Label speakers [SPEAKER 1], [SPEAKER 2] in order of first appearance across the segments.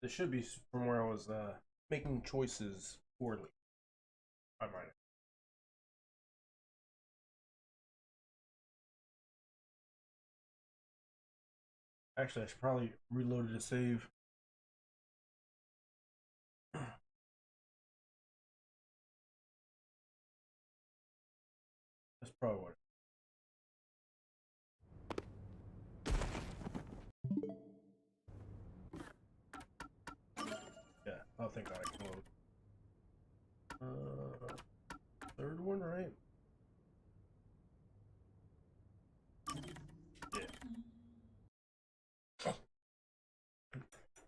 [SPEAKER 1] This should be from where I was making choices poorly. I might. Actually, I should probably reload it to save. That's probably what. Yeah, I don't think I can load. Third one, right? Yeah.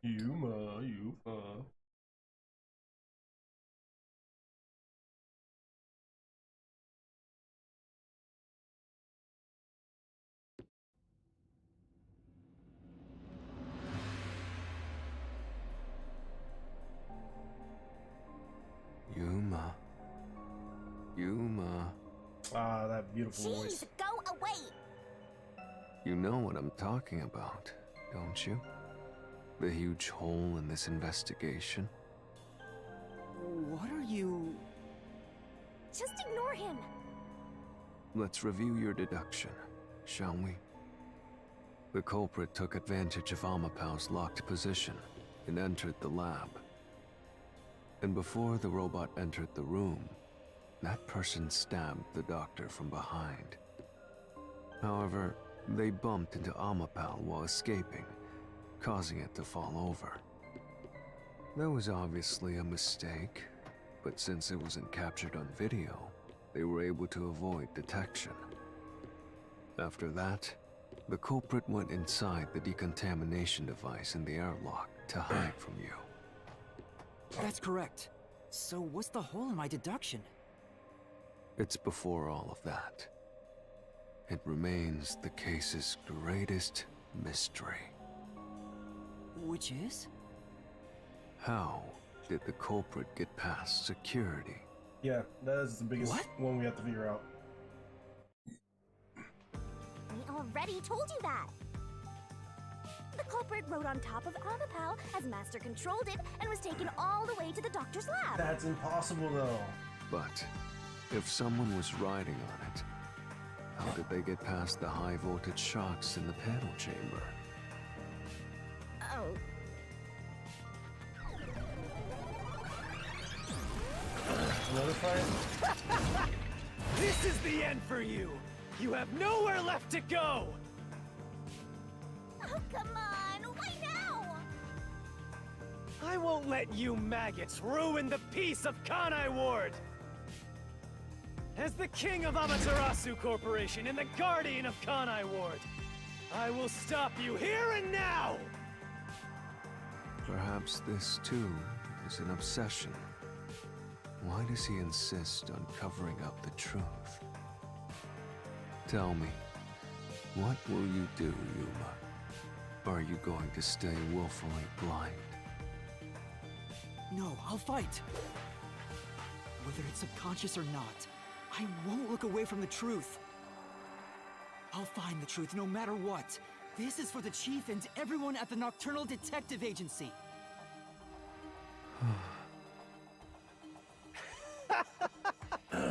[SPEAKER 1] Yuma, Yufa.
[SPEAKER 2] Yuma. Yuma.
[SPEAKER 1] Ah, that beautiful voice.
[SPEAKER 3] Jeez, go away!
[SPEAKER 2] You know what I'm talking about, don't you? The huge hole in this investigation?
[SPEAKER 4] What are you...
[SPEAKER 3] Just ignore him.
[SPEAKER 2] Let's review your deduction, shall we? The culprit took advantage of Amapau's locked position and entered the lab. And before the robot entered the room, that person stabbed the doctor from behind. However, they bumped into Amapau while escaping, causing it to fall over. That was obviously a mistake, but since it wasn't captured on video, they were able to avoid detection. After that, the culprit went inside the decontamination device in the airlock to hide from you.
[SPEAKER 4] That's correct. So what's the hole in my deduction?
[SPEAKER 2] It's before all of that. It remains the case's greatest mystery.
[SPEAKER 4] Which is?
[SPEAKER 2] How did the culprit get past security?
[SPEAKER 1] Yeah, that is the biggest
[SPEAKER 4] What?
[SPEAKER 1] one we have to figure out.
[SPEAKER 3] We already told you that. The culprit rode on top of Amapau as Master controlled it and was taken all the way to the doctor's lab.
[SPEAKER 1] That's impossible, though.
[SPEAKER 2] But if someone was riding on it, how did they get past the high voltage shocks in the panel chamber?
[SPEAKER 3] Oh.
[SPEAKER 1] Another fight?
[SPEAKER 5] This is the end for you! You have nowhere left to go!
[SPEAKER 3] Oh, come on! Why now?
[SPEAKER 5] I won't let you maggots ruin the peace of Kanai Ward! As the king of Amaterasu Corporation and the guardian of Kanai Ward, I will stop you here and now!
[SPEAKER 2] Perhaps this too is an obsession. Why does he insist on covering up the truth? Tell me, what will you do, Yuma? Are you going to stay willfully blind?
[SPEAKER 4] No, I'll fight. Whether it's subconscious or not, I won't look away from the truth. I'll find the truth no matter what. This is for the Chief and everyone at the Nocturnal Detective Agency.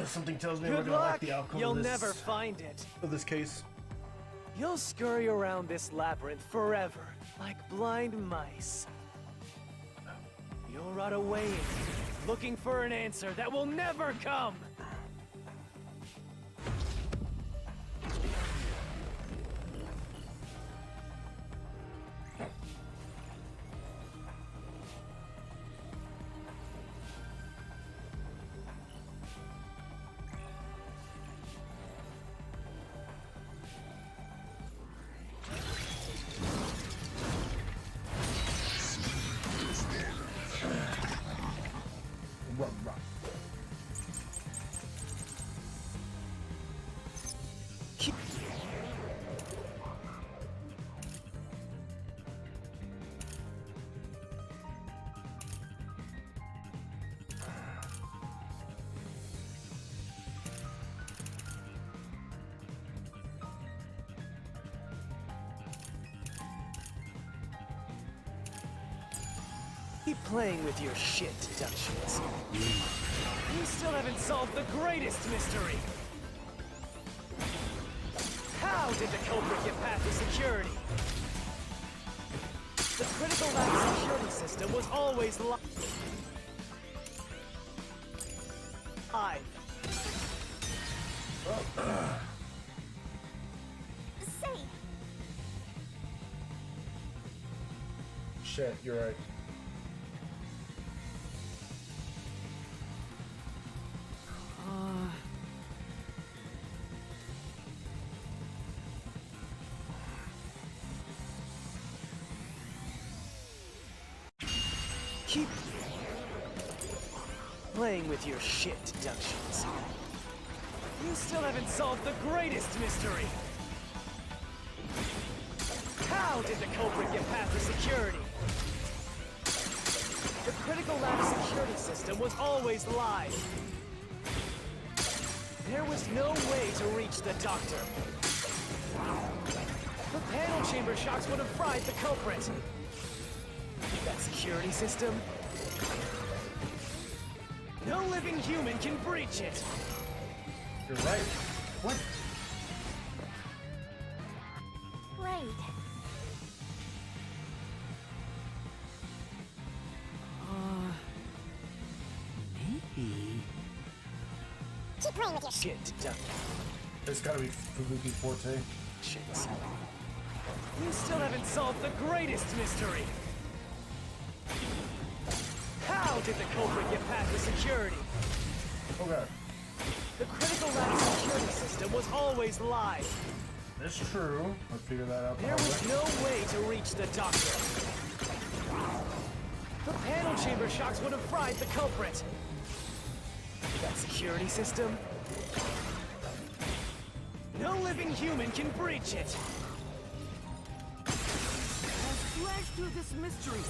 [SPEAKER 1] Something tells me we're
[SPEAKER 5] Good
[SPEAKER 1] gonna like
[SPEAKER 5] luck!
[SPEAKER 1] the outcome
[SPEAKER 5] You'll
[SPEAKER 1] of this,
[SPEAKER 5] never find it.
[SPEAKER 1] of this case.
[SPEAKER 5] You'll scurry around this labyrinth forever, like blind mice. You'll rot away in it, looking for an answer that will never come! Keep playing with your shit deductions. You still haven't solved the greatest mystery. How did the culprit get past the security? The critical lab security system was always live.
[SPEAKER 3] Say,
[SPEAKER 1] Shit, you're right.
[SPEAKER 5] Keep playing with your shit deductions. You still haven't solved the greatest mystery. How did the culprit get past the security? The critical lab security system was always live. There was no way to reach the doctor. The panel chamber shocks would have fried the culprit. That security system? No living human can breach it.
[SPEAKER 1] You're right. What?
[SPEAKER 3] right.
[SPEAKER 4] Maybe.
[SPEAKER 3] Keep playing with your
[SPEAKER 5] Shit, deductions.
[SPEAKER 1] It's gotta be Fubuki Forte.
[SPEAKER 5] You still haven't solved the greatest mystery. How did the culprit get past the security?
[SPEAKER 1] Okay.
[SPEAKER 5] The critical lab security system was always live.
[SPEAKER 1] That's true. Let's figure that out.
[SPEAKER 5] There was no way to reach the doctor. The panel chamber shocks would have fried the culprit. That security system? No living human can breach it.
[SPEAKER 4] Let's flash through this mystery.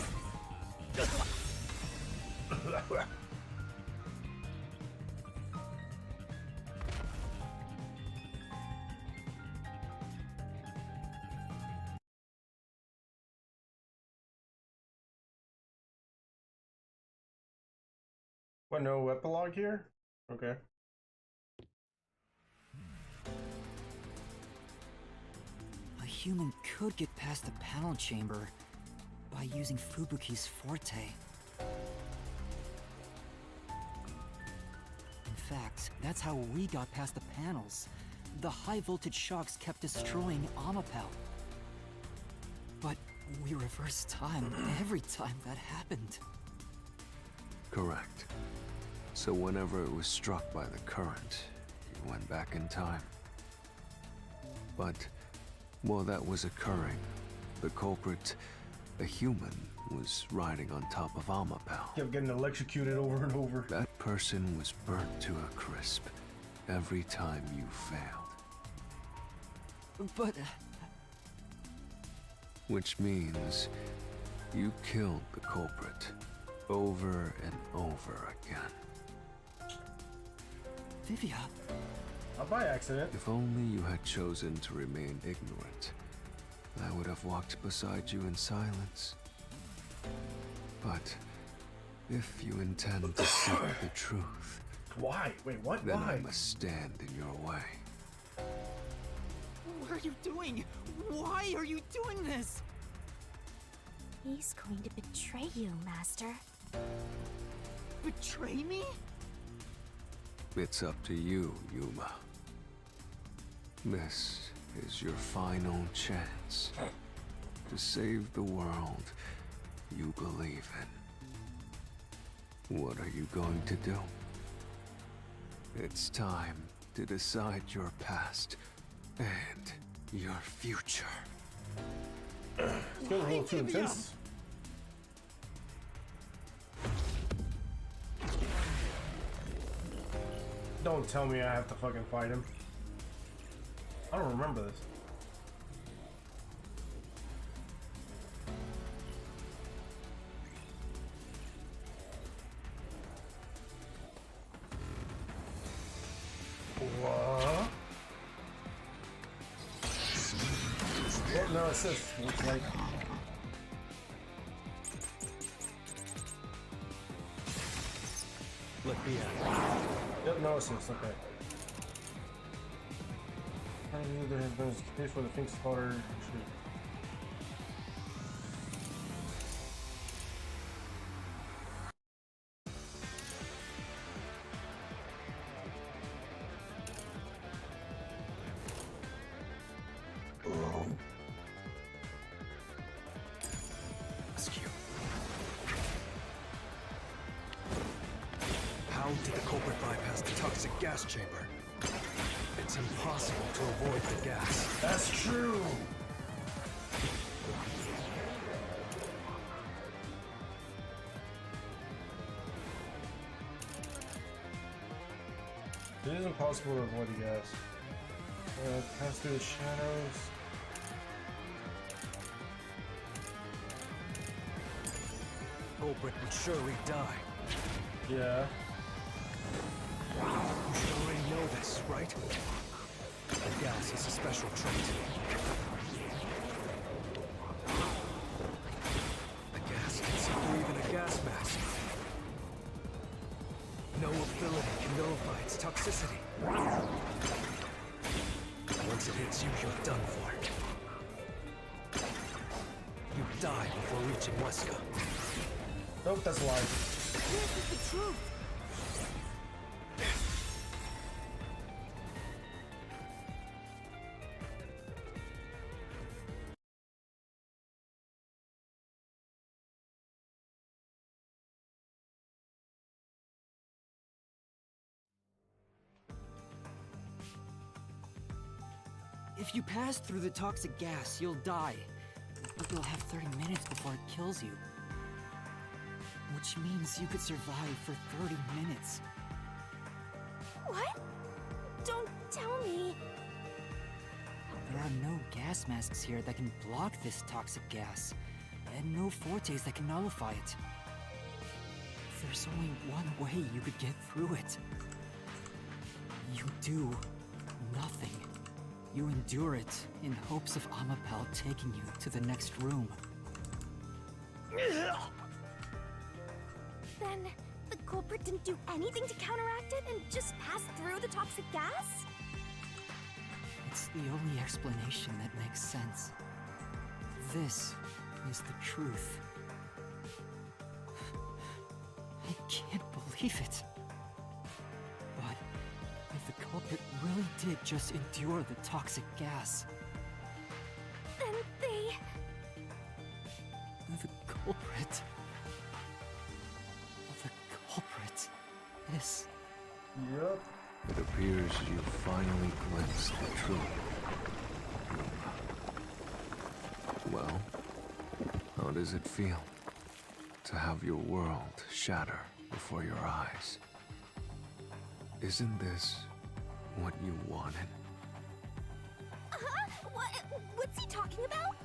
[SPEAKER 1] What, no epilogue here? Okay.
[SPEAKER 4] A human could get past the panel chamber by using Fubuki's forte. In fact, that's how we got past the panels. The high voltage shocks kept destroying Amapel. But we reversed time every time that happened.
[SPEAKER 2] Correct. So whenever it was struck by the current, you went back in time. But while that was occurring, the culprit, a human, was riding on top of Amapel.
[SPEAKER 1] Kept getting electrocuted over and over.
[SPEAKER 2] That person was burnt to a crisp every time you failed.
[SPEAKER 4] But
[SPEAKER 2] Which means you killed the culprit over and over again.
[SPEAKER 4] Vivia,
[SPEAKER 1] Not by accident.
[SPEAKER 2] If only you had chosen to remain ignorant, I would have walked beside you in silence. But if you intend to seek the truth,
[SPEAKER 1] Why? Wait, what?
[SPEAKER 2] then I
[SPEAKER 1] Why?
[SPEAKER 2] must stand in your way.
[SPEAKER 4] what are you doing? Why are you doing this?
[SPEAKER 3] He's going to betray you, Master.
[SPEAKER 4] Betray me?
[SPEAKER 2] It's up to you, Yuma. This is your final chance to save the world you believe in. What are you going to do? It's time to decide your past and your future.
[SPEAKER 1] It's getting a little too intense. Don't tell me I have to fucking fight him. I don't remember this. What? Well, no, it says looks like.
[SPEAKER 4] Let me out.
[SPEAKER 1] Yep, no assist, okay. I knew there has been a case where the Finks slaughter should.
[SPEAKER 4] Rescue. How did the culprit bypass the toxic gas chamber? It's impossible to avoid the gas.
[SPEAKER 1] That's true! It is impossible to avoid the gas. Pass through the shadows.
[SPEAKER 4] Culprit would surely die.
[SPEAKER 1] Yeah.
[SPEAKER 4] You should already know this, right? The gas is a special trait. The gas can see through even a gas mask. No ability can nullify its toxicity. Once it hits you, you're done for. You die before reaching Weska.
[SPEAKER 1] Nope, that's a lie.
[SPEAKER 3] This is the truth.
[SPEAKER 4] If you pass through the toxic gas, you'll die. But you'll have 30 minutes before it kills you. Which means you could survive for 30 minutes.
[SPEAKER 3] What? Don't tell me.
[SPEAKER 4] There are no gas masks here that can block this toxic gas, and no fortes that can nullify it. There's only one way you could get through it. You do nothing. You endure it in hopes of Amapal taking you to the next room.
[SPEAKER 3] Then the culprit didn't do anything to counteract it and just passed through the toxic gas?
[SPEAKER 4] It's the only explanation that makes sense. This is the truth. I can't believe it. But if the culprit really did just endure the toxic gas,
[SPEAKER 3] Then they...
[SPEAKER 4] the culprit... The culprit is...
[SPEAKER 1] Yep.
[SPEAKER 2] It appears you finally glimpsed the truth. Well, how does it feel to have your world shatter before your eyes? Isn't this what you wanted?
[SPEAKER 3] What's he talking about?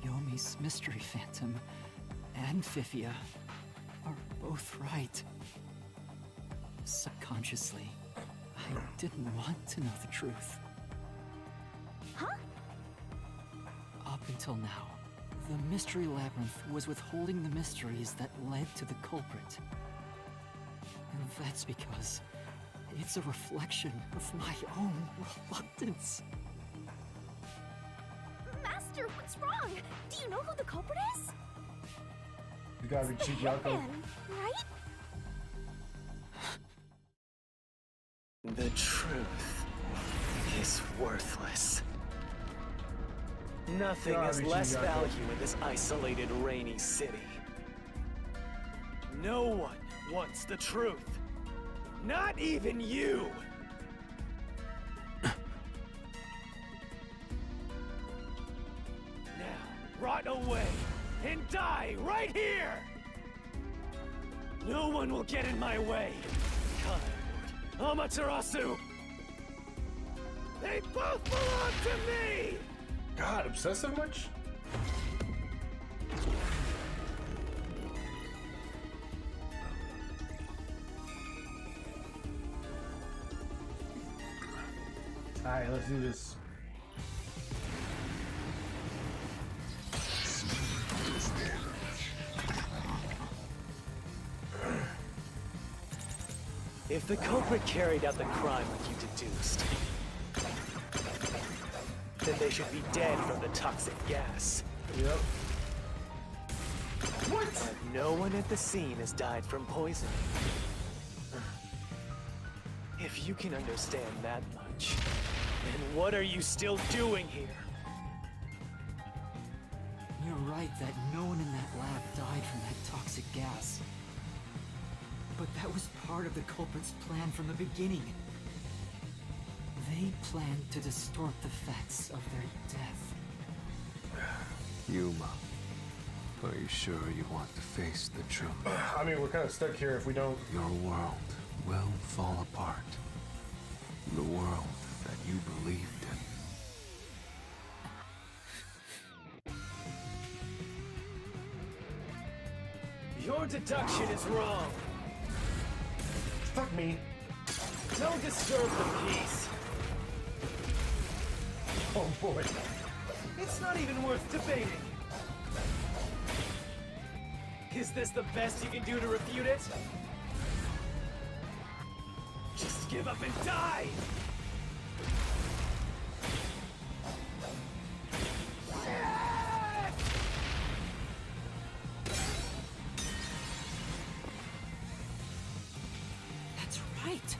[SPEAKER 4] Yomi's Mystery Phantom and Fifia are both right. Subconsciously, I didn't want to know the truth.
[SPEAKER 3] Huh?
[SPEAKER 4] Up until now, the Mystery Labyrinth was withholding the mysteries that led to the culprit. And that's because it's a reflection of my own reluctance.
[SPEAKER 3] Master, what's wrong? Do you know who the culprit is?
[SPEAKER 1] You gotta be
[SPEAKER 3] The
[SPEAKER 1] Chief Yako.
[SPEAKER 3] Hitman, right?
[SPEAKER 5] The truth is worthless. Nothing has
[SPEAKER 1] Garbage,
[SPEAKER 5] less
[SPEAKER 1] Yako.
[SPEAKER 5] value in this isolated, rainy city. No one wants the truth. Not even you! Now, rot away and die right here! No one will get in my way. Kanai Ward, Amaterasu! They both belong to me!
[SPEAKER 1] God, obsessive much? Alright, let's do this.
[SPEAKER 5] If the culprit carried out the crime like you deduced, then they should be dead from the toxic gas.
[SPEAKER 1] Yep.
[SPEAKER 5] But no one at the scene has died from poisoning. If you can understand that much, then what are you still doing here?
[SPEAKER 4] You're right that no one in that lab died from that toxic gas. But that was part of the culprit's plan from the beginning. They planned to distort the facts of their death.
[SPEAKER 2] Yuma, are you sure you want to face the truth?
[SPEAKER 1] I mean, we're kind of stuck here if we don't.
[SPEAKER 2] Your world will fall apart. The world that you believed in.
[SPEAKER 5] Your deduction is wrong.
[SPEAKER 1] Fuck me.
[SPEAKER 5] Don't disturb the peace.
[SPEAKER 1] Oh boy.
[SPEAKER 5] It's not even worth debating. Is this the best you can do to refute it? Just give up and die!
[SPEAKER 4] That's right.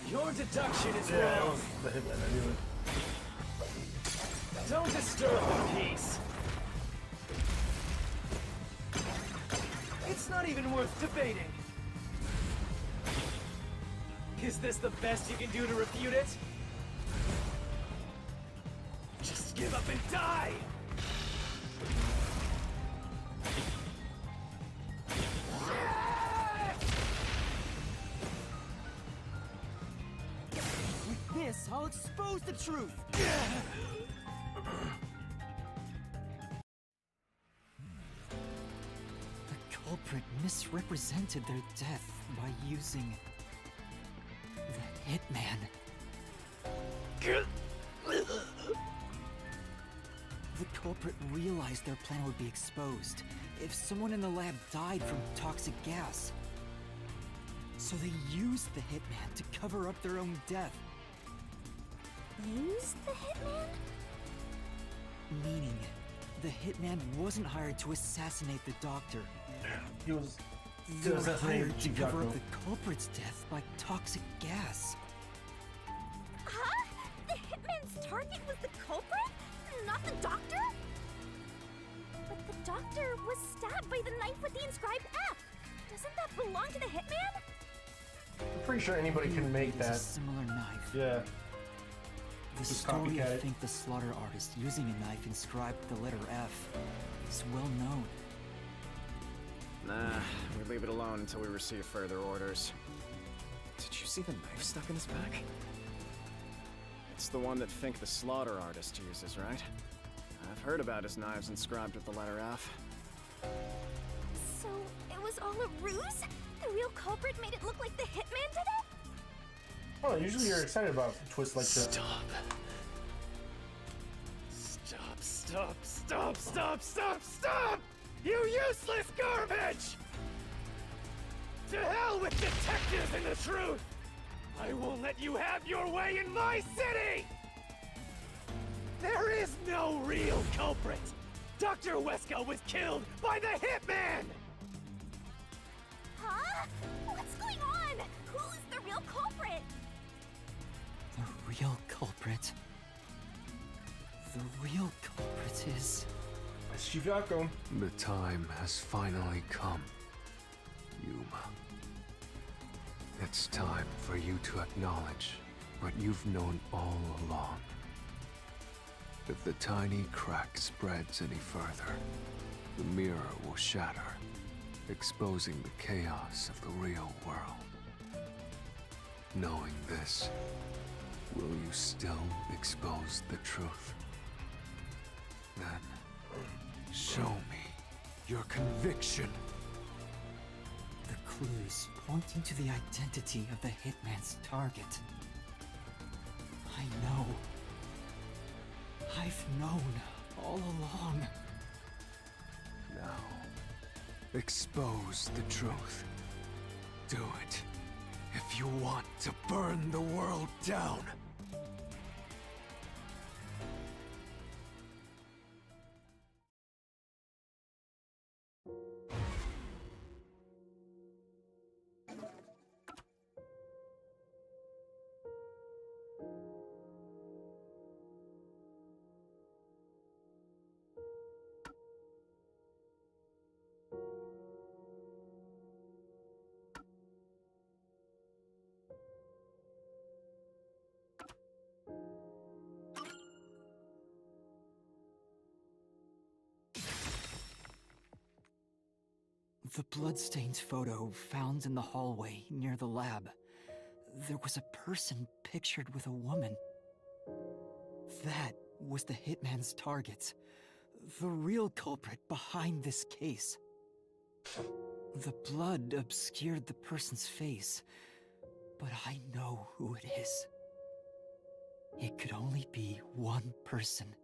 [SPEAKER 5] Your deduction is
[SPEAKER 1] Yeah, that
[SPEAKER 5] wrong.
[SPEAKER 1] was the hitman. I knew it.
[SPEAKER 5] Don't disturb the peace. It's not even worth debating. Is this the best you can do to refute it? Just give up and die!
[SPEAKER 4] With this, I'll expose the truth. The culprit misrepresented their death by using the Hitman. The culprit realized their plan would be exposed if someone in the lab died from toxic gas. So they used the Hitman to cover up their own death.
[SPEAKER 3] Use the hitman?
[SPEAKER 4] Meaning, the Hitman wasn't hired to assassinate the doctor.
[SPEAKER 1] He was.
[SPEAKER 4] They were
[SPEAKER 1] assassinated
[SPEAKER 4] hired to
[SPEAKER 1] Chief
[SPEAKER 4] cover
[SPEAKER 1] Yako.
[SPEAKER 4] up the culprit's death by toxic gas.
[SPEAKER 3] Huh? The hitman's target was the culprit? Not the doctor? But the doctor was stabbed by the knife with the inscribed F. Doesn't that belong to the hitman?
[SPEAKER 1] I'm pretty sure anybody can make
[SPEAKER 4] It's a
[SPEAKER 1] that.
[SPEAKER 4] similar knife.
[SPEAKER 1] Yeah.
[SPEAKER 4] The
[SPEAKER 1] Just
[SPEAKER 4] story
[SPEAKER 1] copycat
[SPEAKER 4] of
[SPEAKER 1] it.
[SPEAKER 4] Fink the Slaughter Artist using a knife inscribed with the letter F is well known.
[SPEAKER 6] Nah, we leave it alone until we receive further orders. Did you see the knife stuck in his back? It's the one that Fink the Slaughter Artist uses, right? I've heard about his knives inscribed with the letter F.
[SPEAKER 3] So it was all a ruse? The real culprit made it look like the hitman did it?
[SPEAKER 1] Well, usually you're excited about twists like that.
[SPEAKER 5] Stop. Stop, stop, stop, stop, stop, stop! You useless garbage! To hell with detectives and the truth! I won't let you have your way in my city! There is no real culprit! Dr. Wesker was killed by the hitman!
[SPEAKER 3] Huh? What's going on? Who's the real culprit?
[SPEAKER 4] The real culprit. The real culprit is...
[SPEAKER 1] It's Chief Yako.
[SPEAKER 2] The time has finally come, Yuma. It's time for you to acknowledge what you've known all along. If the tiny crack spreads any further, the mirror will shatter, exposing the chaos of the real world. Knowing this, will you still expose the truth? Then, show me your conviction.
[SPEAKER 4] The clues pointing to the identity of the hitman's target. I know. I've known all along.
[SPEAKER 2] Now, expose the truth. Do it if you want to burn the world down.
[SPEAKER 4] The bloodstained photo found in the hallway near the lab. There was a person pictured with a woman. That was the hitman's target. The real culprit behind this case. The blood obscured the person's face, but I know who it is. It could only be one person.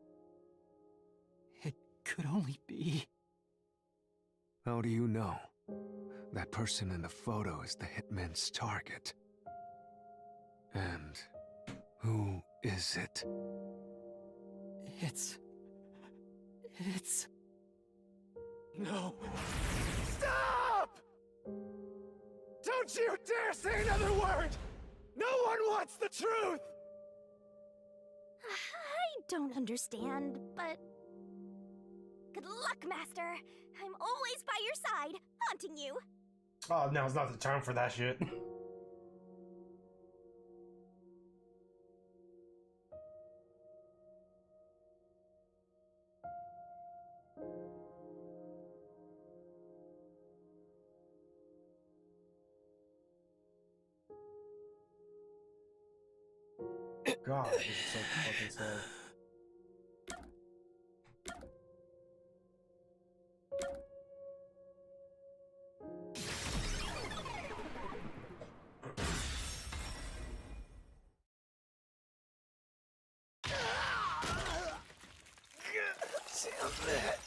[SPEAKER 4] It could only be...
[SPEAKER 2] How do you know? That person in the photo is the hitman's target. And who is it?
[SPEAKER 4] It's...
[SPEAKER 5] No. Stop! Don't you dare say another word! No one wants the truth!
[SPEAKER 3] I don't understand, but... Good luck, Master! I'm always by your side, haunting you.
[SPEAKER 1] Oh, now's not the time for that shit. God, this is so fucking sad.
[SPEAKER 5] Damn it!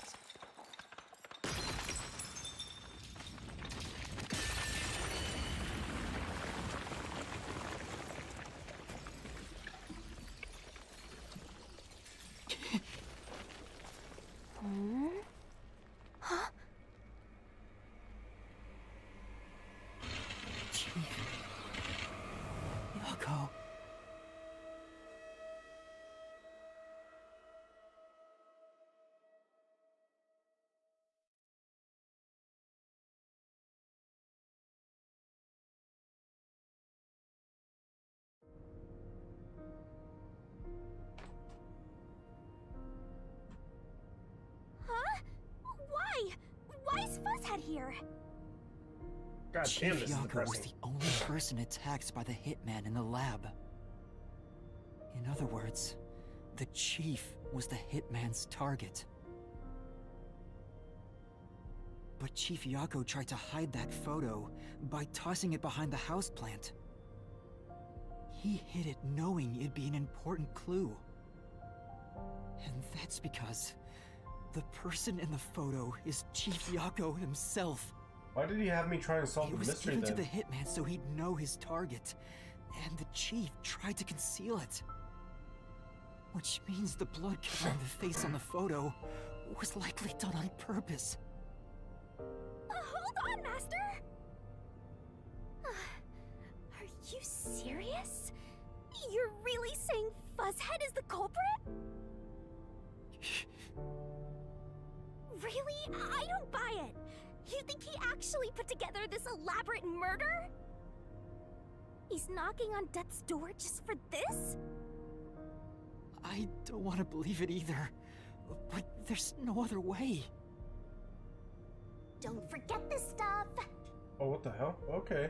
[SPEAKER 3] Huh?
[SPEAKER 4] Chief... Yako...
[SPEAKER 3] Huh? Why? Why is Fuzzhead here?
[SPEAKER 1] God damn,
[SPEAKER 4] Chief
[SPEAKER 1] this is
[SPEAKER 4] Yako was
[SPEAKER 1] depressing.
[SPEAKER 4] the only person attacked by the hitman in the lab. In other words, the Chief was the hitman's target. But Chief Yako tried to hide that photo by tossing it behind the houseplant. He hid it knowing it'd be an important clue. And that's because the person in the photo is Chief Yako himself.
[SPEAKER 1] Why did he have me try and solve
[SPEAKER 4] It
[SPEAKER 1] the
[SPEAKER 4] was
[SPEAKER 1] mystery
[SPEAKER 4] given
[SPEAKER 1] then?
[SPEAKER 4] to the hitman so he'd know his target, and the Chief tried to conceal it. Which means the blood covering the face on the photo was likely done on purpose.
[SPEAKER 3] Hold on, Master! Are you serious? You're really saying Fuzzhead is the culprit? Really? I don't buy it. You think he actually put together this elaborate murder? He's knocking on death's door just for this?
[SPEAKER 4] I don't want to believe it either, but there's no other way.
[SPEAKER 3] Don't forget this stuff.
[SPEAKER 1] Oh, what the hell? Okay.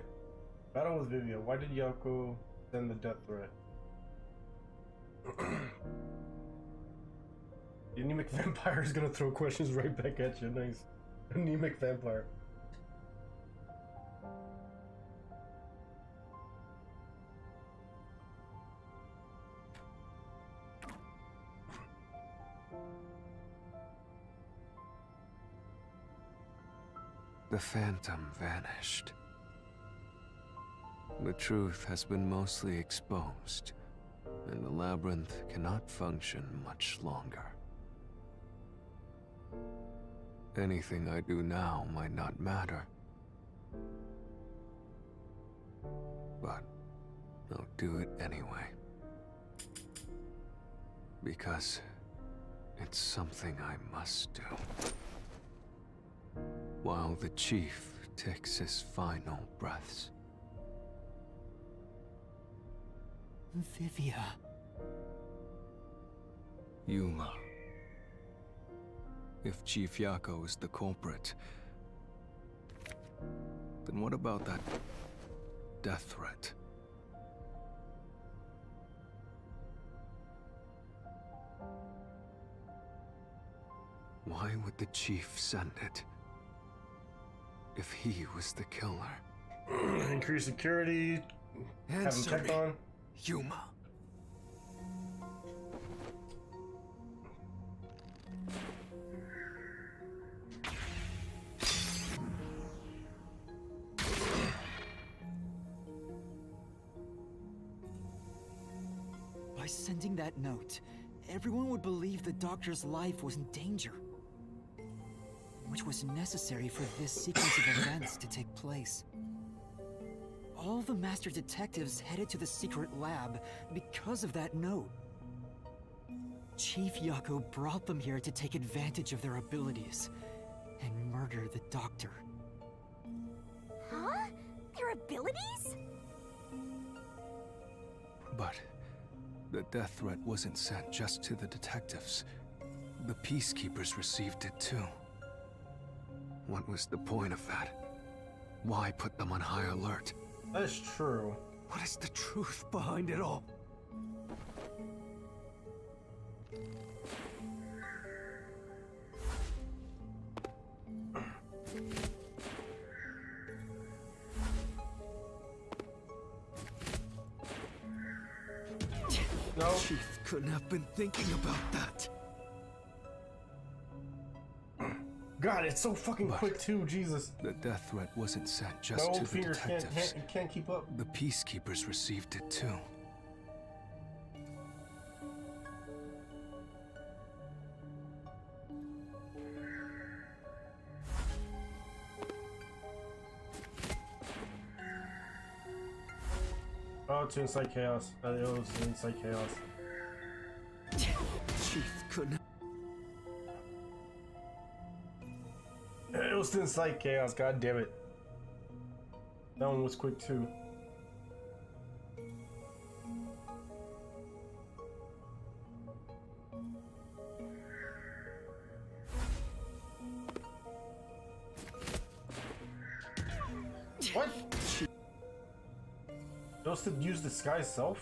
[SPEAKER 1] Battle with Vivian. Why did Yako send the death threat? The anemic vampire is gonna throw questions right back at you. Nice. Anemic vampire.
[SPEAKER 2] The Phantom vanished. The truth has been mostly exposed, and the labyrinth cannot function much longer. Anything I do now might not matter, but I'll do it anyway. Because it's something I must do. While the Chief takes his final breaths.
[SPEAKER 4] Vivia.
[SPEAKER 2] Yuma. If Chief Yako is the culprit, then what about that death threat? Why would the Chief send it? If he was the killer.
[SPEAKER 1] Increase security. Have him
[SPEAKER 2] Answer
[SPEAKER 1] checked
[SPEAKER 2] me,
[SPEAKER 1] on.
[SPEAKER 2] Yuma.
[SPEAKER 4] By sending that note, everyone would believe the doctor's life was in danger. Which was necessary for this sequence of events to take place. All the master detectives headed to the secret lab because of that note. Chief Yako brought them here to take advantage of their abilities and murder the doctor.
[SPEAKER 3] Huh? Their abilities?
[SPEAKER 2] But the death threat wasn't sent just to the detectives. The Peacekeepers received it too. What was the point of that? Why put them on high alert?
[SPEAKER 1] That's true.
[SPEAKER 2] What is the truth behind it all?
[SPEAKER 1] No.
[SPEAKER 2] Chief couldn't have been thinking about that.
[SPEAKER 1] God, it's so fucking
[SPEAKER 2] But-
[SPEAKER 1] quick too, Jesus.
[SPEAKER 2] The death threat wasn't sent just
[SPEAKER 1] No,
[SPEAKER 2] to the
[SPEAKER 1] fingers
[SPEAKER 2] detectives.
[SPEAKER 1] can't keep up.
[SPEAKER 2] The Peacekeepers received it too.
[SPEAKER 1] Oh, to incite chaos. It was to incite chaos.
[SPEAKER 2] Chief couldn't.
[SPEAKER 1] It was to incite chaos. God damn it. That one was quick too. What? Those to use disguise self?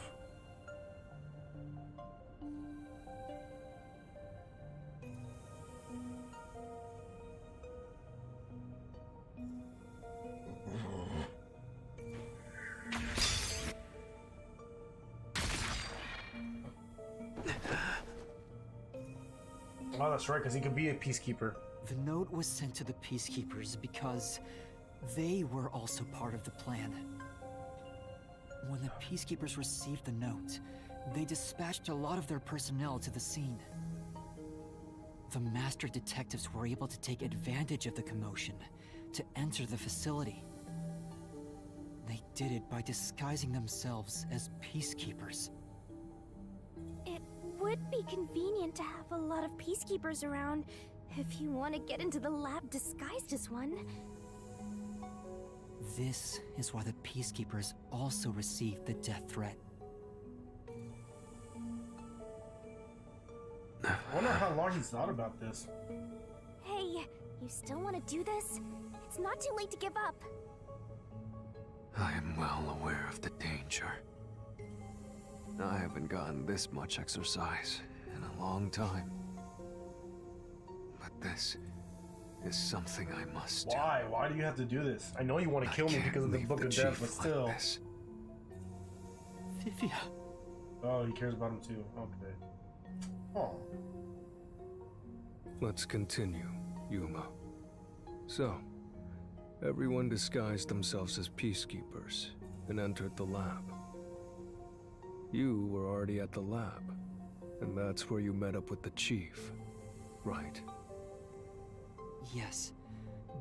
[SPEAKER 1] Oh, that's right, because he could be a peacekeeper.
[SPEAKER 4] The note was sent to the Peacekeepers because they were also part of the plan. When the Peacekeepers received the note, they dispatched a lot of their personnel to the scene. The master detectives were able to take advantage of the commotion to enter the facility. They did it by disguising themselves as Peacekeepers.
[SPEAKER 3] It would be convenient to have a lot of peacekeepers around if you want to get into the lab disguised as one.
[SPEAKER 4] This is why the Peacekeepers also received the death threat.
[SPEAKER 1] I wonder how long he's thought about this.
[SPEAKER 3] Hey, you still want to do this? It's not too late to give up.
[SPEAKER 2] I am well aware of the danger. I haven't gotten this much exercise in a long time. But this is something I must do.
[SPEAKER 1] Why? Why do you have to do this? I know you want to
[SPEAKER 2] I
[SPEAKER 1] kill me
[SPEAKER 2] can't
[SPEAKER 1] because of the
[SPEAKER 2] leave
[SPEAKER 1] Book of
[SPEAKER 2] chief
[SPEAKER 1] Death, but
[SPEAKER 2] like
[SPEAKER 1] still.
[SPEAKER 2] this.
[SPEAKER 4] Vivia.
[SPEAKER 1] Oh, he cares about him too. Okay. Oh.
[SPEAKER 2] Let's continue, Yuma. So, Everyone disguised themselves as peacekeepers and entered the lab. You were already at the lab, and that's where you met up with the chief, right?
[SPEAKER 4] Yes,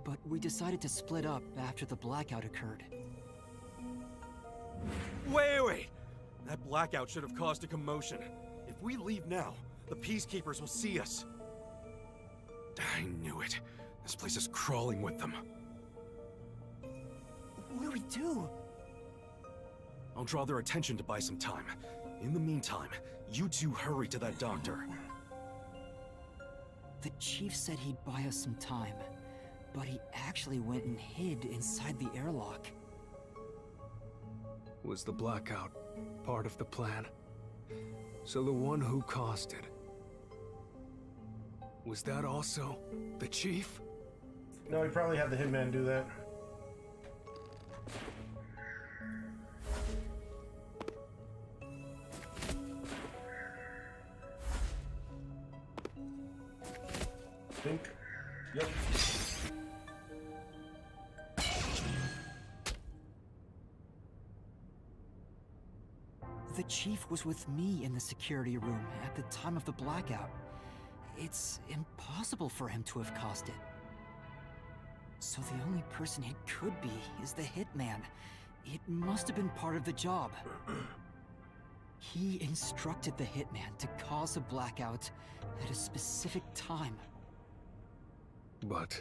[SPEAKER 4] but we decided to split up after the blackout occurred.
[SPEAKER 7] Wait! That blackout should have caused a commotion. If we leave now, the Peacekeepers will see us. I knew it. This place is crawling with them.
[SPEAKER 4] What do we do?
[SPEAKER 7] I'll draw their attention to buy some time. In the meantime, you two hurry to that doctor.
[SPEAKER 4] The chief said he'd buy us some time, but he actually went and hid inside the airlock.
[SPEAKER 2] Was the blackout part of the plan? So the one who caused it, was that also the chief?
[SPEAKER 1] No, he probably had the hitman do that. Think. Yep.
[SPEAKER 4] The chief was with me in the security room at the time of the blackout. It's impossible for him to have caused it. So the only person it could be is the hitman. It must have been part of the job. He instructed the hitman to cause a blackout at a specific time.
[SPEAKER 2] But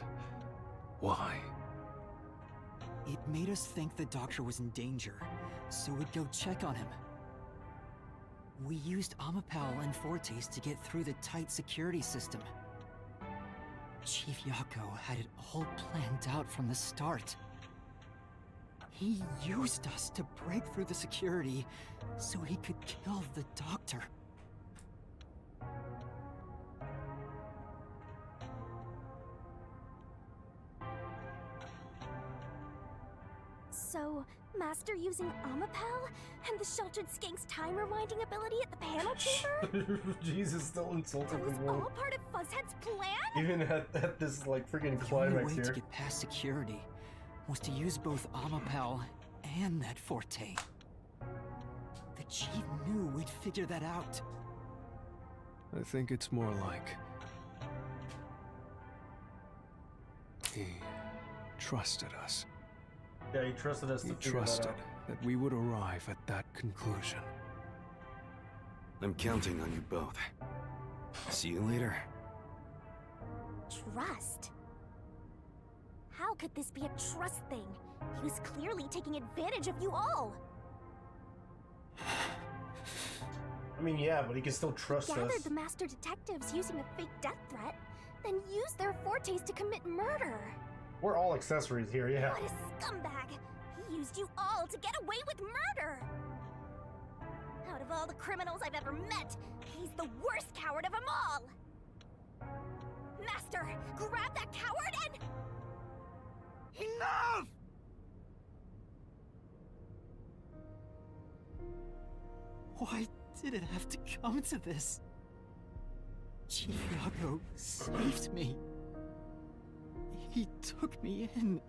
[SPEAKER 2] why?
[SPEAKER 4] It made us think the doctor was in danger, so we'd go check on him. We used Amapal and Fortes to get through the tight security system. Chief Yako had it all planned out from the start. He used us to break through the security so he could kill the doctor.
[SPEAKER 3] So, Master using Amapal and the Sheltered Skank's time rewinding ability at the panel chamber?
[SPEAKER 1] Jesus, still insulting
[SPEAKER 3] That was
[SPEAKER 1] people.
[SPEAKER 3] all part of Fuzzhead's plan?
[SPEAKER 1] Even at this like freaking
[SPEAKER 4] The only
[SPEAKER 1] climax
[SPEAKER 4] way
[SPEAKER 1] here.
[SPEAKER 4] to get past security was to use both Amapal and that Forte. The chief knew we'd figure that out.
[SPEAKER 2] I think it's more like he trusted us.
[SPEAKER 1] Yeah, he trusted us
[SPEAKER 2] He
[SPEAKER 1] to figure
[SPEAKER 2] trusted
[SPEAKER 1] that out.
[SPEAKER 2] that we would arrive at that conclusion.
[SPEAKER 7] I'm counting on you both. See you later.
[SPEAKER 3] Trust? How could this be a trust thing? He was clearly taking advantage of you all.
[SPEAKER 1] I mean, yeah, but he can still trust
[SPEAKER 3] Gathered
[SPEAKER 1] us.
[SPEAKER 3] the master detectives using a fake death threat, then used their Fortes to commit murder.
[SPEAKER 1] We're all accessories here, yeah.
[SPEAKER 3] What a scumbag! He used you all to get away with murder! Out of all the criminals I've ever met, he's the worst coward of them all! Master, grab that coward and...
[SPEAKER 7] Enough!
[SPEAKER 4] Why did it have to come to this? Chief Yako saved me. He took me in.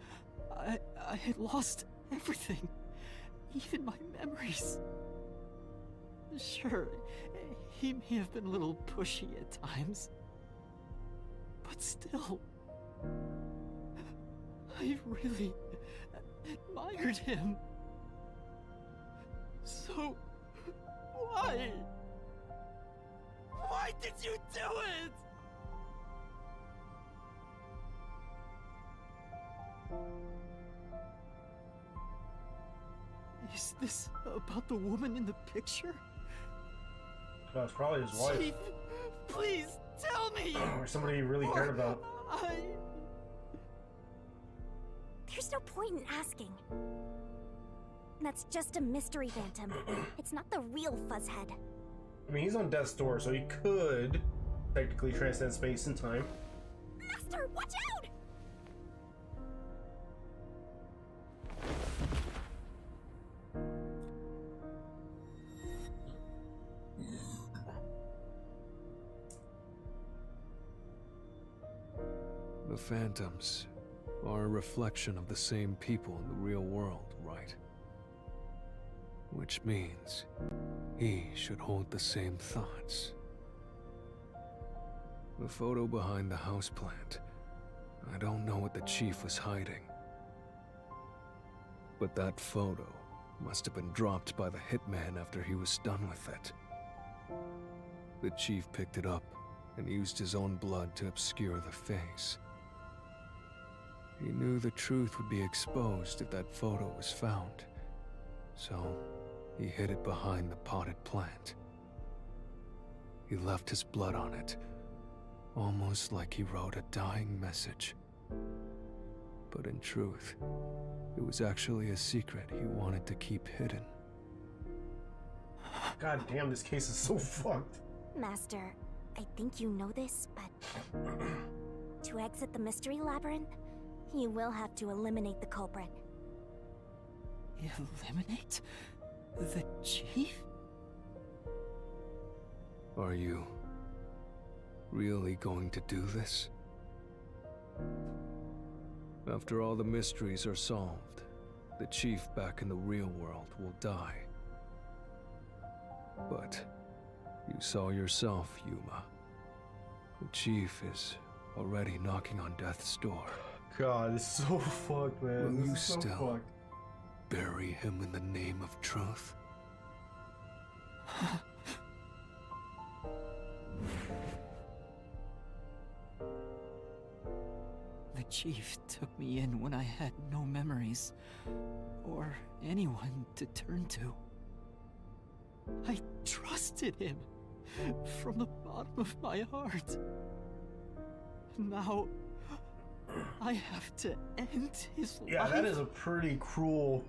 [SPEAKER 4] I had lost everything, even my memories. Sure, he may have been a little pushy at times, but still, I really admired him. So, why? Why did you do it? Is this about the woman in the picture?
[SPEAKER 1] No, it's probably his wife.
[SPEAKER 4] Chief, please tell me!
[SPEAKER 1] Or somebody he really cared about.
[SPEAKER 3] There's no point in asking. That's just a mystery phantom. It's not the real Fuzzhead.
[SPEAKER 1] I mean, he's on death's door, so he could technically transcend space and time.
[SPEAKER 3] Master, watch out!
[SPEAKER 2] The phantoms are a reflection of the same people in the real world, right? Which means he should hold the same thoughts. The photo behind the houseplant. I don't know what the chief was hiding. But that photo must have been dropped by the hitman after he was done with it. The chief picked it up and used his own blood to obscure the face. He knew the truth would be exposed if that photo was found, so he hid it behind the potted plant. He left his blood on it, almost like he wrote a dying message. But in truth, it was actually a secret he wanted to keep hidden.
[SPEAKER 1] God damn, this case is so fucked.
[SPEAKER 3] Master, I think you know this, but to exit the mystery labyrinth, you will have to eliminate the culprit.
[SPEAKER 4] Eliminate? The chief?
[SPEAKER 2] Are you really going to do this? After all the mysteries are solved, the chief back in the real world will die. But you saw yourself, Yuma. The chief is already knocking on death's door.
[SPEAKER 1] God, it's so fucked, man.
[SPEAKER 2] Will
[SPEAKER 1] This
[SPEAKER 2] you
[SPEAKER 1] is so
[SPEAKER 2] still
[SPEAKER 1] fucked.
[SPEAKER 2] bury him in the name of truth?
[SPEAKER 4] The chief took me in when I had no memories, or anyone to turn to. I trusted him from the bottom of my heart. Now, I have to end his life.
[SPEAKER 1] Yeah, that is a pretty cruel,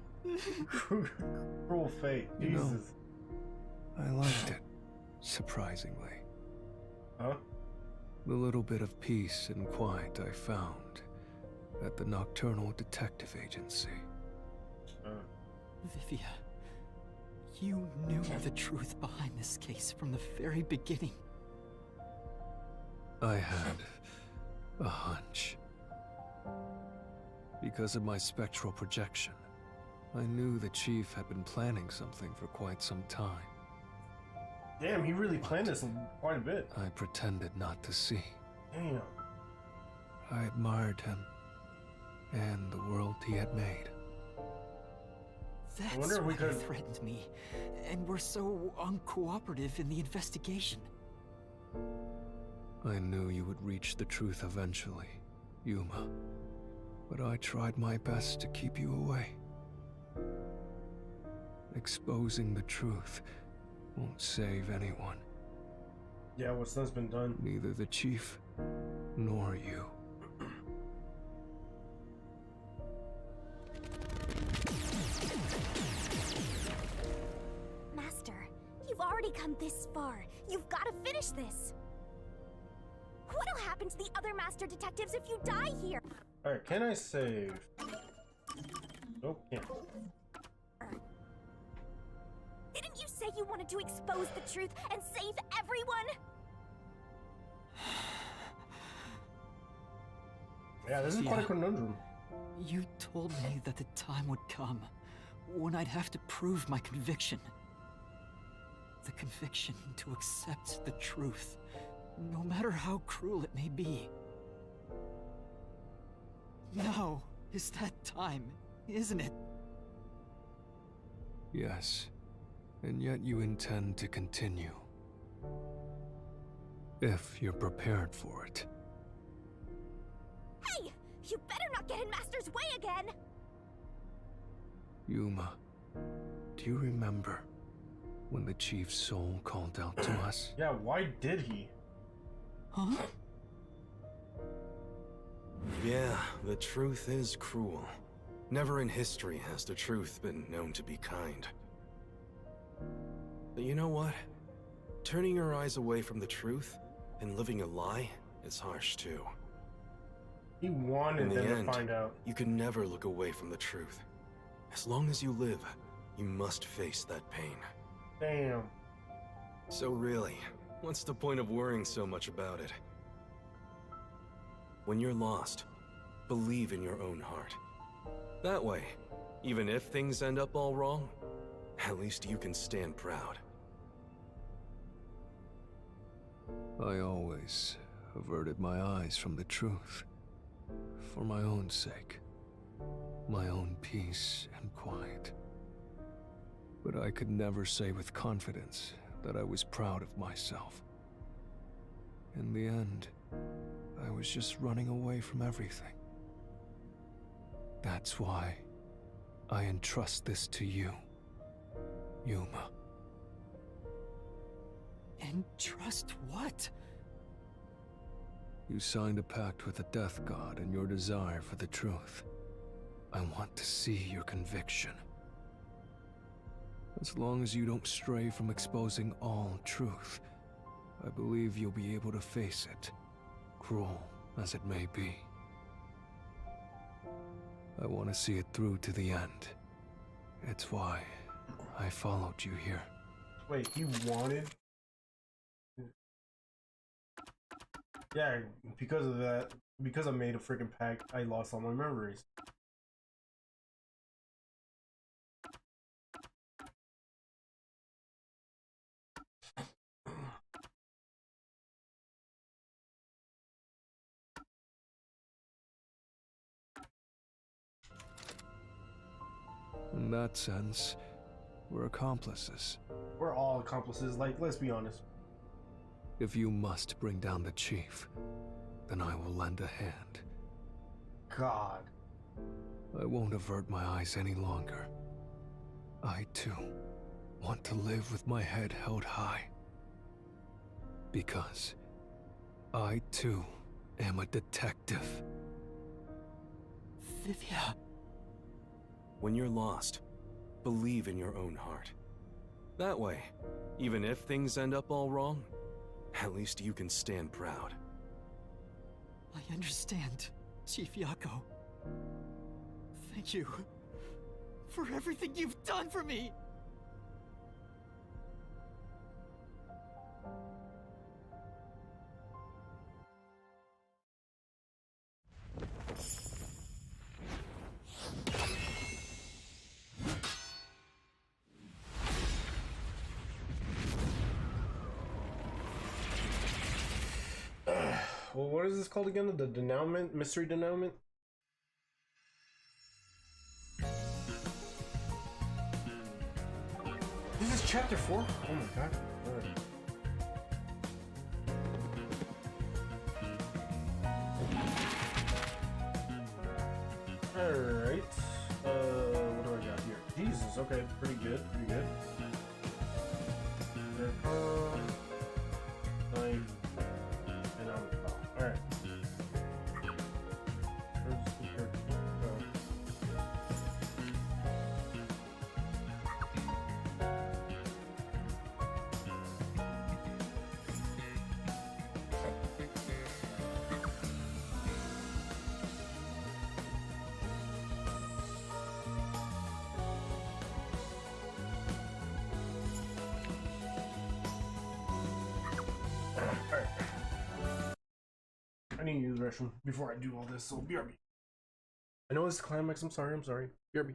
[SPEAKER 1] cruel fate.
[SPEAKER 2] You know,
[SPEAKER 1] Jesus.
[SPEAKER 2] I liked it, surprisingly.
[SPEAKER 1] Huh?
[SPEAKER 2] The little bit of peace and quiet I found at the Nocturnal Detective Agency.
[SPEAKER 4] Vivia, you knew the truth behind this case from the very beginning.
[SPEAKER 2] I had a hunch. Because of my spectral projection, I knew the chief had been planning something for quite some time.
[SPEAKER 1] Damn, he really planned this quite a bit.
[SPEAKER 2] I pretended not to see.
[SPEAKER 1] Damn.
[SPEAKER 2] I admired him and the world he had made.
[SPEAKER 4] That's
[SPEAKER 1] wonder if we
[SPEAKER 4] why they
[SPEAKER 1] could-
[SPEAKER 4] threatened me, and were so uncooperative in the investigation.
[SPEAKER 2] I knew you would reach the truth eventually, Yuma. But I tried my best to keep you away. Exposing the truth won't save anyone.
[SPEAKER 1] Yeah, what's done's been done.
[SPEAKER 2] Neither the chief nor you.
[SPEAKER 3] Master, you've already come this far. You've got to finish this. What'll happen to the other master detectives if you die here?
[SPEAKER 1] Alright, can I save? Nope, can't.
[SPEAKER 3] Didn't you say you wanted to expose the truth and save everyone?
[SPEAKER 1] Yeah, this is quite a
[SPEAKER 4] Yeah.
[SPEAKER 1] conundrum.
[SPEAKER 4] You told me that the time would come when I'd have to prove my conviction. The conviction to accept the truth, no matter how cruel it may be. Now is that time, isn't it?
[SPEAKER 2] Yes, and yet you intend to continue. If you're prepared for it.
[SPEAKER 3] Hey! You better not get in Master's way again!
[SPEAKER 2] Yuma, do you remember when the chief's soul called out to us?
[SPEAKER 1] Yeah, why did he?
[SPEAKER 4] Huh?
[SPEAKER 7] Yeah, the truth is cruel. Never in history has the truth been known to be kind. But you know what? Turning your eyes away from the truth and living a lie is harsh too.
[SPEAKER 1] He wanted
[SPEAKER 7] In the
[SPEAKER 1] them
[SPEAKER 7] end,
[SPEAKER 1] to find out.
[SPEAKER 7] you can never look away from the truth. As long as you live, you must face that pain.
[SPEAKER 1] Damn.
[SPEAKER 7] So really, what's the point of worrying so much about it? When you're lost, believe in your own heart. That way, even if things end up all wrong, at least you can stand proud.
[SPEAKER 2] I always averted my eyes from the truth. For my own sake. My own peace and quiet. But I could never say with confidence that I was proud of myself. In the end, I was just running away from everything. That's why I entrust this to you, Yuma.
[SPEAKER 4] And trust what?
[SPEAKER 2] You signed a pact with the Death God in your desire for the truth. I want to see your conviction. As long as you don't stray from exposing all truth, I believe you'll be able to face it, cruel as it may be. I want to see it through to the end. It's why I followed you here.
[SPEAKER 1] Wait, he wanted? Yeah, because of that, because I made a freaking pact, I lost all my memories.
[SPEAKER 2] In that sense, we're accomplices.
[SPEAKER 1] We're all accomplices, like, let's be honest.
[SPEAKER 2] If you must bring down the chief, then I will lend a hand.
[SPEAKER 1] God.
[SPEAKER 2] I won't avert my eyes any longer. I, too, want to live with my head held high. Because I, too, am a detective.
[SPEAKER 4] Vivia.
[SPEAKER 7] When you're lost, believe in your own heart. That way, even if things end up all wrong, at least you can stand proud.
[SPEAKER 4] I understand, Chief Yako. Thank you for everything you've done for me!
[SPEAKER 1] Well, what is this called again? The denouement? Mystery denouement? This is chapter 4? Oh my god. Alright. What do I got here? Jesus, okay, pretty good, pretty good. Knife. And alright. I need to use the restroom before I do all this, so BRB. I know it's the climax, I'm sorry. BRB.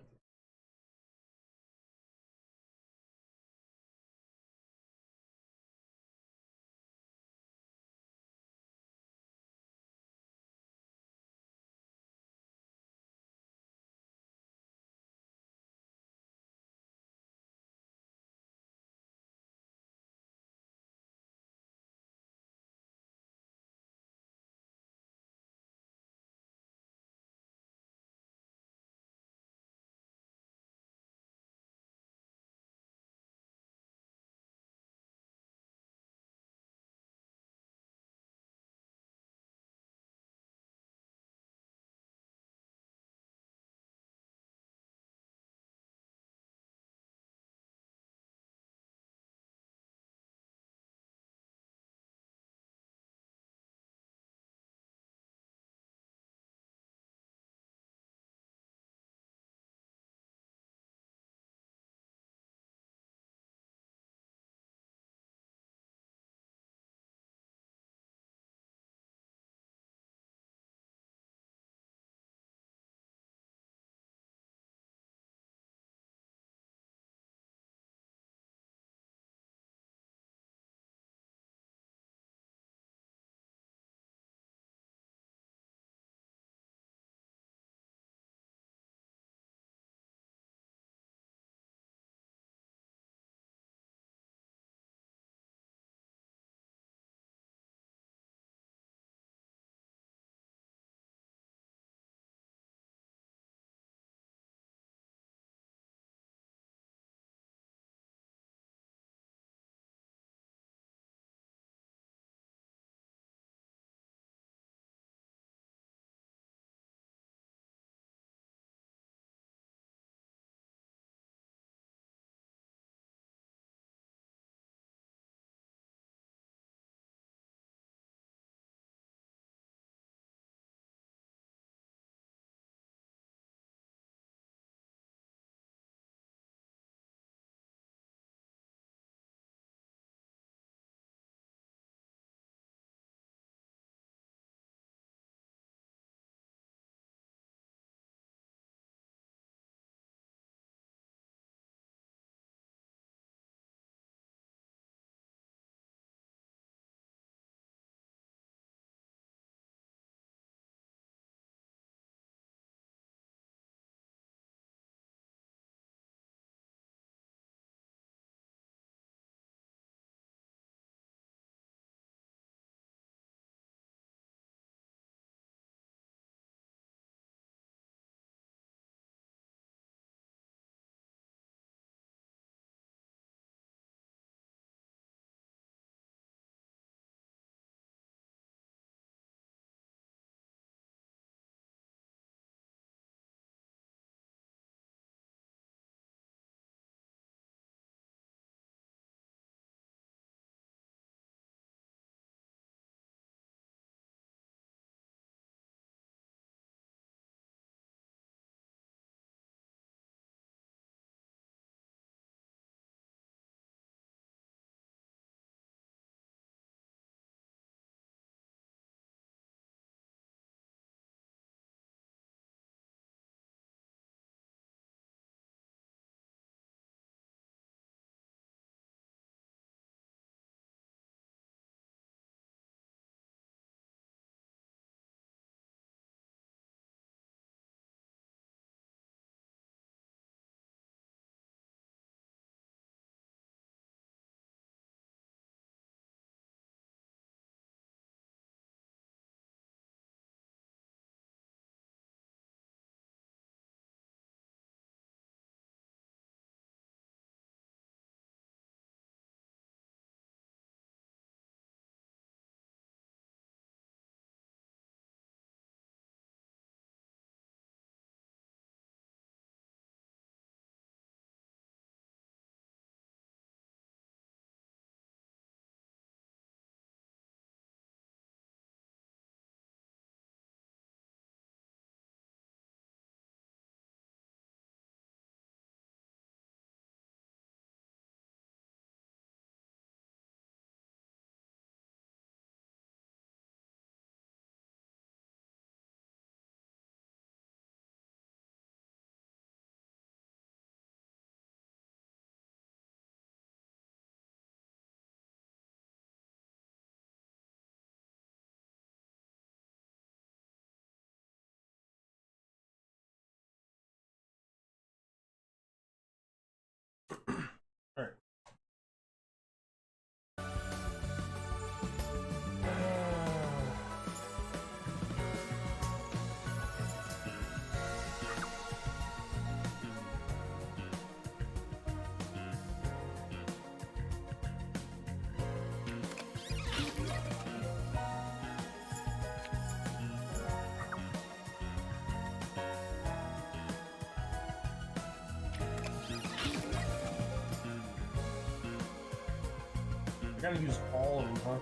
[SPEAKER 1] gotta use all of them, huh?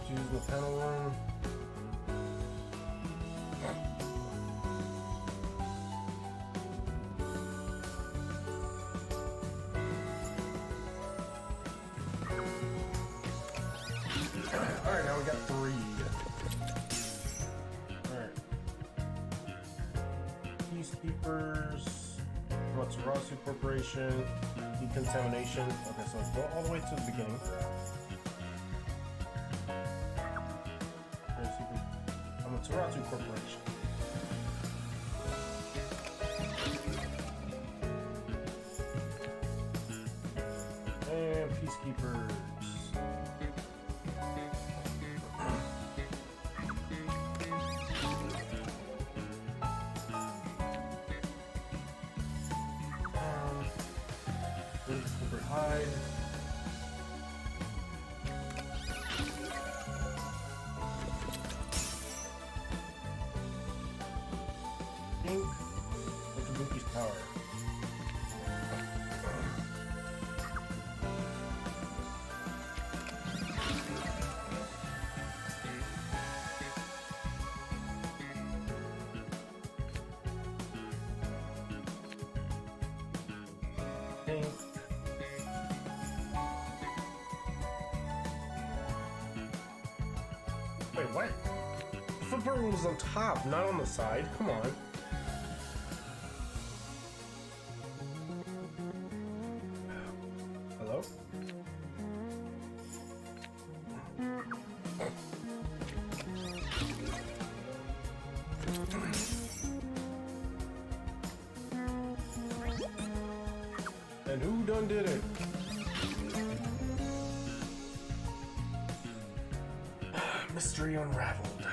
[SPEAKER 1] Use the panel one. Alright, now we got 3. Alright. Peacekeepers, Amaterasu Corporation, Decontamination. Okay, so go all the way to the beginning. Amaterasu Corporation. And Peacekeepers. Corporate Hide. Ink. Kabuki's Power. Ink. Wait, what? Football was on top, not on the side. Come on. Hello? And who done did it? Mystery unraveled.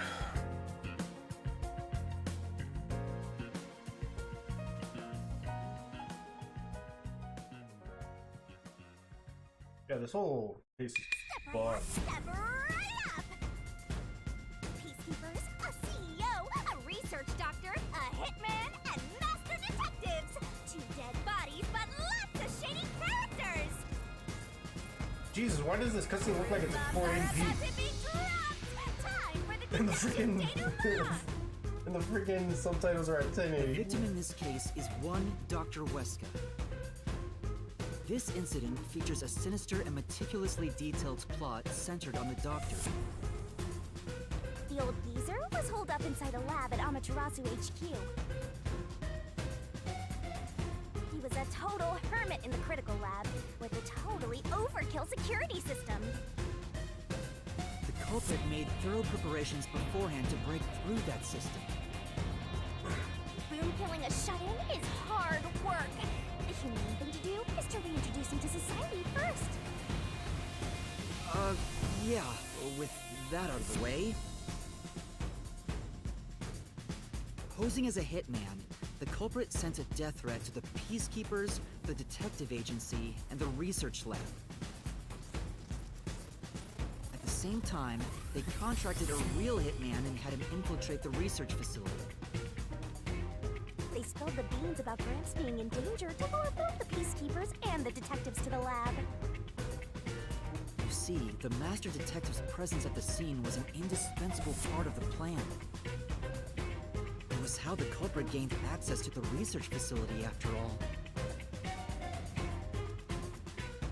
[SPEAKER 1] Yeah, this whole case is fun.
[SPEAKER 3] Step right up! Peacekeepers, a CEO, a research doctor, a hitman, and master detectives! 2 dead bodies, but lots of shady characters!
[SPEAKER 1] Jesus, why does this cutscene look like it's at 480p?
[SPEAKER 3] Time for the
[SPEAKER 1] And the freaking
[SPEAKER 3] detective data
[SPEAKER 1] and the freaking subtitles are at
[SPEAKER 4] The
[SPEAKER 1] 1080.
[SPEAKER 4] victim in this case is one Dr. Weska. This incident features a sinister and meticulously detailed plot centered on the doctor.
[SPEAKER 3] The old geezer was holed up inside a lab at Amaterasu HQ. He was a total hermit in the critical lab with a totally overkill security system.
[SPEAKER 4] The culprit made thorough preparations beforehand to break through that system.
[SPEAKER 3] Boom killing a shut-in is hard work. The humane thing to do is to reintroduce him to society first.
[SPEAKER 4] Yeah, with that out of the way. Posing as a hitman, the culprit sent a death threat to the Peacekeepers, the detective agency, and the research lab. At the same time, they contracted a real hitman and had him infiltrate the research facility.
[SPEAKER 3] They spilled the beans about Gramps being in danger to lure both the Peacekeepers and the detectives to the lab.
[SPEAKER 4] You see, the Master Detective's presence at the scene was an indispensable part of the plan. It was how the culprit gained access to the research facility, after all.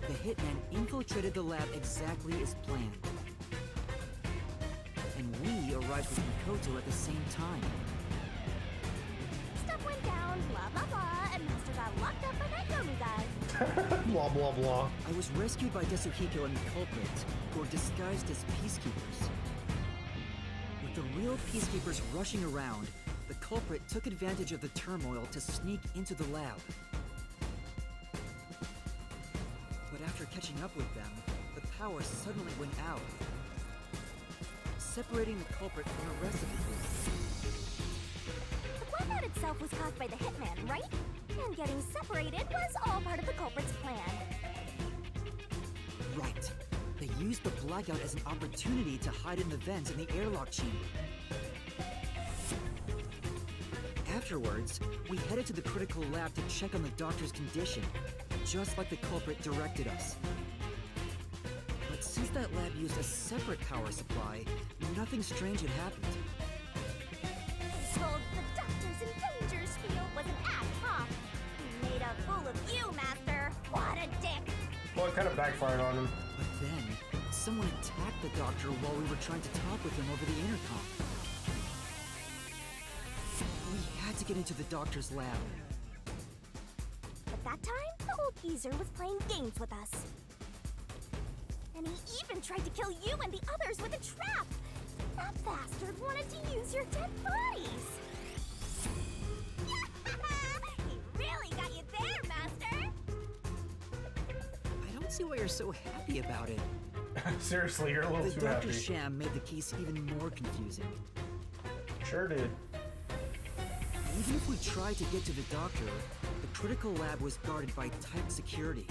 [SPEAKER 4] The hitman infiltrated the lab exactly as planned. And we arrived with Mikoto at the same time.
[SPEAKER 3] Stuff went down, blah blah blah, and Master got locked up by that Yomu guy.
[SPEAKER 1] Blah blah blah.
[SPEAKER 4] I was rescued by Yasuhiko and the culprit, who were disguised as peacekeepers. With the real peacekeepers rushing around, the culprit took advantage of the turmoil to sneak into the lab. But after catching up with them, the power suddenly went out, separating the culprit from the rest of the group.
[SPEAKER 3] The blackout itself was caused by the hitman, right? And getting separated was all part of the culprit's plan.
[SPEAKER 4] Right. They used the blackout as an opportunity to hide in the vents in the airlock chamber. Afterwards, we headed to the critical lab to check on the doctor's condition, just like the culprit directed us. But since that lab used a separate power supply, nothing strange had happened.
[SPEAKER 3] Told the doctor's endangered field was an act, huh? He made a fool of you, Master. What a dick!
[SPEAKER 1] Well, it kind of backfired on him.
[SPEAKER 4] But then, someone attacked the doctor while we were trying to talk with him over the intercom. We had to get into the doctor's lab.
[SPEAKER 3] But that time, the old geezer was playing games with us. And he even tried to kill you and the others with a trap! That bastard wanted to use your dead bodies! He really got you there, Master!
[SPEAKER 4] I don't see why you're so happy about it.
[SPEAKER 1] Seriously, you're a little
[SPEAKER 4] The
[SPEAKER 1] too
[SPEAKER 4] Dr.
[SPEAKER 1] happy.
[SPEAKER 4] Sham made the case even more confusing.
[SPEAKER 1] Sure did.
[SPEAKER 4] Even if we tried to get to the doctor, the critical lab was guarded by tight security.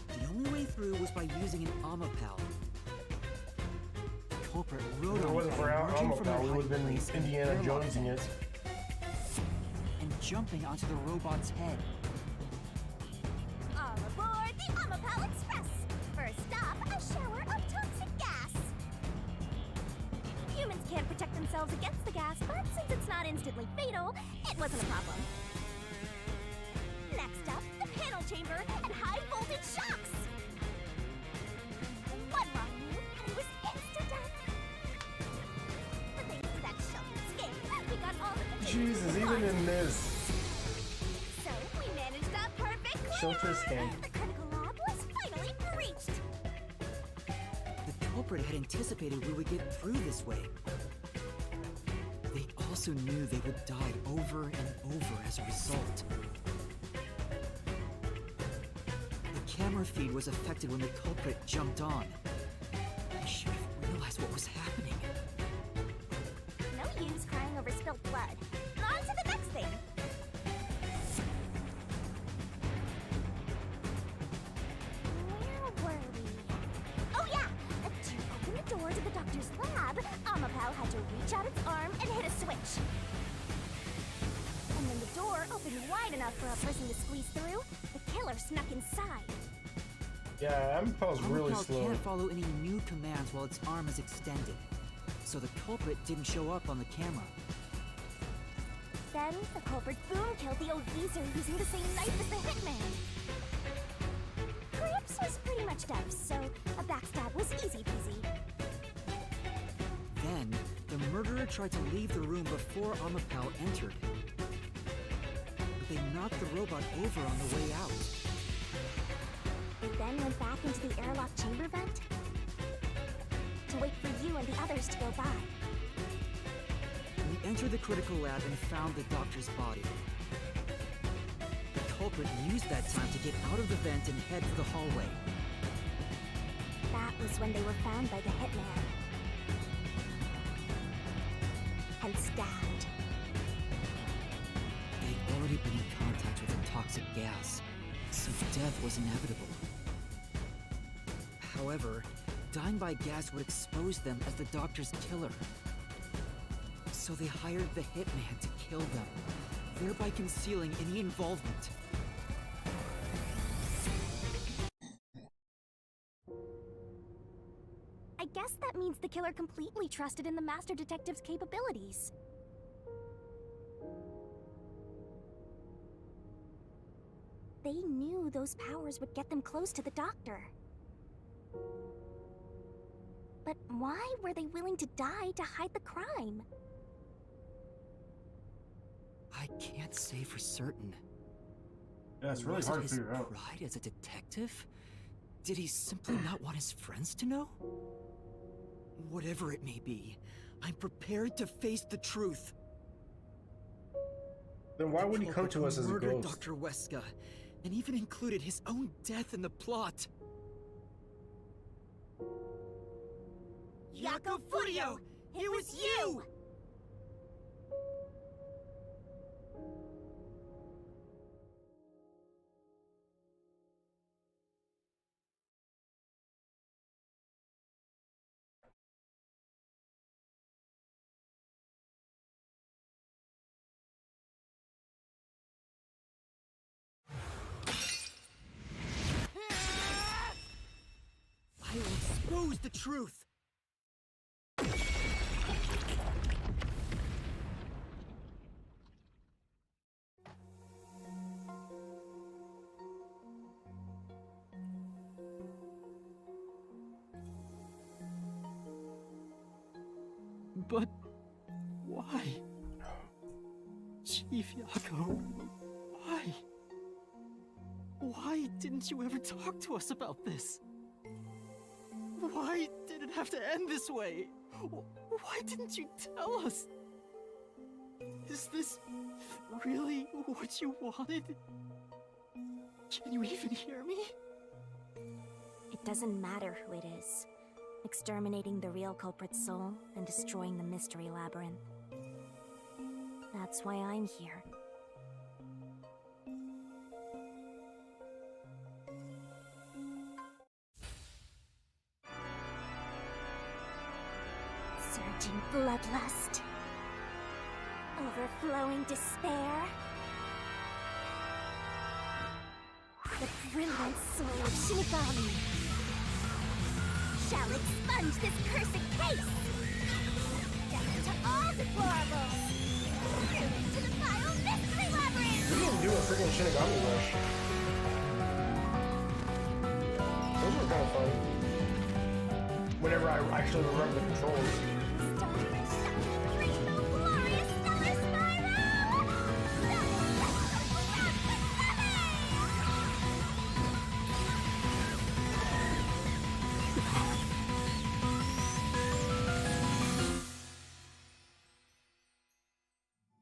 [SPEAKER 4] The only way through was by using an Omapal. The culprit rode
[SPEAKER 1] If it
[SPEAKER 4] on
[SPEAKER 1] wasn't for
[SPEAKER 4] emerging from their
[SPEAKER 1] Omapal, we would have
[SPEAKER 4] hiding
[SPEAKER 1] been
[SPEAKER 4] place in the
[SPEAKER 1] Indiana
[SPEAKER 4] airlock
[SPEAKER 1] Jonesing
[SPEAKER 4] vent
[SPEAKER 1] it.
[SPEAKER 4] and jumping onto the robot's head.
[SPEAKER 3] All aboard the Omapal Express! First stop, a shower of toxic gas! Humans can't protect themselves against the gas, but since it's not instantly fatal, it wasn't a problem. Next up, the panel chamber and high voltage shocks! One wrong move, and it was instant-death! But thanks to that sheltered escape, we got all the containers
[SPEAKER 1] Jesus,
[SPEAKER 3] we
[SPEAKER 1] even
[SPEAKER 3] wanted.
[SPEAKER 1] in this.
[SPEAKER 3] So we managed a perfect
[SPEAKER 1] Shelter
[SPEAKER 3] clear.
[SPEAKER 1] escape.
[SPEAKER 3] The critical lab was finally breached.
[SPEAKER 4] The culprit had anticipated we would get through this way. They also knew they would die over and over as a result. The camera feed was affected when the culprit jumped on. I should have realized what was happening.
[SPEAKER 3] No use crying over spilled blood. On to the next thing. Where were we? Oh yeah! To open the door to the doctor's lab, Omapal had to reach out its arm and hit a switch. And when the door opened wide enough for a person to squeeze through, the killer snuck inside.
[SPEAKER 1] Yeah, Omapal's really
[SPEAKER 4] Omapal
[SPEAKER 1] slow.
[SPEAKER 4] can't follow any new commands while its arm is extended. So the culprit didn't show up on the camera.
[SPEAKER 3] Then, the culprit boom killed the old geezer using the same knife as the hitman. Gramps was pretty much deaf, so a backstab was easy peasy.
[SPEAKER 4] Then, the murderer tried to leave the room before Omapal entered. But they knocked the robot over on the way out.
[SPEAKER 3] They then went back into the airlock chamber vent to wait for you and the others to go by.
[SPEAKER 4] We entered the critical lab and found the doctor's body. The culprit used that time to get out of the vent and head for the hallway.
[SPEAKER 3] That was when they were found by the hitman. And stabbed.
[SPEAKER 4] They'd already been in contact with a toxic gas, so death was inevitable. However, dying by gas would expose them as the doctor's killer. So they hired the hitman to kill them, thereby concealing any involvement.
[SPEAKER 3] I guess that means the killer completely trusted in the Master Detective's capabilities. They knew those powers would get them close to the Doctor. But why were they willing to die to hide the crime?
[SPEAKER 4] I can't say for certain.
[SPEAKER 1] Yeah, it's really
[SPEAKER 4] Was it
[SPEAKER 1] hard to
[SPEAKER 4] his
[SPEAKER 1] figure out.
[SPEAKER 4] pride as a detective? Did he simply not want his friends to know? Whatever it may be, I'm prepared to face the truth.
[SPEAKER 1] Then why would he
[SPEAKER 4] The
[SPEAKER 1] come to
[SPEAKER 4] culprit
[SPEAKER 1] us as a
[SPEAKER 4] murdered
[SPEAKER 1] ghost?
[SPEAKER 4] Dr. Weska, and even included his own death in the plot.
[SPEAKER 3] Jaco Furio! It was you!
[SPEAKER 4] knows the truth! But why? Chief Yako, why? Why didn't you ever talk to us about this? Why did it have to end this way? Why didn't you tell us? Is this really what you wanted? Can you even hear me?
[SPEAKER 3] It doesn't matter who it is. Exterminating the real culprit's soul and destroying the mystery labyrinth. That's why I'm here. Surging bloodlust. Overflowing despair. The brilliant soul of Shinigami shall expunge this cursed case! Death to all deplorables! To the vile mystery labyrinth!
[SPEAKER 1] We didn't do a freaking Shinigami rush. Those were kind of fun. Whenever I actually remember the controls.
[SPEAKER 3] Starfish shining rainbow glorious stellar spiral!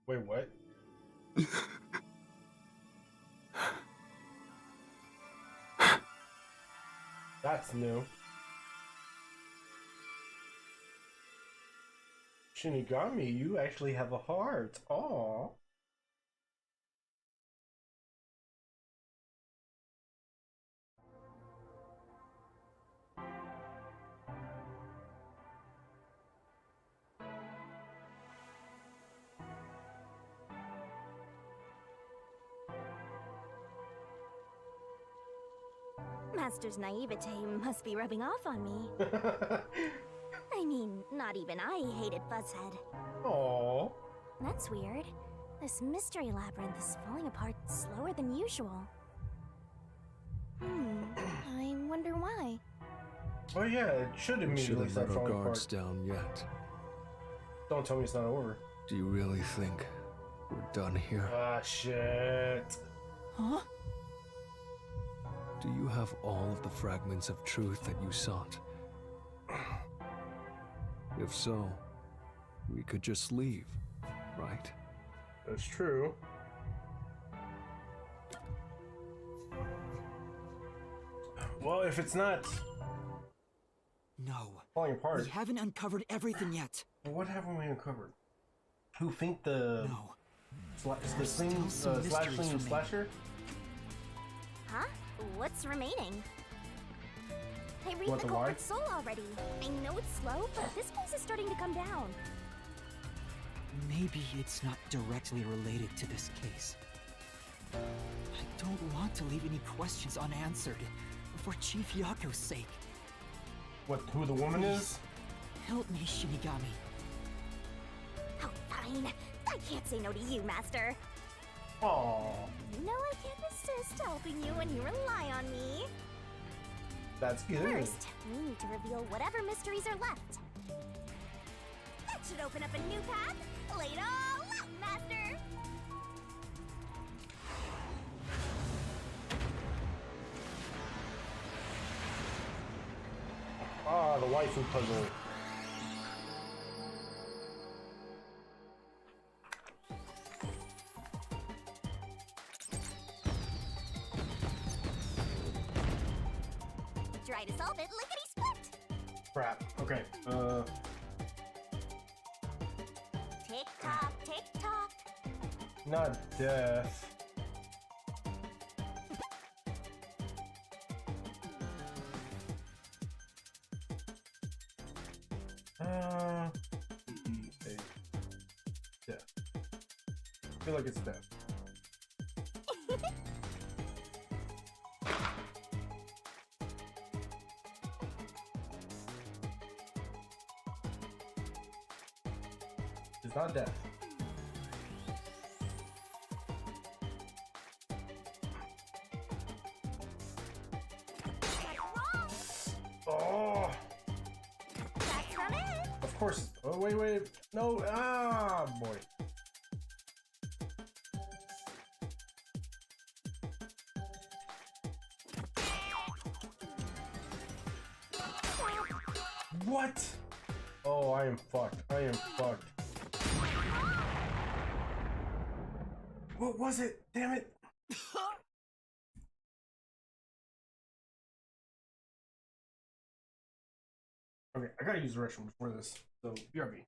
[SPEAKER 1] Wait, what? That's new. Shinigami, you actually have a heart. Aww.
[SPEAKER 3] Master's naivete must be rubbing off on me. I mean, not even I hated Fuzzhead.
[SPEAKER 1] Aww.
[SPEAKER 3] That's weird. This mystery labyrinth is falling apart slower than usual. I wonder why.
[SPEAKER 1] Oh yeah, it should
[SPEAKER 2] We should
[SPEAKER 1] immediately
[SPEAKER 2] have
[SPEAKER 1] start
[SPEAKER 2] let our
[SPEAKER 1] falling
[SPEAKER 2] guards
[SPEAKER 1] apart.
[SPEAKER 2] down yet.
[SPEAKER 1] Don't tell me it's not over.
[SPEAKER 2] Do you really think we're done here?
[SPEAKER 1] Ah, shit.
[SPEAKER 4] Huh?
[SPEAKER 2] Do you have all of the fragments of truth that you sought? If so, we could just leave, right?
[SPEAKER 1] That's true. Well, if it's not
[SPEAKER 4] No.
[SPEAKER 1] falling apart,
[SPEAKER 4] We haven't uncovered everything yet.
[SPEAKER 1] what haven't we uncovered? Who think the
[SPEAKER 4] No.
[SPEAKER 1] the
[SPEAKER 4] still some mysteries
[SPEAKER 1] slashing
[SPEAKER 4] remain.
[SPEAKER 1] slasher?
[SPEAKER 3] Huh? What's remaining? I read
[SPEAKER 1] Want
[SPEAKER 3] the
[SPEAKER 1] the why?
[SPEAKER 3] culprit's soul already. I know it's slow, but this place is starting to come down.
[SPEAKER 4] Maybe it's not directly related to this case. I don't want to leave any questions unanswered, for Chief Yako's sake.
[SPEAKER 1] What? Who the woman is?
[SPEAKER 4] Help me, Shinigami.
[SPEAKER 3] Oh, fine. I can't say no to you, Master.
[SPEAKER 1] Aww,
[SPEAKER 3] You know I can't resist helping you when you rely on me.
[SPEAKER 1] that's good.
[SPEAKER 3] First, we need to reveal whatever mysteries are left. That should open up a new path. Lay it all out, Master.
[SPEAKER 1] Ah, the waifu puzzle.
[SPEAKER 3] Try to solve it lickety-split.
[SPEAKER 1] Crap. Okay.
[SPEAKER 3] Tick-tock, tick-tock.
[SPEAKER 1] Not death. Death. I feel like it's death. It's not death. Oh,
[SPEAKER 3] That's not it.
[SPEAKER 1] of course. Oh, wait. No. Ah, boy. What? Oh, I am fucked. I am fucked. What was it? Damn it. Okay, I gotta use the restroom before this. So, BRB.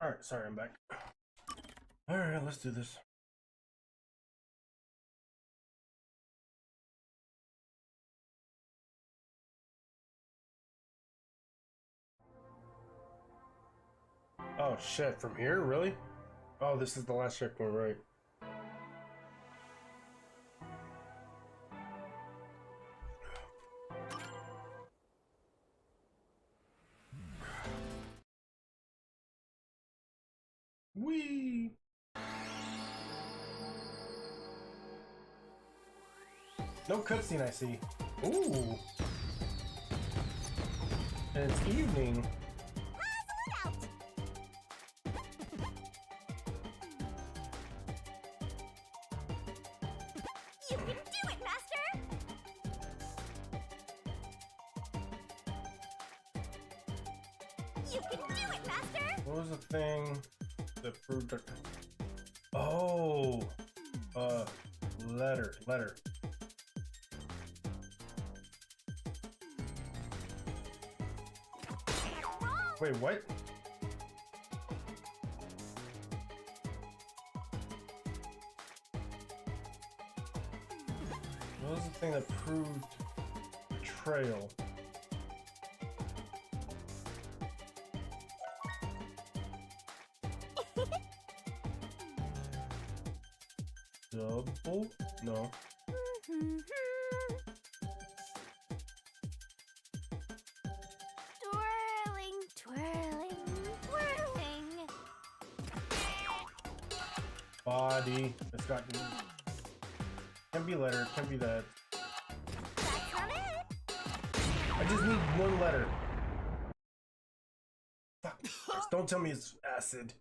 [SPEAKER 1] Alright, sorry, I'm back. Alright, let's do this. Oh shit, from here? Really? Oh, this is the last checkpoint, right? Whee! No cutscene, I see. Ooh! And it's evening.
[SPEAKER 3] You can do it, Master! You can do it, Master!
[SPEAKER 1] What was the thing that proved it? Oh! Letter. Wait, what? What was the thing that proved betrayal? Double? No.
[SPEAKER 3] Twirling, twirling, twirling.
[SPEAKER 1] Body. It's got. Can't be letter. Can't be that.
[SPEAKER 3] That's not it.
[SPEAKER 1] I just need one letter. Fuck. Don't tell me it's acid.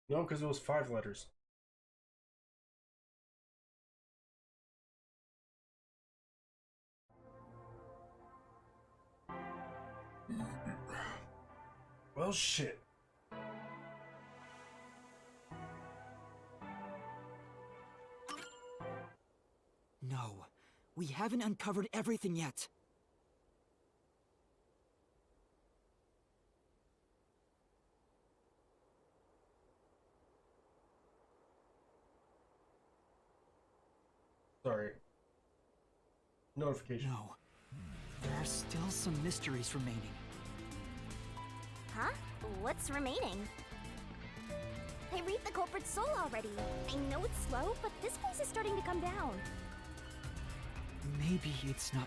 [SPEAKER 1] No, because it was 5 letters. Well, shit.
[SPEAKER 4] No, we haven't uncovered everything yet.
[SPEAKER 1] Sorry. Notification.
[SPEAKER 4] No, there are still some mysteries remaining.
[SPEAKER 3] Huh? What's remaining? I read the culprit's soul already. I know it's slow, but this place is starting to come down.
[SPEAKER 4] Maybe it's not.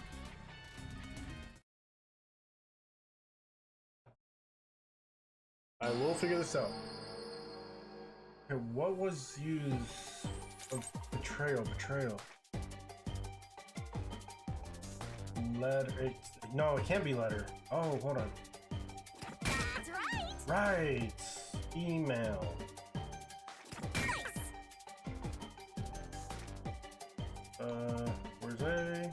[SPEAKER 1] I will figure this out. Okay, what was used of betrayal? Letter. No, it can't be letter. Oh, hold on.
[SPEAKER 3] That's right!
[SPEAKER 1] Right. Email.
[SPEAKER 3] Nice!
[SPEAKER 1] Where's A?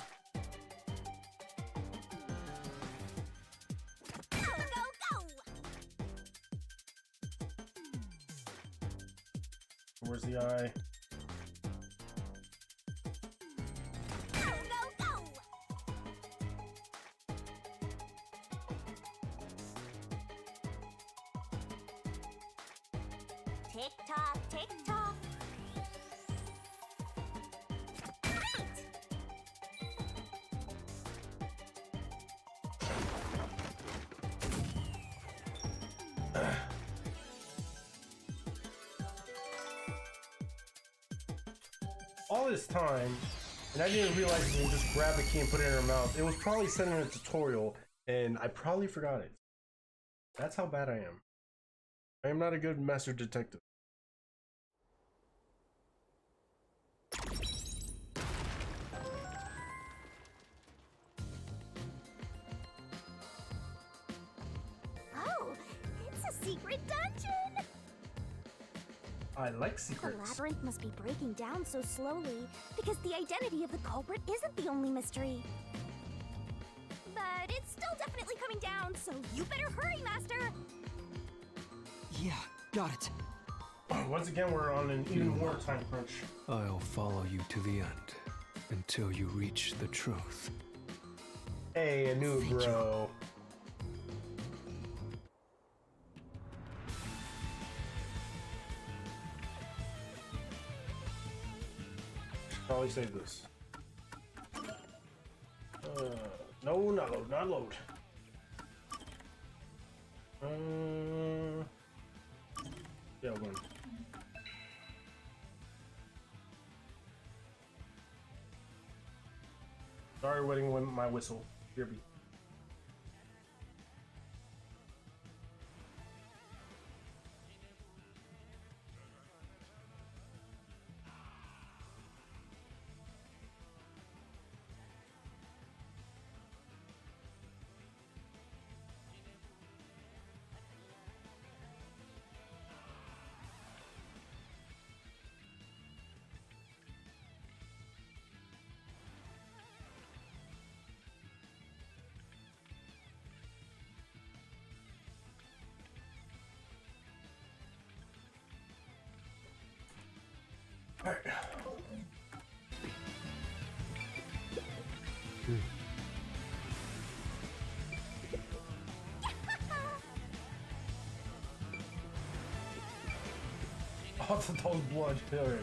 [SPEAKER 3] Go, go, go!
[SPEAKER 1] Where's the I?
[SPEAKER 3] Go, go, go! Tick tock, tick tock. Right!
[SPEAKER 1] All this time, and I didn't realize you can just grab a key and put it in her mouth. It was probably sent in a tutorial, and I probably forgot it. That's how bad I am. I am not a good master detective.
[SPEAKER 3] Oh, it's a secret dungeon!
[SPEAKER 1] I like
[SPEAKER 3] The
[SPEAKER 1] secrets.
[SPEAKER 3] labyrinth must be breaking down so slowly because the identity of the culprit isn't the only mystery. But it's still definitely coming down, so you better hurry, Master!
[SPEAKER 4] Yeah, got it.
[SPEAKER 1] Once again, we're on an even more time crunch.
[SPEAKER 2] I'll follow you to the end until you reach the truth.
[SPEAKER 1] Hey, I knew it,
[SPEAKER 4] Thank you.
[SPEAKER 1] bro. probably save this. No, not load, not load. Yeah, one. Sorry, waiting with my whistle. Here be. All right. Off the total blood. All right.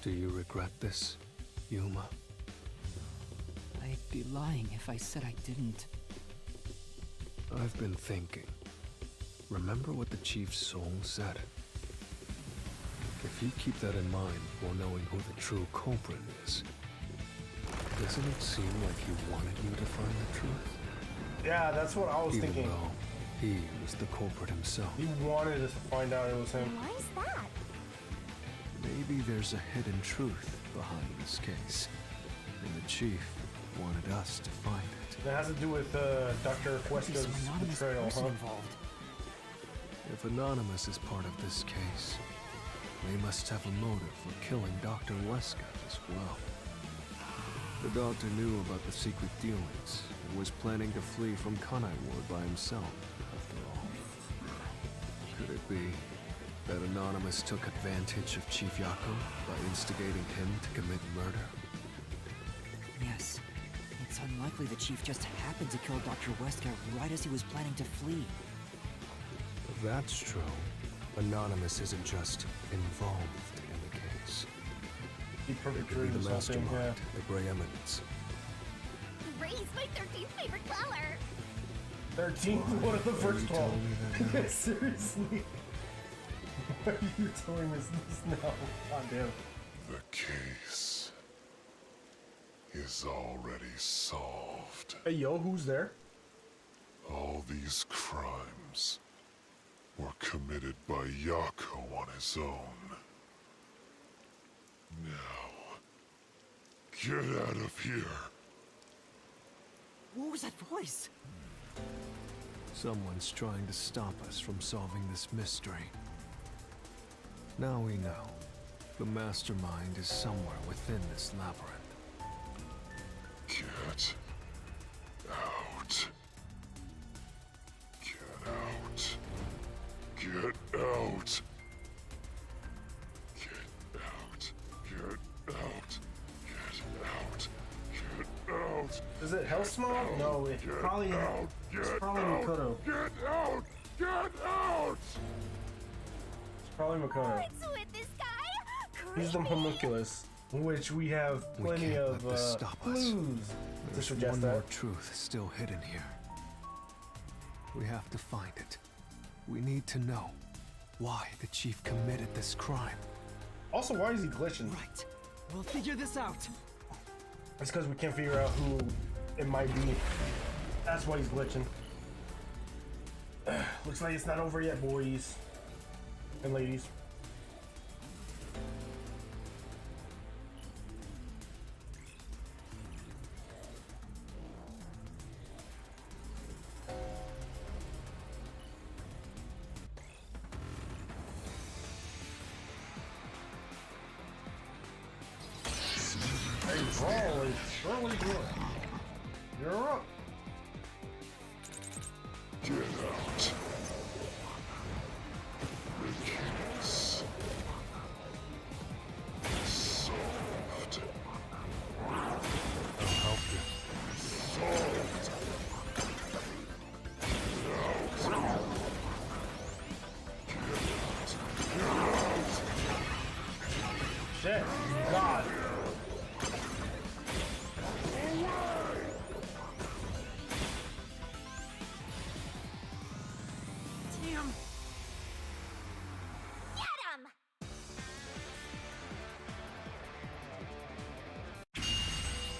[SPEAKER 2] Do you regret this, Yuma?
[SPEAKER 4] I'd be lying if I said I didn't.
[SPEAKER 2] I've been thinking. Remember what the Chief's soul said? If you keep that in mind while knowing who the true culprit is, doesn't it seem like he wanted you to find the truth?
[SPEAKER 1] Yeah, that's what I was
[SPEAKER 2] Even
[SPEAKER 1] thinking.
[SPEAKER 2] though he was the culprit himself.
[SPEAKER 1] He wanted us to find out it was him.
[SPEAKER 3] Why is that?
[SPEAKER 2] Maybe there's a hidden truth behind this case, and the Chief wanted us to find it.
[SPEAKER 1] That has to do with Dr.
[SPEAKER 4] There's
[SPEAKER 1] Cuesta's
[SPEAKER 4] some anonymous
[SPEAKER 1] betrayal,
[SPEAKER 4] person
[SPEAKER 1] huh?
[SPEAKER 4] involved.
[SPEAKER 2] If Anonymous is part of this case, they must have a motive for killing Dr. Wesker as well. The doctor knew about the secret dealings and was planning to flee from Kanai Ward by himself, after all. Could it be that Anonymous took advantage of Chief Yako by instigating him to commit murder?
[SPEAKER 4] Yes. It's unlikely the Chief just happened to kill Dr. Wesker right as he was planning to flee.
[SPEAKER 2] If that's true, Anonymous isn't just involved in the case.
[SPEAKER 1] He
[SPEAKER 2] It could be
[SPEAKER 1] perpetrated
[SPEAKER 2] the
[SPEAKER 1] this whole thing,
[SPEAKER 2] mastermind,
[SPEAKER 1] yeah.
[SPEAKER 2] the Grey Eminence.
[SPEAKER 3] Gray's my 13th favorite color.
[SPEAKER 1] 13? What are the
[SPEAKER 2] Are
[SPEAKER 1] first
[SPEAKER 2] you
[SPEAKER 1] 12?
[SPEAKER 2] telling me that now?
[SPEAKER 1] Seriously? Why are you telling us this now? God damn.
[SPEAKER 8] The case is already solved.
[SPEAKER 1] Hey, yo, who's there?
[SPEAKER 8] All these crimes were committed by Yako on his own. Now, get out of here.
[SPEAKER 4] What was that voice?
[SPEAKER 2] Someone's trying to stop us from solving this mystery. Now we know. The mastermind is somewhere within this labyrinth.
[SPEAKER 8] Get out. Get out. Get out. Get out. Get out. Get out. Get out.
[SPEAKER 1] Is it Hell Smog? No, it
[SPEAKER 8] Get
[SPEAKER 1] probably
[SPEAKER 8] out.
[SPEAKER 1] it's
[SPEAKER 8] Get
[SPEAKER 1] probably
[SPEAKER 8] out.
[SPEAKER 1] Makoto.
[SPEAKER 8] Get out. Get out.
[SPEAKER 1] It's probably Makoto.
[SPEAKER 3] What's with this guy?
[SPEAKER 1] He's the
[SPEAKER 3] Creepy.
[SPEAKER 1] homunculus, which we have
[SPEAKER 2] We
[SPEAKER 1] plenty
[SPEAKER 2] can't
[SPEAKER 1] of
[SPEAKER 2] let this stop us.
[SPEAKER 1] clues to
[SPEAKER 2] There's
[SPEAKER 1] suggest
[SPEAKER 2] one
[SPEAKER 1] that.
[SPEAKER 2] more truth still hidden here. We have to find it. We need to know why the Chief committed this crime.
[SPEAKER 1] Also, why is he glitching?
[SPEAKER 4] Right. We'll figure this out.
[SPEAKER 1] It's because we can't figure out who it might be. That's why he's glitching. Looks like it's not over yet, boys and ladies. Hey, Brawl is surely good. You're up.
[SPEAKER 8] Get out.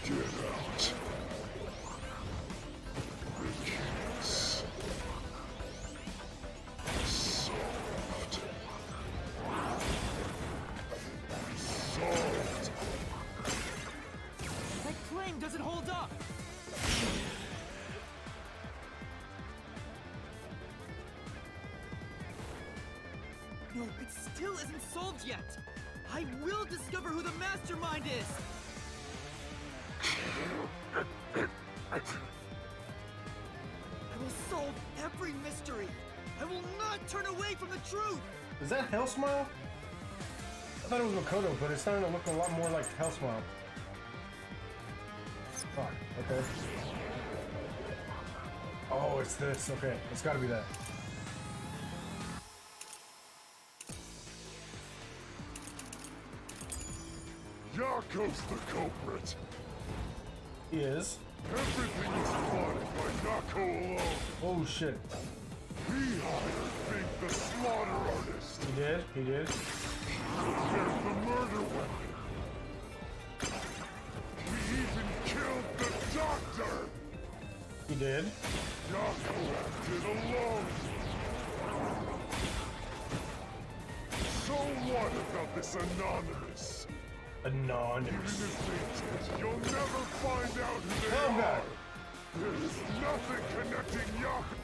[SPEAKER 8] Get out. The case. Solved. Solved.
[SPEAKER 4] That claim doesn't hold up! No, it still isn't solved yet! I will discover who the mastermind is! I will solve every mystery! I will not turn away from the truth!
[SPEAKER 1] Is that Hell Smile? I thought it was Makoto, but it's starting to look a lot more like Hell Smile. Fuck, okay. Oh, it's this. Okay, it's gotta be that.
[SPEAKER 8] Yako's the culprit.
[SPEAKER 1] He is.
[SPEAKER 8] Everything was plotted by Yako alone.
[SPEAKER 1] Oh shit.
[SPEAKER 8] He hired Fink the slaughter artist.
[SPEAKER 1] He did. He did.
[SPEAKER 8] There's the murder weapon. He even killed the doctor.
[SPEAKER 1] He did.
[SPEAKER 8] Yako acted alone. So what about this Anonymous? Even
[SPEAKER 1] Anonymous.
[SPEAKER 8] if they did, you'll never find out who they
[SPEAKER 1] Oh,
[SPEAKER 8] are.
[SPEAKER 1] God.
[SPEAKER 8] There is nothing connecting Yako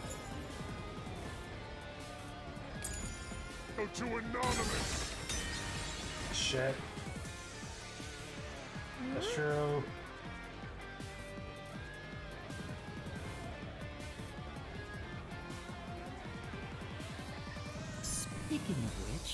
[SPEAKER 8] to Anonymous.
[SPEAKER 1] Shit. That's true.
[SPEAKER 4] Speaking of which...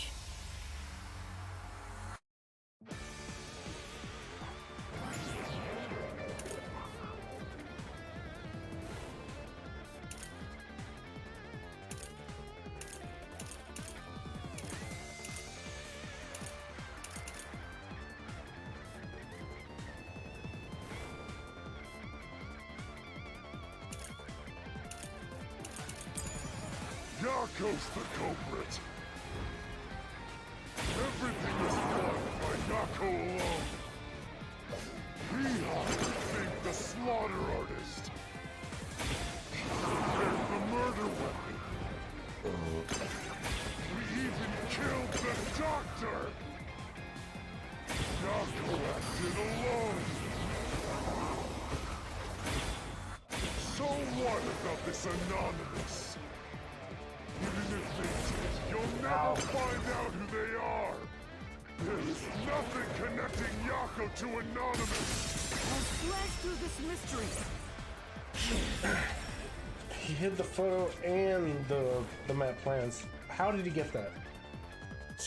[SPEAKER 8] Yako's the culprit. Everything was plotted by Yako alone. He hired Fink the slaughter artist. There's the murder weapon. We even killed the doctor. Yako acted alone. So what about this Anonymous? Even if they did, you'll never find out who they are. There is nothing connecting Yako to Anonymous.
[SPEAKER 4] I'll flash through this mystery!
[SPEAKER 1] He hid the photo and the map plans. How did he get that?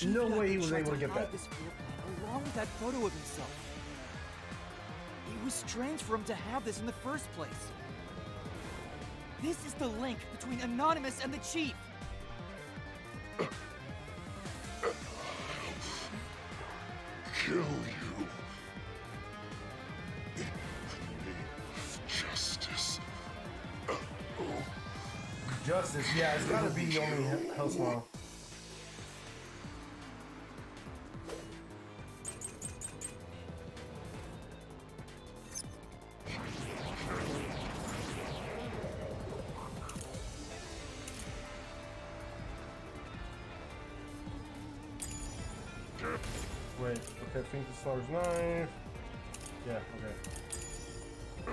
[SPEAKER 1] No way he was able to get that.
[SPEAKER 4] This floor plan along with that photo of himself. It was strange for him to have this in the first place. This is the link between Anonymous and the Chief.
[SPEAKER 8] Kill you. In the name of justice.
[SPEAKER 1] Justice, yeah, it's gotta be only Hell Smile. Wait, okay, Fink the Slaughter's knife. Yeah, okay.
[SPEAKER 8] Go!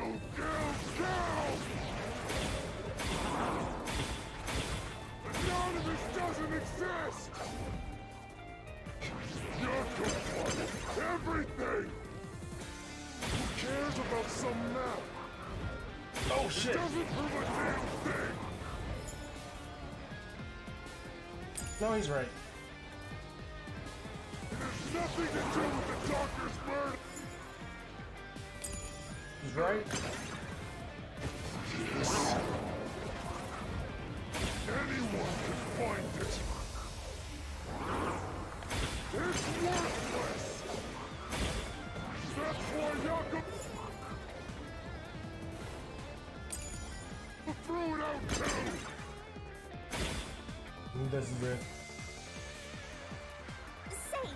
[SPEAKER 8] Anonymous doesn't exist! Yako plotted everything! Who cares about some map?
[SPEAKER 1] Oh shit!
[SPEAKER 8] It doesn't prove a damn thing!
[SPEAKER 1] No, he's right.
[SPEAKER 8] It has nothing to do with the doctor's murder!
[SPEAKER 1] He's right.
[SPEAKER 8] This... Anyone can find it! It's worthless! That's why Yako... threw it out too!
[SPEAKER 1] This is it.
[SPEAKER 3] Say,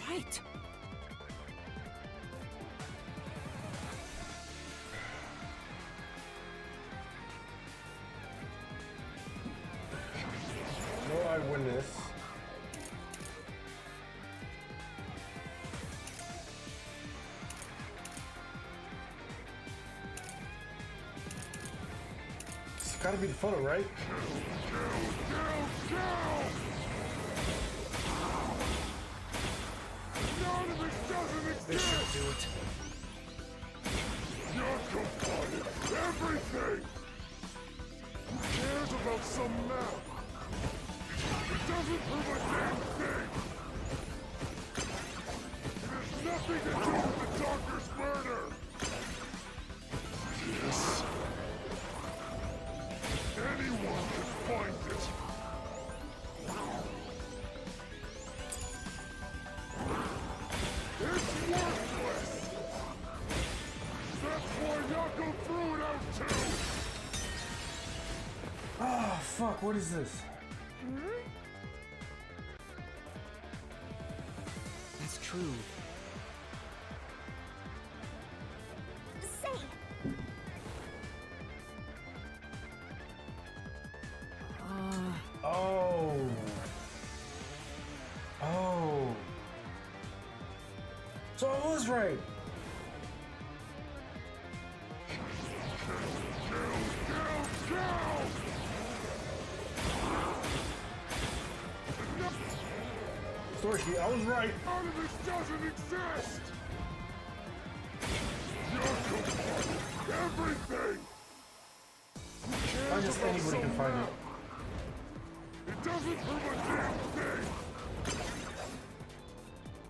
[SPEAKER 4] right.
[SPEAKER 1] No eyewitness. It's gotta be the photo, right?
[SPEAKER 8] None of this doesn't exist!
[SPEAKER 4] This should do it.
[SPEAKER 8] Yako wanted everything! Who cares about some map? It doesn't prove a damn thing! It has nothing to do with the doctor's murder! Yes. Anyone can find it! It's worthless! That's why Yako threw it out too!
[SPEAKER 1] Oh, fuck, what is this?
[SPEAKER 4] That's true.
[SPEAKER 3] Say,
[SPEAKER 1] Oh. Oh. So I was right. Sorry, I was right.
[SPEAKER 8] None of this doesn't exist! Yako wanted everything! Who cares
[SPEAKER 1] Not just
[SPEAKER 8] about
[SPEAKER 1] anybody
[SPEAKER 8] some
[SPEAKER 1] can find
[SPEAKER 8] map?
[SPEAKER 1] it.
[SPEAKER 8] It doesn't prove a damn thing!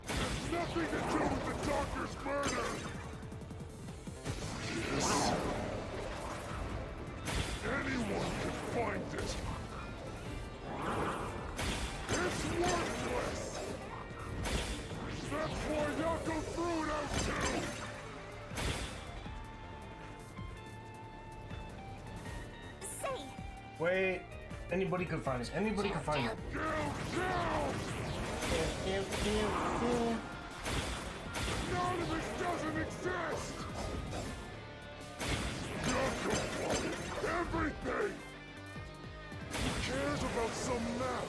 [SPEAKER 8] It has nothing to do with the doctor's murder! Yes. Anyone can find it! It's worthless! That's why Yako threw it out too!
[SPEAKER 3] say,
[SPEAKER 1] Wait. Anybody could find it. Anybody could find it.
[SPEAKER 8] Go, go! None of this doesn't exist! Yako wanted everything! Who cares about some map?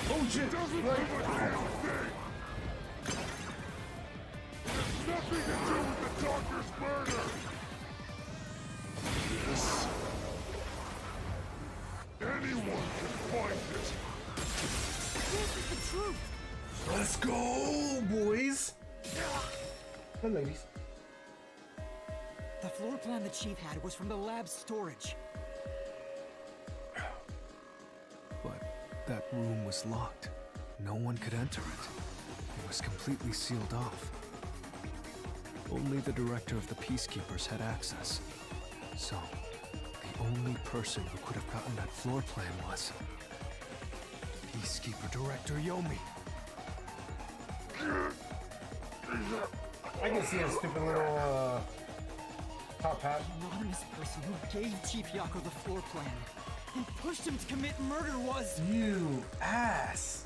[SPEAKER 1] Oh shit!
[SPEAKER 8] It doesn't
[SPEAKER 1] Right.
[SPEAKER 8] prove a damn thing! It has nothing to do with the doctor's murder! Yes. Anyone can find it!
[SPEAKER 4] This is the truth.
[SPEAKER 1] Let's go, boys. And ladies.
[SPEAKER 4] The floor plan the chief had was from the lab's storage.
[SPEAKER 2] But that room was locked. No one could enter it. It was completely sealed off. Only the director of the Peacekeepers had access. So, the only person who could have gotten that floor plan was Peacekeeper Director Yomi.
[SPEAKER 1] I can see a stupid little top hat.
[SPEAKER 4] The anonymous person who gave Chief Yako the floor plan and pushed him to commit murder was
[SPEAKER 1] You ass.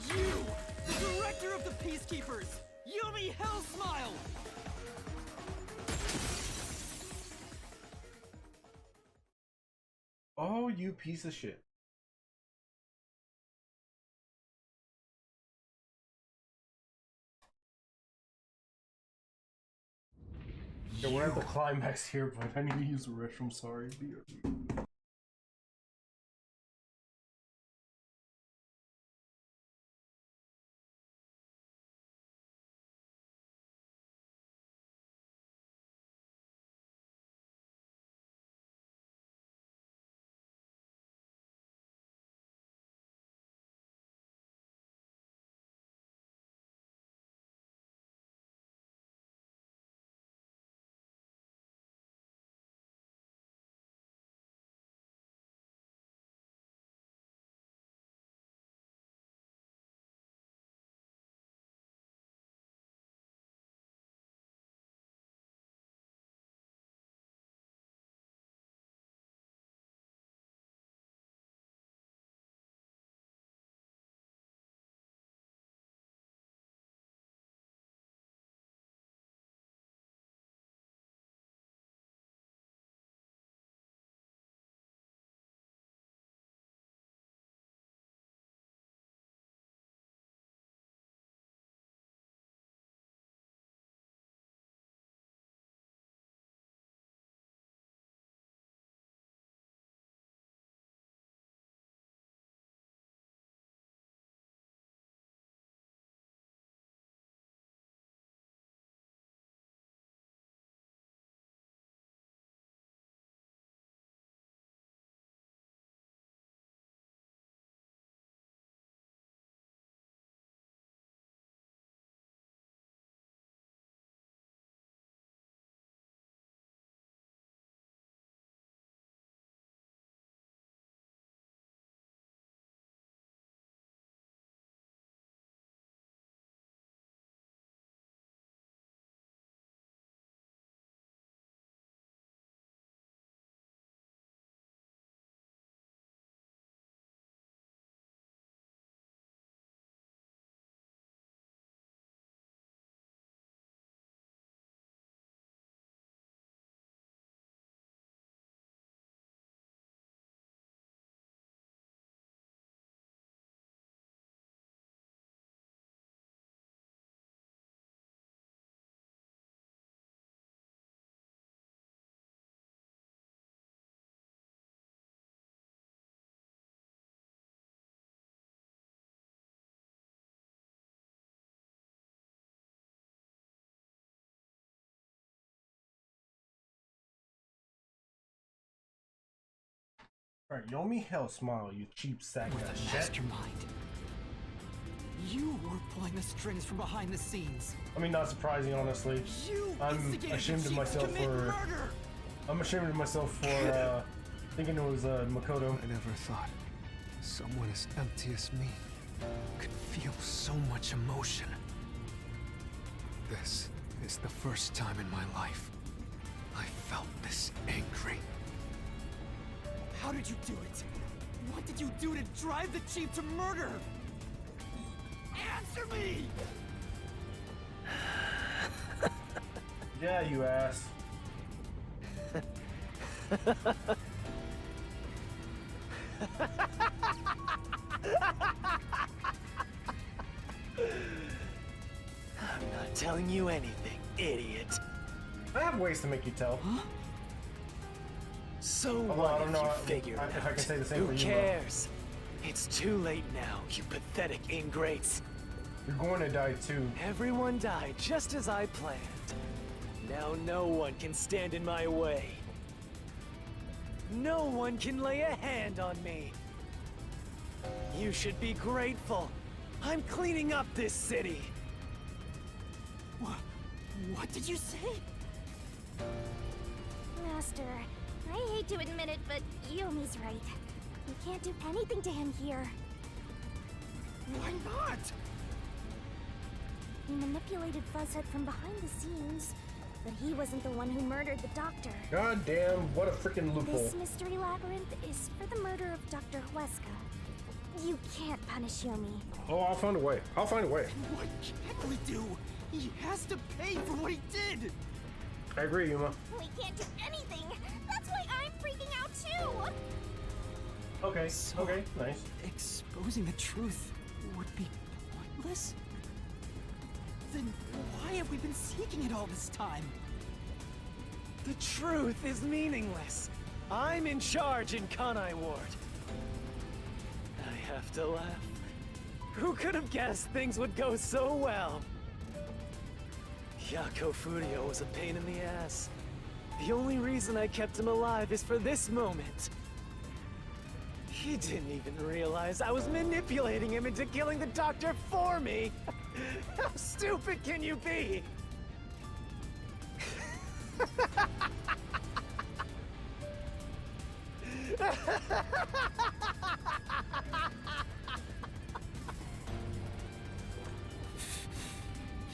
[SPEAKER 4] you, the director of the Peacekeepers, Yomi Hellsmile.
[SPEAKER 1] Oh, you piece of shit. Yeah, we're at the climax here, but I need to use the restroom. Sorry. BRB. Alright, Yomi, hell smile, you cheap sack
[SPEAKER 4] You're
[SPEAKER 1] of
[SPEAKER 4] the
[SPEAKER 1] shit.
[SPEAKER 4] mastermind. You were pulling the strings from behind the scenes.
[SPEAKER 1] I mean, not surprising, honestly.
[SPEAKER 4] You
[SPEAKER 1] I'm
[SPEAKER 4] instigated
[SPEAKER 1] ashamed
[SPEAKER 4] the
[SPEAKER 1] of
[SPEAKER 4] chief
[SPEAKER 1] myself
[SPEAKER 4] to commit
[SPEAKER 1] for-
[SPEAKER 4] murder.
[SPEAKER 1] I'm ashamed of myself for thinking it was Makoto.
[SPEAKER 2] I never thought someone as empty as me could feel so much emotion. This is the first time in my life I felt this angry.
[SPEAKER 4] How did you do it? What did you do to drive the chief to murder? Answer me!
[SPEAKER 1] Yeah, you ass.
[SPEAKER 5] I'm not telling you anything, idiot.
[SPEAKER 1] I have ways to make you tell.
[SPEAKER 5] So
[SPEAKER 1] Although I
[SPEAKER 5] what
[SPEAKER 1] don't
[SPEAKER 5] if
[SPEAKER 1] know
[SPEAKER 5] you figured
[SPEAKER 1] if I
[SPEAKER 5] out?
[SPEAKER 1] can say the same
[SPEAKER 5] Who
[SPEAKER 1] for you,
[SPEAKER 5] cares? It's too late now, you pathetic ingrates.
[SPEAKER 1] You're going to die too.
[SPEAKER 5] Everyone died just as I planned. Now no one can stand in my way. No one can lay a hand on me. You should be grateful. I'm cleaning up this city.
[SPEAKER 4] What did you say?
[SPEAKER 3] Master, I hate to admit it, but Yomi's right. We can't do anything to him here.
[SPEAKER 4] Why not?
[SPEAKER 3] He manipulated Fuzzhead from behind the scenes, but he wasn't the one who murdered the doctor.
[SPEAKER 1] God damn, what a freaking loophole.
[SPEAKER 3] This mystery labyrinth is for the murder of Dr. Huesca. You can't punish Yomi.
[SPEAKER 1] Oh, I'll find a way. I'll find a way.
[SPEAKER 4] What can we do? He has to pay for what he did!
[SPEAKER 1] I agree, Yuma.
[SPEAKER 3] We can't do anything. That's why I'm freaking out too.
[SPEAKER 1] Okay,
[SPEAKER 4] So-
[SPEAKER 1] okay, nice.
[SPEAKER 4] Exposing the truth would be pointless? Then why have we been seeking it all this time?
[SPEAKER 5] The truth is meaningless. I'm in charge in Kanai Ward. I have to laugh. Who could have guessed things would go so well? Yako Furio was a pain in the ass. The only reason I kept him alive is for this moment. He didn't even realize I was manipulating him into killing the doctor for me. How stupid can you be?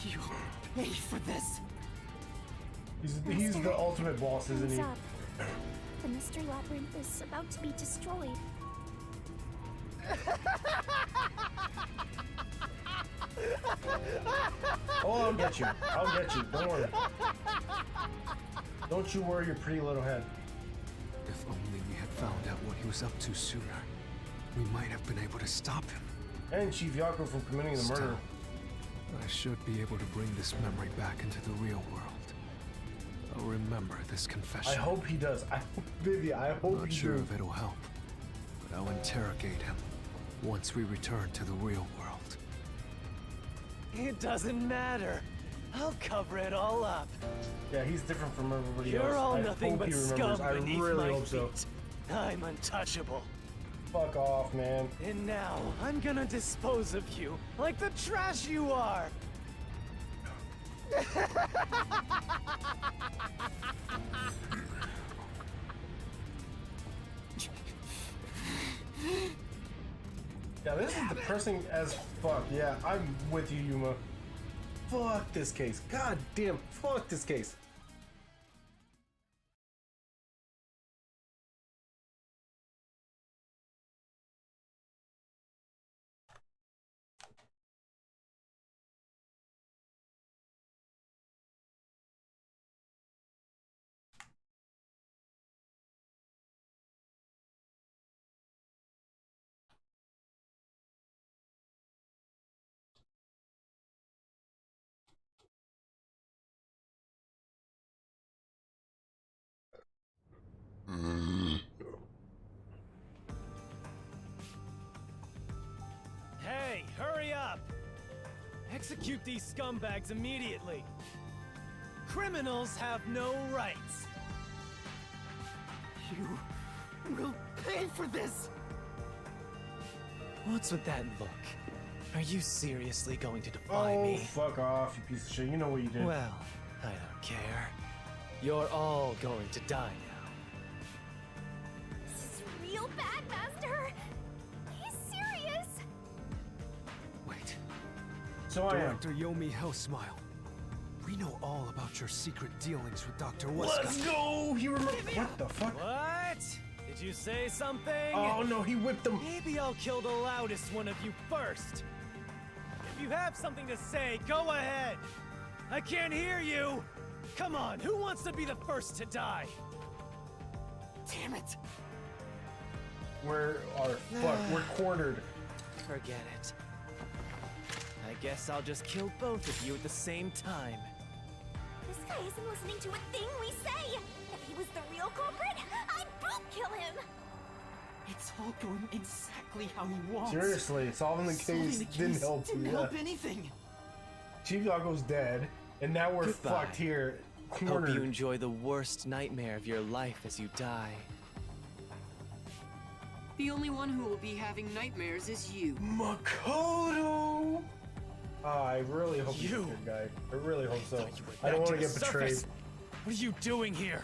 [SPEAKER 4] You'll pay for this!
[SPEAKER 1] He's the ultimate boss, isn't
[SPEAKER 3] Time's
[SPEAKER 1] he?
[SPEAKER 3] up. The mystery labyrinth is about to be destroyed.
[SPEAKER 1] Oh, I'll get you. I'll get you. Don't worry. Don't you worry your pretty little head.
[SPEAKER 2] If only we had found out what he was up to sooner, we might have been able to stop him.
[SPEAKER 1] And Chief Yako from committing the murder.
[SPEAKER 2] Still, I should be able to bring this memory back into the real world. I'll remember this confession.
[SPEAKER 1] I hope he does. Vivi, I hope
[SPEAKER 2] Not
[SPEAKER 1] he
[SPEAKER 2] sure
[SPEAKER 1] do.
[SPEAKER 2] if it'll help, but I'll interrogate him once we return to the real world.
[SPEAKER 5] It doesn't matter. I'll cover it all up.
[SPEAKER 1] Yeah, he's different from everybody else.
[SPEAKER 5] You're all
[SPEAKER 1] I
[SPEAKER 5] nothing
[SPEAKER 1] hope
[SPEAKER 5] but
[SPEAKER 1] he remembers.
[SPEAKER 5] scum
[SPEAKER 1] I
[SPEAKER 5] beneath
[SPEAKER 1] really
[SPEAKER 5] my
[SPEAKER 1] hope so.
[SPEAKER 5] feet. I'm untouchable.
[SPEAKER 1] Fuck off, man.
[SPEAKER 5] And now, I'm gonna dispose of you like the trash you are!
[SPEAKER 1] Yeah, this is depressing as fuck. Yeah, I'm with you, Yuma. Fuck this case. God damn, fuck this case.
[SPEAKER 5] Hey, hurry up! Execute these scumbags immediately! Criminals have no rights!
[SPEAKER 4] You will pay for this!
[SPEAKER 5] What's with that look? Are you seriously going to defy
[SPEAKER 1] Oh,
[SPEAKER 5] me?
[SPEAKER 1] fuck off, you piece of shit. You know what you did.
[SPEAKER 5] Well, I don't care. You're all going to die now.
[SPEAKER 3] This is real bad, Master. He's serious.
[SPEAKER 2] Wait,
[SPEAKER 1] So I am.
[SPEAKER 2] Director Yomi Hellsmile. We know all about your secret dealings with Dr. Wesker.
[SPEAKER 1] Let's go! He remembered. What the fuck?
[SPEAKER 5] What? Did you say something?
[SPEAKER 1] Oh no, he whipped him.
[SPEAKER 5] Maybe I'll kill the loudest one of you first. If you have something to say, go ahead. I can't hear you. Come on, who wants to be the first to die?
[SPEAKER 4] Damn it!
[SPEAKER 1] We're we're cornered.
[SPEAKER 5] Forget it. I guess I'll just kill both of you at the same time.
[SPEAKER 3] This guy isn't listening to a thing we say. If he was the real culprit, I'd both kill him.
[SPEAKER 4] It's all going exactly how he wants.
[SPEAKER 1] Seriously, solving the case didn't help.
[SPEAKER 4] Didn't
[SPEAKER 1] Yeah.
[SPEAKER 4] help anything.
[SPEAKER 1] Chief Yago's dead, and now we're
[SPEAKER 5] Goodbye.
[SPEAKER 1] fucked here.
[SPEAKER 5] Hope you
[SPEAKER 1] Cornered.
[SPEAKER 5] enjoy the worst nightmare of your life as you die.
[SPEAKER 9] The only one who will be having nightmares is you.
[SPEAKER 1] Makoto! I really hope he's a
[SPEAKER 5] You.
[SPEAKER 1] good guy. I really hope so.
[SPEAKER 5] Thought you were
[SPEAKER 1] I don't
[SPEAKER 5] back
[SPEAKER 1] want to
[SPEAKER 5] the
[SPEAKER 1] get betrayed.
[SPEAKER 5] surface. What are you doing here?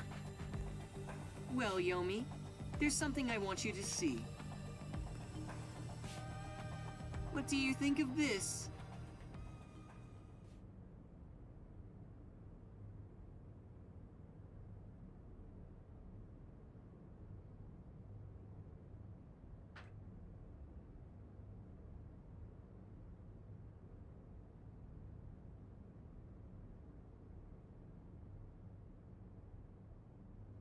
[SPEAKER 9] Well, Yomi, there's something I want you to see. What do you think of this?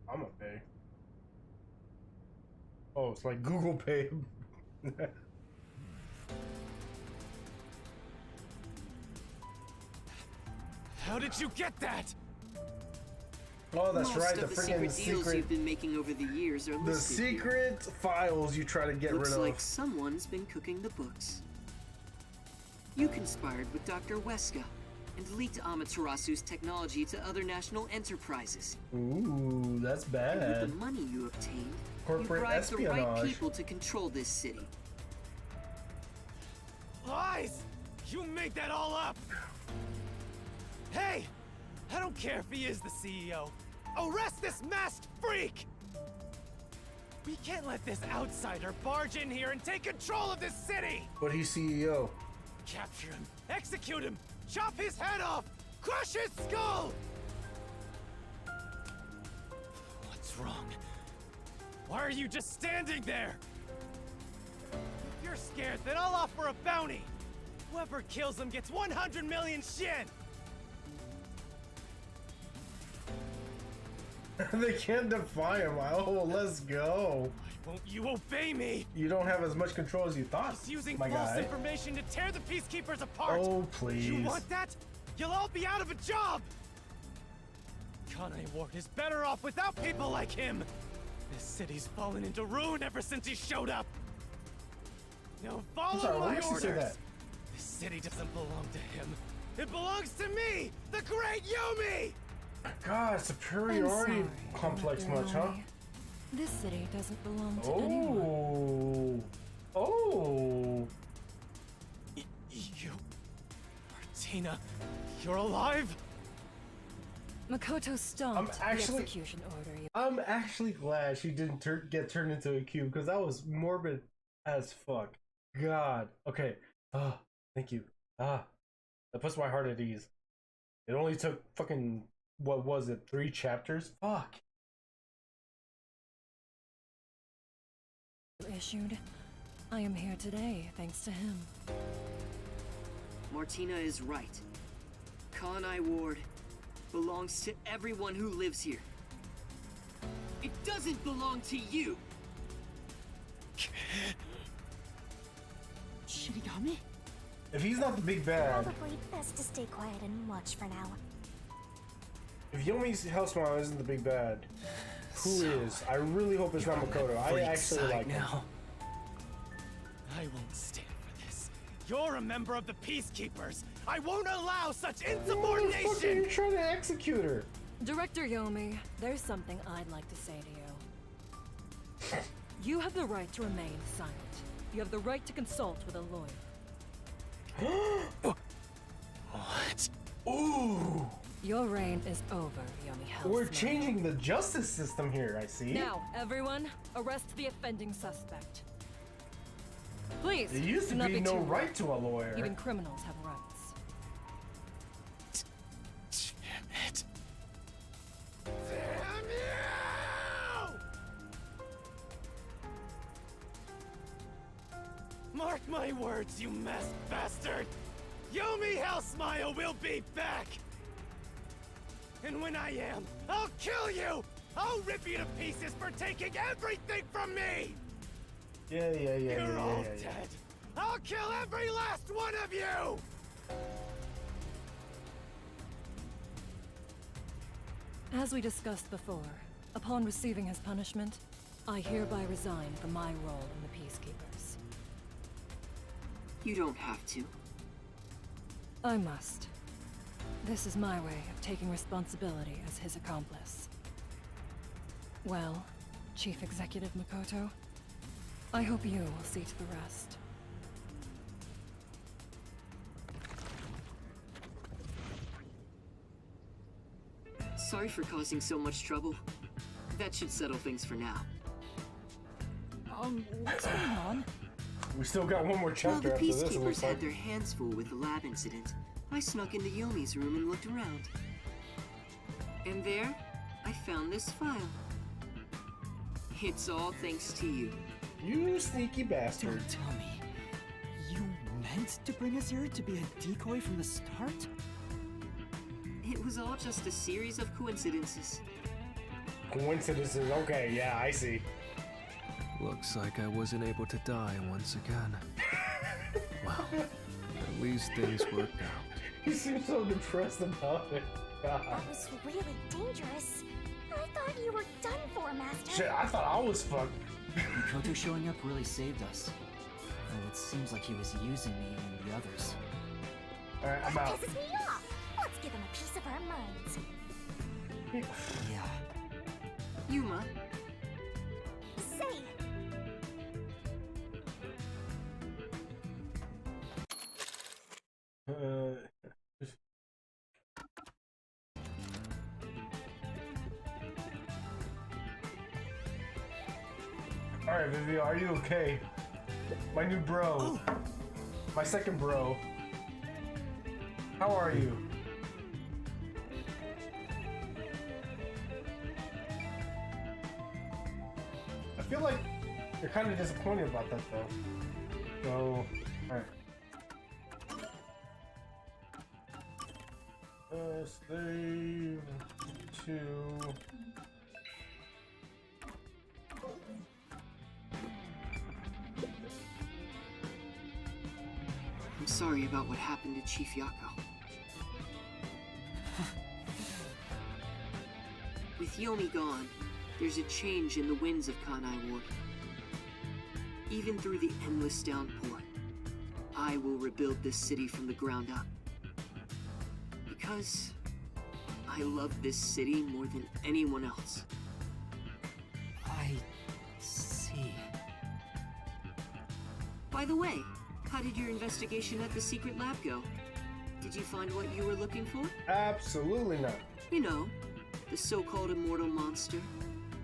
[SPEAKER 1] I'm gonna pay. Oh, it's like Google Pay.
[SPEAKER 5] How did you get that?
[SPEAKER 1] Oh, that's
[SPEAKER 9] Most
[SPEAKER 1] right.
[SPEAKER 9] of
[SPEAKER 1] The
[SPEAKER 9] the
[SPEAKER 1] freaking
[SPEAKER 9] secret deals
[SPEAKER 1] secret,
[SPEAKER 9] you've been making over the years are
[SPEAKER 1] the
[SPEAKER 9] listed here.
[SPEAKER 1] secret files you try to get
[SPEAKER 9] Looks
[SPEAKER 1] rid
[SPEAKER 9] like
[SPEAKER 1] of.
[SPEAKER 9] someone's been cooking the books. You conspired with Dr. Wesker and leaked Amaterasu's technology to other national enterprises.
[SPEAKER 1] Ooh, that's
[SPEAKER 9] And
[SPEAKER 1] bad.
[SPEAKER 9] with the money you obtained,
[SPEAKER 1] Corporate
[SPEAKER 9] you bribed the right
[SPEAKER 1] espionage.
[SPEAKER 9] people to control this city.
[SPEAKER 5] Lies! You made that all up! Hey! I don't care if he is the CEO. Arrest this masked freak! We can't let this outsider barge in here and take control of this city!
[SPEAKER 1] But he's CEO.
[SPEAKER 5] Capture him, execute him, chop his head off, crush his skull! What's wrong? Why are you just standing there? If you're scared, then I'll offer a bounty. Whoever kills him gets 100 million shin!
[SPEAKER 1] They can't defy him. Oh, let's go.
[SPEAKER 5] Why won't you obey me?
[SPEAKER 1] You don't have as much control as you thought,
[SPEAKER 5] He's using
[SPEAKER 1] my
[SPEAKER 5] false
[SPEAKER 1] guy.
[SPEAKER 5] information to tear the Peacekeepers apart!
[SPEAKER 1] Oh, please.
[SPEAKER 5] You want that? You'll all be out of a job! Kanai Ward is better off without people like him! This city's fallen into ruin ever since he showed up! Now follow
[SPEAKER 1] sorry, what
[SPEAKER 5] my
[SPEAKER 1] makes you say
[SPEAKER 5] orders!
[SPEAKER 1] that?
[SPEAKER 5] This city doesn't belong to him! It belongs to me! The great Yomi!
[SPEAKER 1] God, superiority
[SPEAKER 10] I'm sorry,
[SPEAKER 1] complex
[SPEAKER 10] Dr.
[SPEAKER 1] much, huh?
[SPEAKER 10] Yomi. This city doesn't belong to anyone.
[SPEAKER 1] Oh. Oh.
[SPEAKER 5] You... Martina, you're alive?
[SPEAKER 10] Makoto stomped the
[SPEAKER 1] actually-
[SPEAKER 10] execution order.
[SPEAKER 1] I'm actually glad she didn't get turned into a cube because that was morbid as fuck. God. Okay. Ah, thank you. Ah, that puts my heart at ease. It only took fucking, what was it, 3 chapters? Fuck.
[SPEAKER 10] Issued. I am here today thanks to him.
[SPEAKER 9] Martina is right. Kanai Ward belongs to everyone who lives here. It doesn't belong to you!
[SPEAKER 4] Shinigami?
[SPEAKER 1] If he's not the big bad,
[SPEAKER 3] Probably best to stay quiet and watch for now.
[SPEAKER 1] if Yomi's Hellsmile isn't the big bad, who is? I really hope it's not Makoto. I
[SPEAKER 5] Freak
[SPEAKER 1] actually
[SPEAKER 5] side
[SPEAKER 1] like him.
[SPEAKER 5] now. I won't stand for this. You're a member of the Peacekeepers. I won't allow such
[SPEAKER 1] What the fuck are
[SPEAKER 5] insubordination!
[SPEAKER 1] you trying to execute her?
[SPEAKER 10] Director Yomi, there's something I'd like to say to you. You have the right to remain silent. You have the right to consult with a lawyer.
[SPEAKER 6] What?
[SPEAKER 1] Ooh!
[SPEAKER 10] Your reign is over, Yomi Hellsman.
[SPEAKER 1] We're changing the justice system here, I see.
[SPEAKER 10] Now, everyone, arrest the offending suspect. Please,
[SPEAKER 1] There used to
[SPEAKER 10] do not
[SPEAKER 1] be
[SPEAKER 10] be
[SPEAKER 1] no
[SPEAKER 10] too
[SPEAKER 1] right
[SPEAKER 10] rude.
[SPEAKER 1] to a lawyer.
[SPEAKER 10] Even criminals have rights.
[SPEAKER 6] Damn it.
[SPEAKER 5] Damn you! Mark my words, you masked bastard! Yomi Hellsmile will be back! And when I am, I'll kill you! I'll rip you to pieces for taking everything from me!
[SPEAKER 1] Yeah.
[SPEAKER 5] You're all dead! I'll kill every last one of you!
[SPEAKER 10] As we discussed before, upon receiving his punishment, I hereby resign from my role in the Peacekeepers.
[SPEAKER 9] You don't have to.
[SPEAKER 10] I must. This is my way of taking responsibility as his accomplice. Well, Chief Executive Makoto, I hope you will see to the rest.
[SPEAKER 9] Sorry for causing so much trouble. That should settle things for now.
[SPEAKER 10] What's going on?
[SPEAKER 1] We still got one more
[SPEAKER 9] While
[SPEAKER 1] chapter
[SPEAKER 9] the
[SPEAKER 1] after this. It
[SPEAKER 9] Peacekeepers
[SPEAKER 1] looks
[SPEAKER 9] had
[SPEAKER 1] like.
[SPEAKER 9] their hands full with the lab incident, I snuck into Yomi's room and looked around. And there, I found this file. It's all thanks to you.
[SPEAKER 1] You sneaky bastard.
[SPEAKER 4] Don't tell me. You meant to bring us here to be a decoy from the start?
[SPEAKER 9] It was all just a series of coincidences.
[SPEAKER 1] Coincidences. Okay, yeah, I see.
[SPEAKER 2] Looks like I wasn't able to die once again. Well, at least things worked out.
[SPEAKER 1] He seems so depressed about it. God.
[SPEAKER 3] That was really dangerous. I thought you were done for, Master.
[SPEAKER 1] Shit, I thought I was fucked.
[SPEAKER 4] Makoto showing up really saved us. Though it seems like he was using me and the others.
[SPEAKER 1] Alright, I'm
[SPEAKER 3] That
[SPEAKER 1] out.
[SPEAKER 3] pisses me off. Let's give him a piece of our minds.
[SPEAKER 4] Yeah.
[SPEAKER 9] Yuma,
[SPEAKER 3] Say,
[SPEAKER 1] Alright, Vivi, are you okay? My new bro. My second bro. How are you? I feel like you're kind of disappointed about that, though. So, alright. Save to.
[SPEAKER 9] I'm sorry about what happened to Chief Yako. With Yomi gone, there's a change in the winds of Kanai Ward. Even through the endless downpour, I will rebuild this city from the ground up. Because I love this city more than anyone else.
[SPEAKER 4] I see.
[SPEAKER 9] By the way, how did your investigation at the secret lab go? Did you find what you were looking for?
[SPEAKER 1] Absolutely not.
[SPEAKER 9] You know, the so-called immortal monster,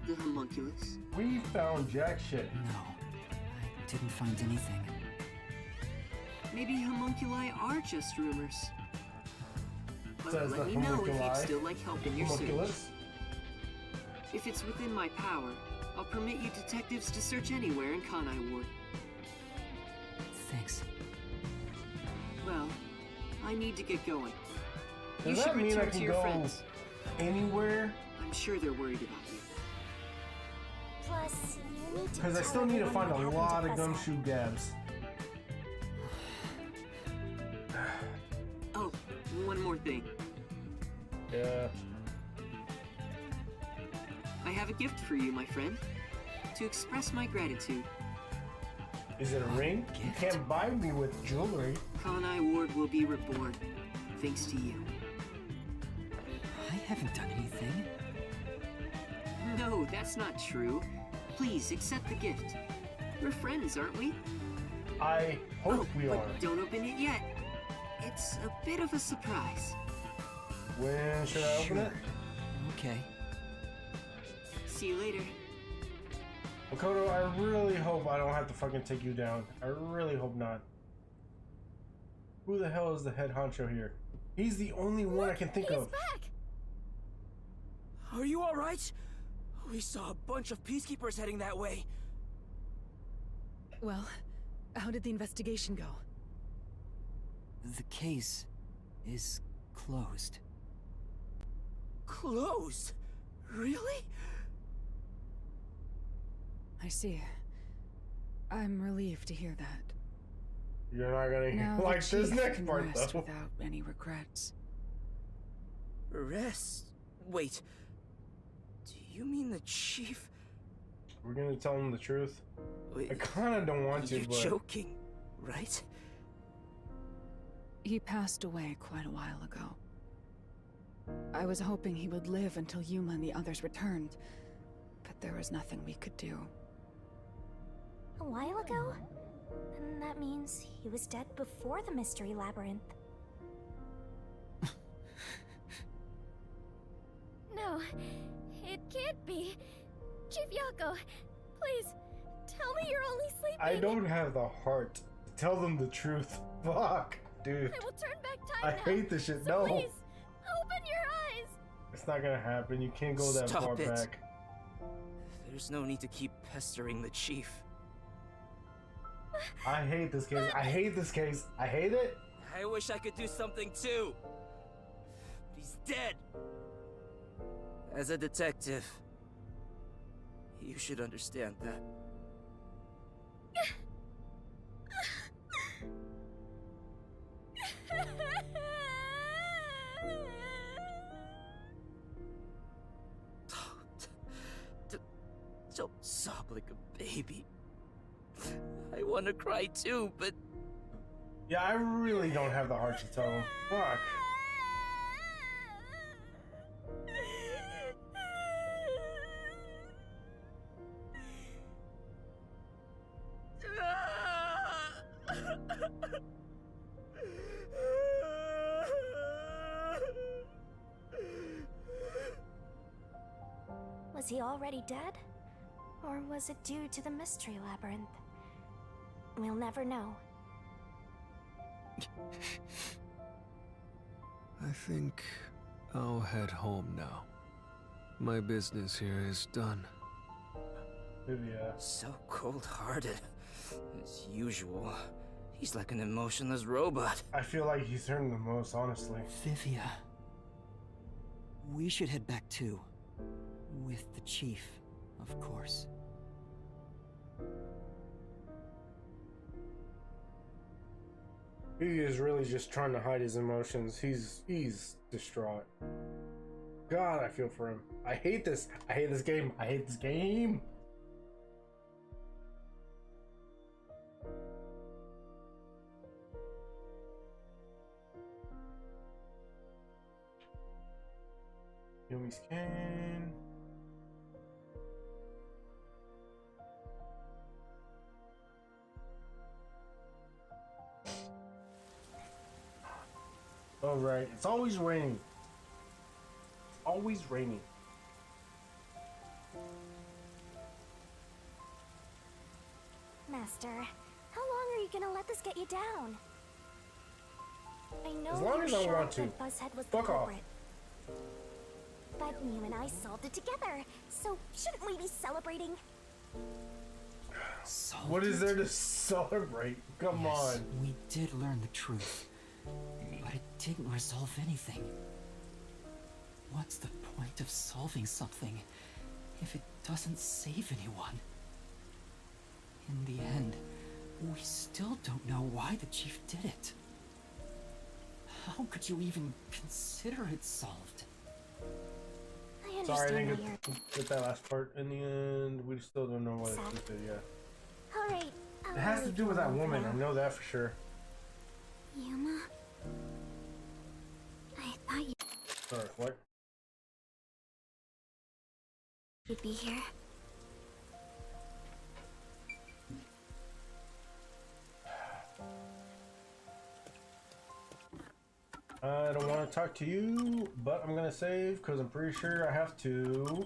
[SPEAKER 9] the homunculus.
[SPEAKER 1] We found jack shit.
[SPEAKER 4] No, I didn't find anything.
[SPEAKER 9] Maybe homunculi are just rumors. But
[SPEAKER 1] Says
[SPEAKER 9] let
[SPEAKER 1] the
[SPEAKER 9] me know if
[SPEAKER 1] homunculi.
[SPEAKER 9] you'd still like help in your search.
[SPEAKER 1] Homunculus.
[SPEAKER 9] If it's within my power, I'll permit you detectives to search anywhere in Kanai Ward.
[SPEAKER 4] Thanks.
[SPEAKER 9] Well, I need to get going. You
[SPEAKER 1] Does
[SPEAKER 9] should
[SPEAKER 1] that mean I
[SPEAKER 9] return to
[SPEAKER 1] can
[SPEAKER 9] your
[SPEAKER 1] go
[SPEAKER 9] friends.
[SPEAKER 1] anywhere?
[SPEAKER 9] I'm sure they're worried about you.
[SPEAKER 3] plus, you need to
[SPEAKER 1] Because I
[SPEAKER 3] tell
[SPEAKER 1] still need to
[SPEAKER 3] everyone
[SPEAKER 1] find a
[SPEAKER 3] what
[SPEAKER 1] lot
[SPEAKER 3] happened
[SPEAKER 1] of
[SPEAKER 3] to
[SPEAKER 1] gumshoe gabs.
[SPEAKER 9] Oh, one more thing.
[SPEAKER 1] Yeah.
[SPEAKER 9] I have a gift for you, my friend. To express my gratitude,
[SPEAKER 1] Is it a ring? You
[SPEAKER 4] gift?
[SPEAKER 1] can't buy me with jewelry.
[SPEAKER 9] Kanai Ward will be reborn, thanks to you.
[SPEAKER 4] I haven't done anything.
[SPEAKER 9] No, that's not true. Please accept the gift. We're friends, aren't we?
[SPEAKER 1] I hope we
[SPEAKER 9] but
[SPEAKER 1] are.
[SPEAKER 9] don't open it yet. It's a bit of a surprise.
[SPEAKER 1] When should I open it?
[SPEAKER 4] Okay.
[SPEAKER 9] See you later.
[SPEAKER 1] Makoto, I really hope I don't have to fucking take you down. I really hope not. Who the hell is the head honcho here? He's the only one I can think of.
[SPEAKER 3] Back!
[SPEAKER 4] Are you alright? We saw a bunch of peacekeepers heading that way.
[SPEAKER 10] Well, how did the investigation go?
[SPEAKER 4] The case is closed. Closed? Really?
[SPEAKER 10] I see. I'm relieved to hear that.
[SPEAKER 1] You're not gonna
[SPEAKER 10] Now the
[SPEAKER 1] like this
[SPEAKER 10] chief
[SPEAKER 1] next
[SPEAKER 10] can
[SPEAKER 1] part
[SPEAKER 10] rest
[SPEAKER 1] though.
[SPEAKER 10] without any regrets.
[SPEAKER 4] Rest? Wait. Do you mean the chief?
[SPEAKER 1] We're gonna tell him the truth.
[SPEAKER 4] Wait,
[SPEAKER 1] I kinda don't want to,
[SPEAKER 4] you're
[SPEAKER 1] but
[SPEAKER 4] joking, right?
[SPEAKER 10] He passed away quite a while ago. I was hoping he would live until Yuma and the others returned, but there was nothing we could do.
[SPEAKER 3] A while ago? Then that means he was dead before the Mystery Labyrinth. No, it can't be. Chief Yako, please, tell me you're only sleeping.
[SPEAKER 1] I don't have the heart to tell them the truth. Fuck, dude.
[SPEAKER 3] I will turn back time
[SPEAKER 1] I
[SPEAKER 3] now.
[SPEAKER 1] hate this shit.
[SPEAKER 3] So
[SPEAKER 1] No.
[SPEAKER 3] please, open your eyes.
[SPEAKER 1] It's not gonna happen. You can't go that
[SPEAKER 4] Stop
[SPEAKER 1] far
[SPEAKER 4] it.
[SPEAKER 1] back.
[SPEAKER 4] There's no need to keep pestering the chief.
[SPEAKER 1] I hate this case. I hate this case. I hate it.
[SPEAKER 4] I wish I could do something too. But he's dead. As a detective, you should understand that. Don't sob like a baby. I want to cry too, but
[SPEAKER 1] Yeah, I really don't have the heart to tell them. Fuck.
[SPEAKER 3] Was he already dead? Or was it due to the Mystery Labyrinth? We'll never know.
[SPEAKER 2] I think I'll head home now. My business here is done.
[SPEAKER 1] Vivia.
[SPEAKER 4] so cold-hearted. As usual, he's like an emotionless robot.
[SPEAKER 1] I feel like he's hurting the most, honestly.
[SPEAKER 4] Vivia. We should head back too. With the chief, of course.
[SPEAKER 1] He is really just trying to hide his emotions. He's distraught. God, I feel for him. I hate this. I hate this game. I hate this game. Yumi's can. All right, it's always raining. It's always raining.
[SPEAKER 3] Master, how long are you gonna let this get you down? I know
[SPEAKER 1] As long
[SPEAKER 3] you're
[SPEAKER 1] as I
[SPEAKER 3] sure
[SPEAKER 1] want to.
[SPEAKER 3] that Buzzhead was
[SPEAKER 1] Fuck
[SPEAKER 3] the
[SPEAKER 1] off.
[SPEAKER 3] culprit. But you and I solved it together, so shouldn't we be celebrating?
[SPEAKER 1] What is there to celebrate? Come on.
[SPEAKER 4] We did learn the truth, but it didn't resolve anything. What's the point of solving something if it doesn't save anyone? In the end, we still don't know why the chief did it. How could you even consider it solved?
[SPEAKER 3] I
[SPEAKER 1] Sorry, I
[SPEAKER 3] understand
[SPEAKER 1] didn't
[SPEAKER 3] why you're...
[SPEAKER 1] get that last part. In the end, we still don't know what it did, yeah.
[SPEAKER 3] Alright,
[SPEAKER 1] It has to do with that woman, I know that for sure.
[SPEAKER 3] Yuma? I thought
[SPEAKER 1] Sorry, what?
[SPEAKER 3] you'd be here.
[SPEAKER 1] I don't want to talk to you, but I'm gonna save because I'm pretty sure I have to.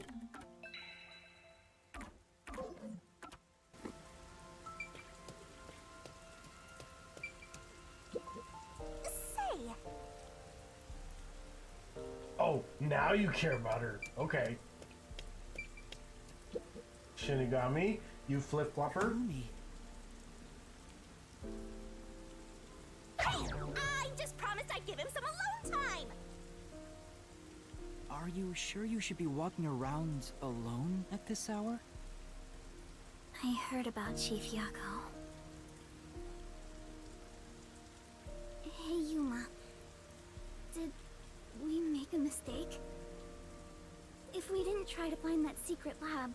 [SPEAKER 3] Say,
[SPEAKER 1] Oh, now you care about her. Okay. Shinigami, you flip-flopper.
[SPEAKER 4] Yumi.
[SPEAKER 3] I just promised I'd give him some alone time.
[SPEAKER 4] Are you sure you should be walking around alone at this hour?
[SPEAKER 3] I heard about Chief Yako. Hey, Yuma. Did we make a mistake? If we didn't try to find that secret lab,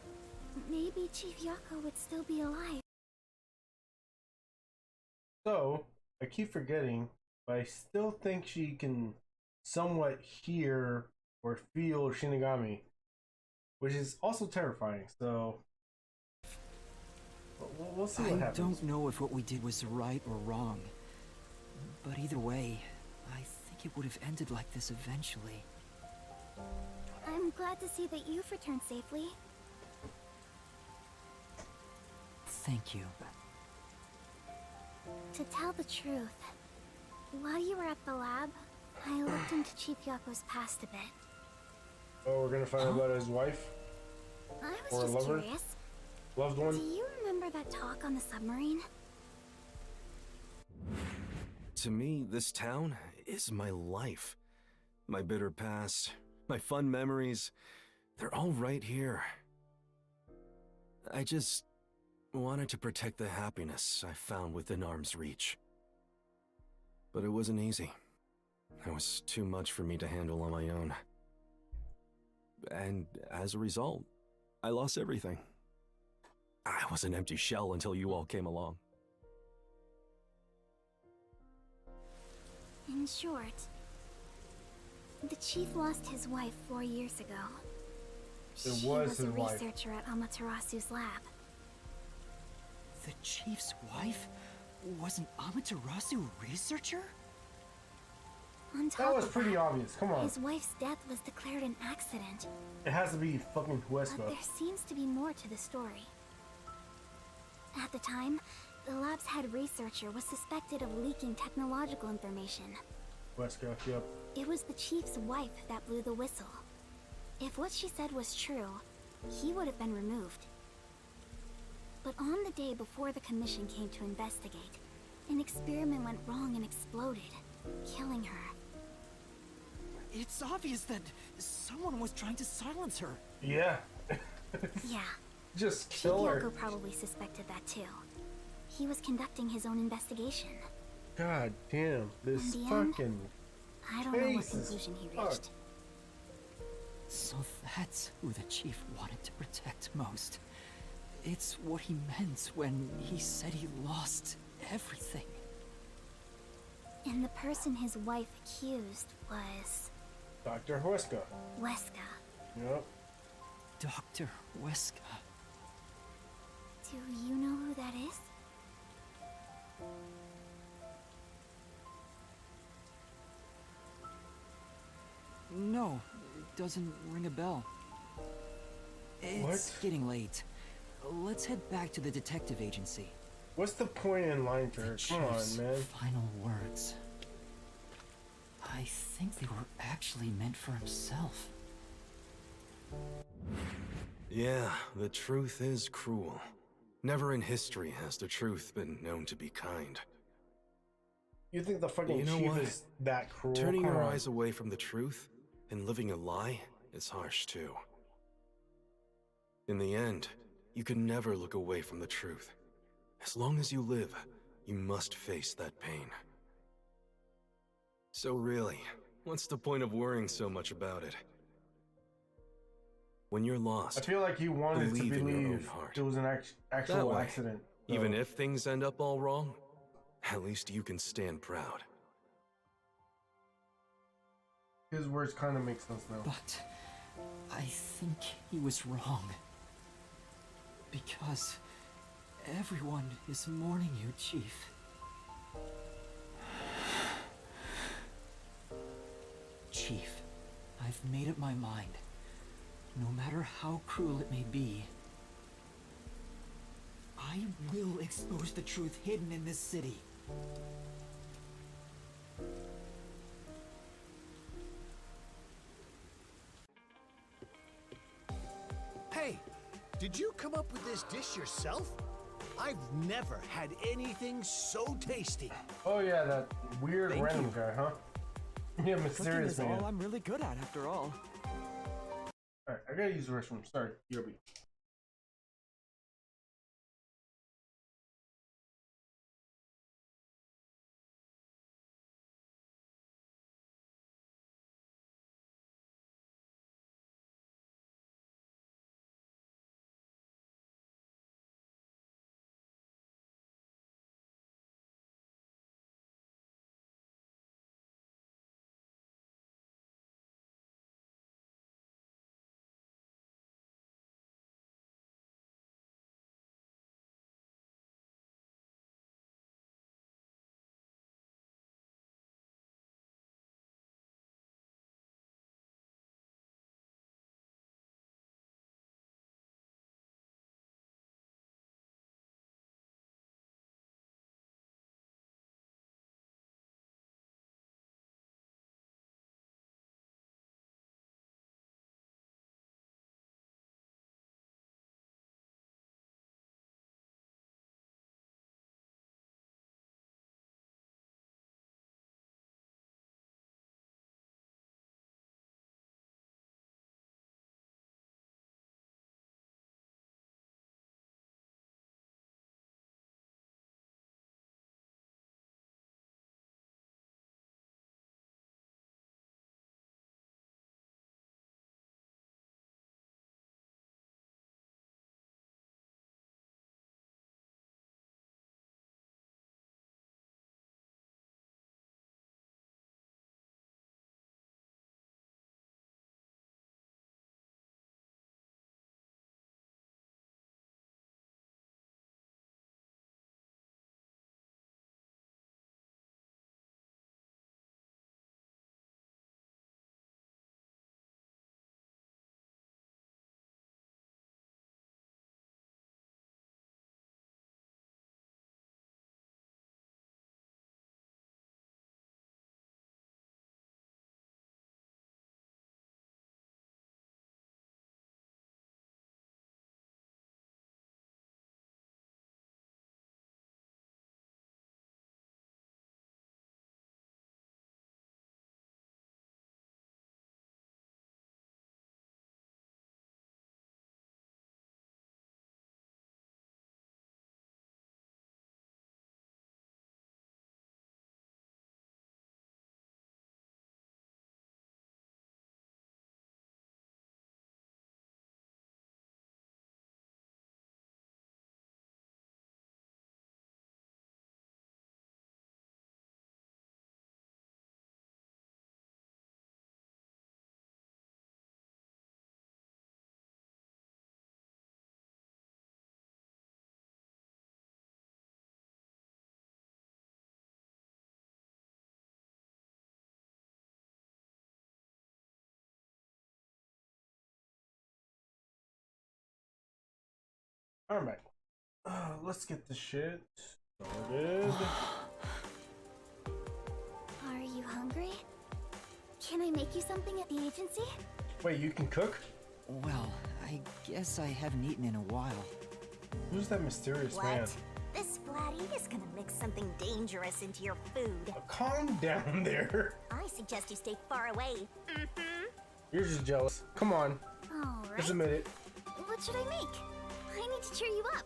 [SPEAKER 3] maybe Chief Yako would still be alive.
[SPEAKER 1] So, I keep forgetting, but I still think she can somewhat hear or feel Shinigami, which is also terrifying. So, we'll see what
[SPEAKER 4] I
[SPEAKER 1] happens.
[SPEAKER 4] don't know if what we did was right or wrong. But either way, I think it would have ended like this eventually.
[SPEAKER 3] I'm glad to see that you've returned safely.
[SPEAKER 4] Thank you.
[SPEAKER 3] To tell the truth, while you were at the lab, I looked into Chief Yako's past a bit.
[SPEAKER 1] Oh, we're gonna find out about his wife,
[SPEAKER 3] I
[SPEAKER 1] Or a
[SPEAKER 3] was just
[SPEAKER 1] lover?
[SPEAKER 3] curious.
[SPEAKER 1] loved
[SPEAKER 3] Do
[SPEAKER 1] one.
[SPEAKER 3] you remember that talk on the submarine?
[SPEAKER 6] To me, this town is my life. My bitter past, my fun memories, they're all right here. I just wanted to protect the happiness I found within arm's reach. But it wasn't easy. It was too much for me to handle on my own. And as a result, I lost everything. I was an empty shell until you all came along.
[SPEAKER 3] In short, the chief lost his wife 4 years ago.
[SPEAKER 1] It
[SPEAKER 3] She
[SPEAKER 1] was
[SPEAKER 3] was a
[SPEAKER 1] his wife.
[SPEAKER 3] researcher at Amaterasu's lab.
[SPEAKER 4] The chief's wife was an Amaterasu researcher?
[SPEAKER 3] On top
[SPEAKER 1] That was
[SPEAKER 3] of
[SPEAKER 1] pretty
[SPEAKER 3] that,
[SPEAKER 1] obvious. Come on,
[SPEAKER 3] his wife's death was declared an accident.
[SPEAKER 1] it has to be fucking
[SPEAKER 3] But
[SPEAKER 1] Huesca.
[SPEAKER 3] there seems to be more to the story. At the time, the lab's head researcher was suspected of leaking technological information.
[SPEAKER 1] Huesca, yep.
[SPEAKER 3] It was the chief's wife that blew the whistle. If what she said was true, he would have been removed. But on the day before the commission came to investigate, an experiment went wrong and exploded, killing her.
[SPEAKER 4] It's obvious that someone was trying to silence her.
[SPEAKER 1] Yeah.
[SPEAKER 3] Yeah,
[SPEAKER 1] Just
[SPEAKER 3] Chief
[SPEAKER 1] kill her.
[SPEAKER 3] Yako probably suspected that too. He was conducting his own investigation.
[SPEAKER 1] God damn, this
[SPEAKER 3] In the end,
[SPEAKER 1] fucking
[SPEAKER 3] I don't know what
[SPEAKER 1] Jesus
[SPEAKER 3] conclusion he
[SPEAKER 1] fuck.
[SPEAKER 3] reached.
[SPEAKER 4] So that's who the chief wanted to protect most. It's what he meant when he said he lost everything.
[SPEAKER 3] And the person his wife accused was
[SPEAKER 1] Dr. Huesca.
[SPEAKER 3] Weska.
[SPEAKER 1] Yep.
[SPEAKER 4] Dr. Weska.
[SPEAKER 3] Do you know who that is?
[SPEAKER 4] No, it doesn't ring a bell. It's
[SPEAKER 1] What?
[SPEAKER 4] getting late. Let's head back to the detective agency.
[SPEAKER 1] What's the point in lying to her?
[SPEAKER 4] The
[SPEAKER 1] Come on,
[SPEAKER 4] chief's
[SPEAKER 1] man.
[SPEAKER 4] final words. I think they were actually meant for himself.
[SPEAKER 6] Yeah, the truth is cruel. Never in history has the truth been known to be kind.
[SPEAKER 1] You think the fucking
[SPEAKER 6] You know
[SPEAKER 1] chief
[SPEAKER 6] what?
[SPEAKER 1] is that cruel?
[SPEAKER 6] Turning
[SPEAKER 1] Come
[SPEAKER 6] your
[SPEAKER 1] on.
[SPEAKER 6] eyes away from the truth and living a lie is harsh too. In the end, you can never look away from the truth. As long as you live, you must face that pain. So really, what's the point of worrying so much about it? When you're
[SPEAKER 1] I
[SPEAKER 6] lost,
[SPEAKER 1] feel like he wanted to
[SPEAKER 6] believe in your own
[SPEAKER 1] believe
[SPEAKER 6] heart.
[SPEAKER 1] it was an
[SPEAKER 6] that
[SPEAKER 1] actual
[SPEAKER 6] way,
[SPEAKER 1] accident.
[SPEAKER 6] even
[SPEAKER 1] though.
[SPEAKER 6] if things end up all wrong, at least you can stand proud.
[SPEAKER 1] His words kind of make sense now.
[SPEAKER 4] But I think he was wrong. Because everyone is mourning you, Chief. Chief, I've made up my mind. No matter how cruel it may be, I will expose the truth hidden in this city.
[SPEAKER 11] Hey, did you come up with this dish yourself? I've never had anything so tasty.
[SPEAKER 1] Oh yeah, that weird
[SPEAKER 4] Thank
[SPEAKER 1] random
[SPEAKER 4] you.
[SPEAKER 1] guy, huh? Yeah,
[SPEAKER 4] Cooking
[SPEAKER 1] mysterious
[SPEAKER 4] is
[SPEAKER 1] man.
[SPEAKER 4] all I'm really good at, after all.
[SPEAKER 1] Alright, I gotta use the restroom. Sorry, Yobi. Alright. Let's get this shit started.
[SPEAKER 3] Are you hungry? Can I make you something at the agency?
[SPEAKER 1] Wait, you can cook?
[SPEAKER 4] Well, I guess I haven't eaten in a while.
[SPEAKER 1] Who's that mysterious
[SPEAKER 3] What?
[SPEAKER 1] man?
[SPEAKER 3] This Splatty is gonna mix something dangerous into your food.
[SPEAKER 1] Calm down there.
[SPEAKER 3] I suggest you stay far away.
[SPEAKER 1] You're just jealous. Come on.
[SPEAKER 3] Alright.
[SPEAKER 1] Just admit it.
[SPEAKER 3] What should I make? I need to cheer you up.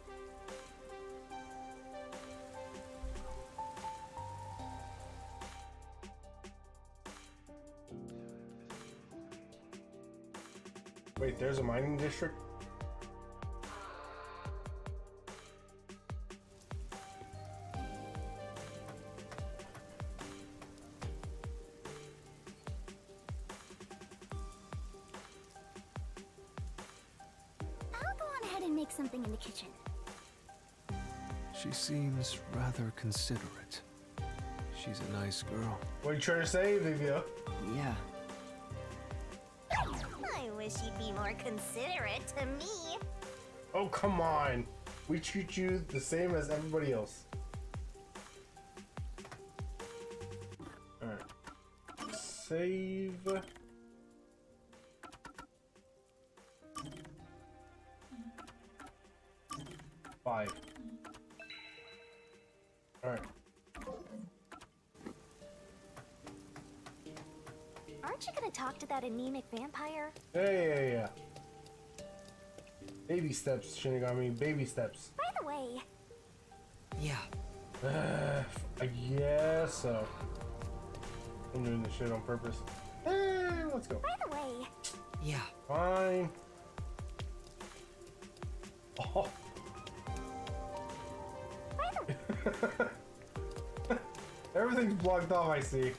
[SPEAKER 1] Wait, there's a mining district?
[SPEAKER 3] I'll go on ahead and make something in the kitchen.
[SPEAKER 2] She seems rather considerate. She's a nice girl.
[SPEAKER 1] What are you trying to say, Vivia?
[SPEAKER 4] Yeah,
[SPEAKER 3] I wish you'd be more considerate to me.
[SPEAKER 1] Oh, come on. We treat you the same as everybody else. Alright. Save. Five. Alright.
[SPEAKER 3] Aren't you gonna talk to that anemic vampire?
[SPEAKER 1] Yeah. Baby steps, Shinigami. Baby steps.
[SPEAKER 3] By the way,
[SPEAKER 4] Yeah.
[SPEAKER 1] I guess so. I'm doing this shit on purpose. Let's go.
[SPEAKER 3] by the way,
[SPEAKER 4] Yeah.
[SPEAKER 1] Fine. Oh. Everything's blocked off, I see.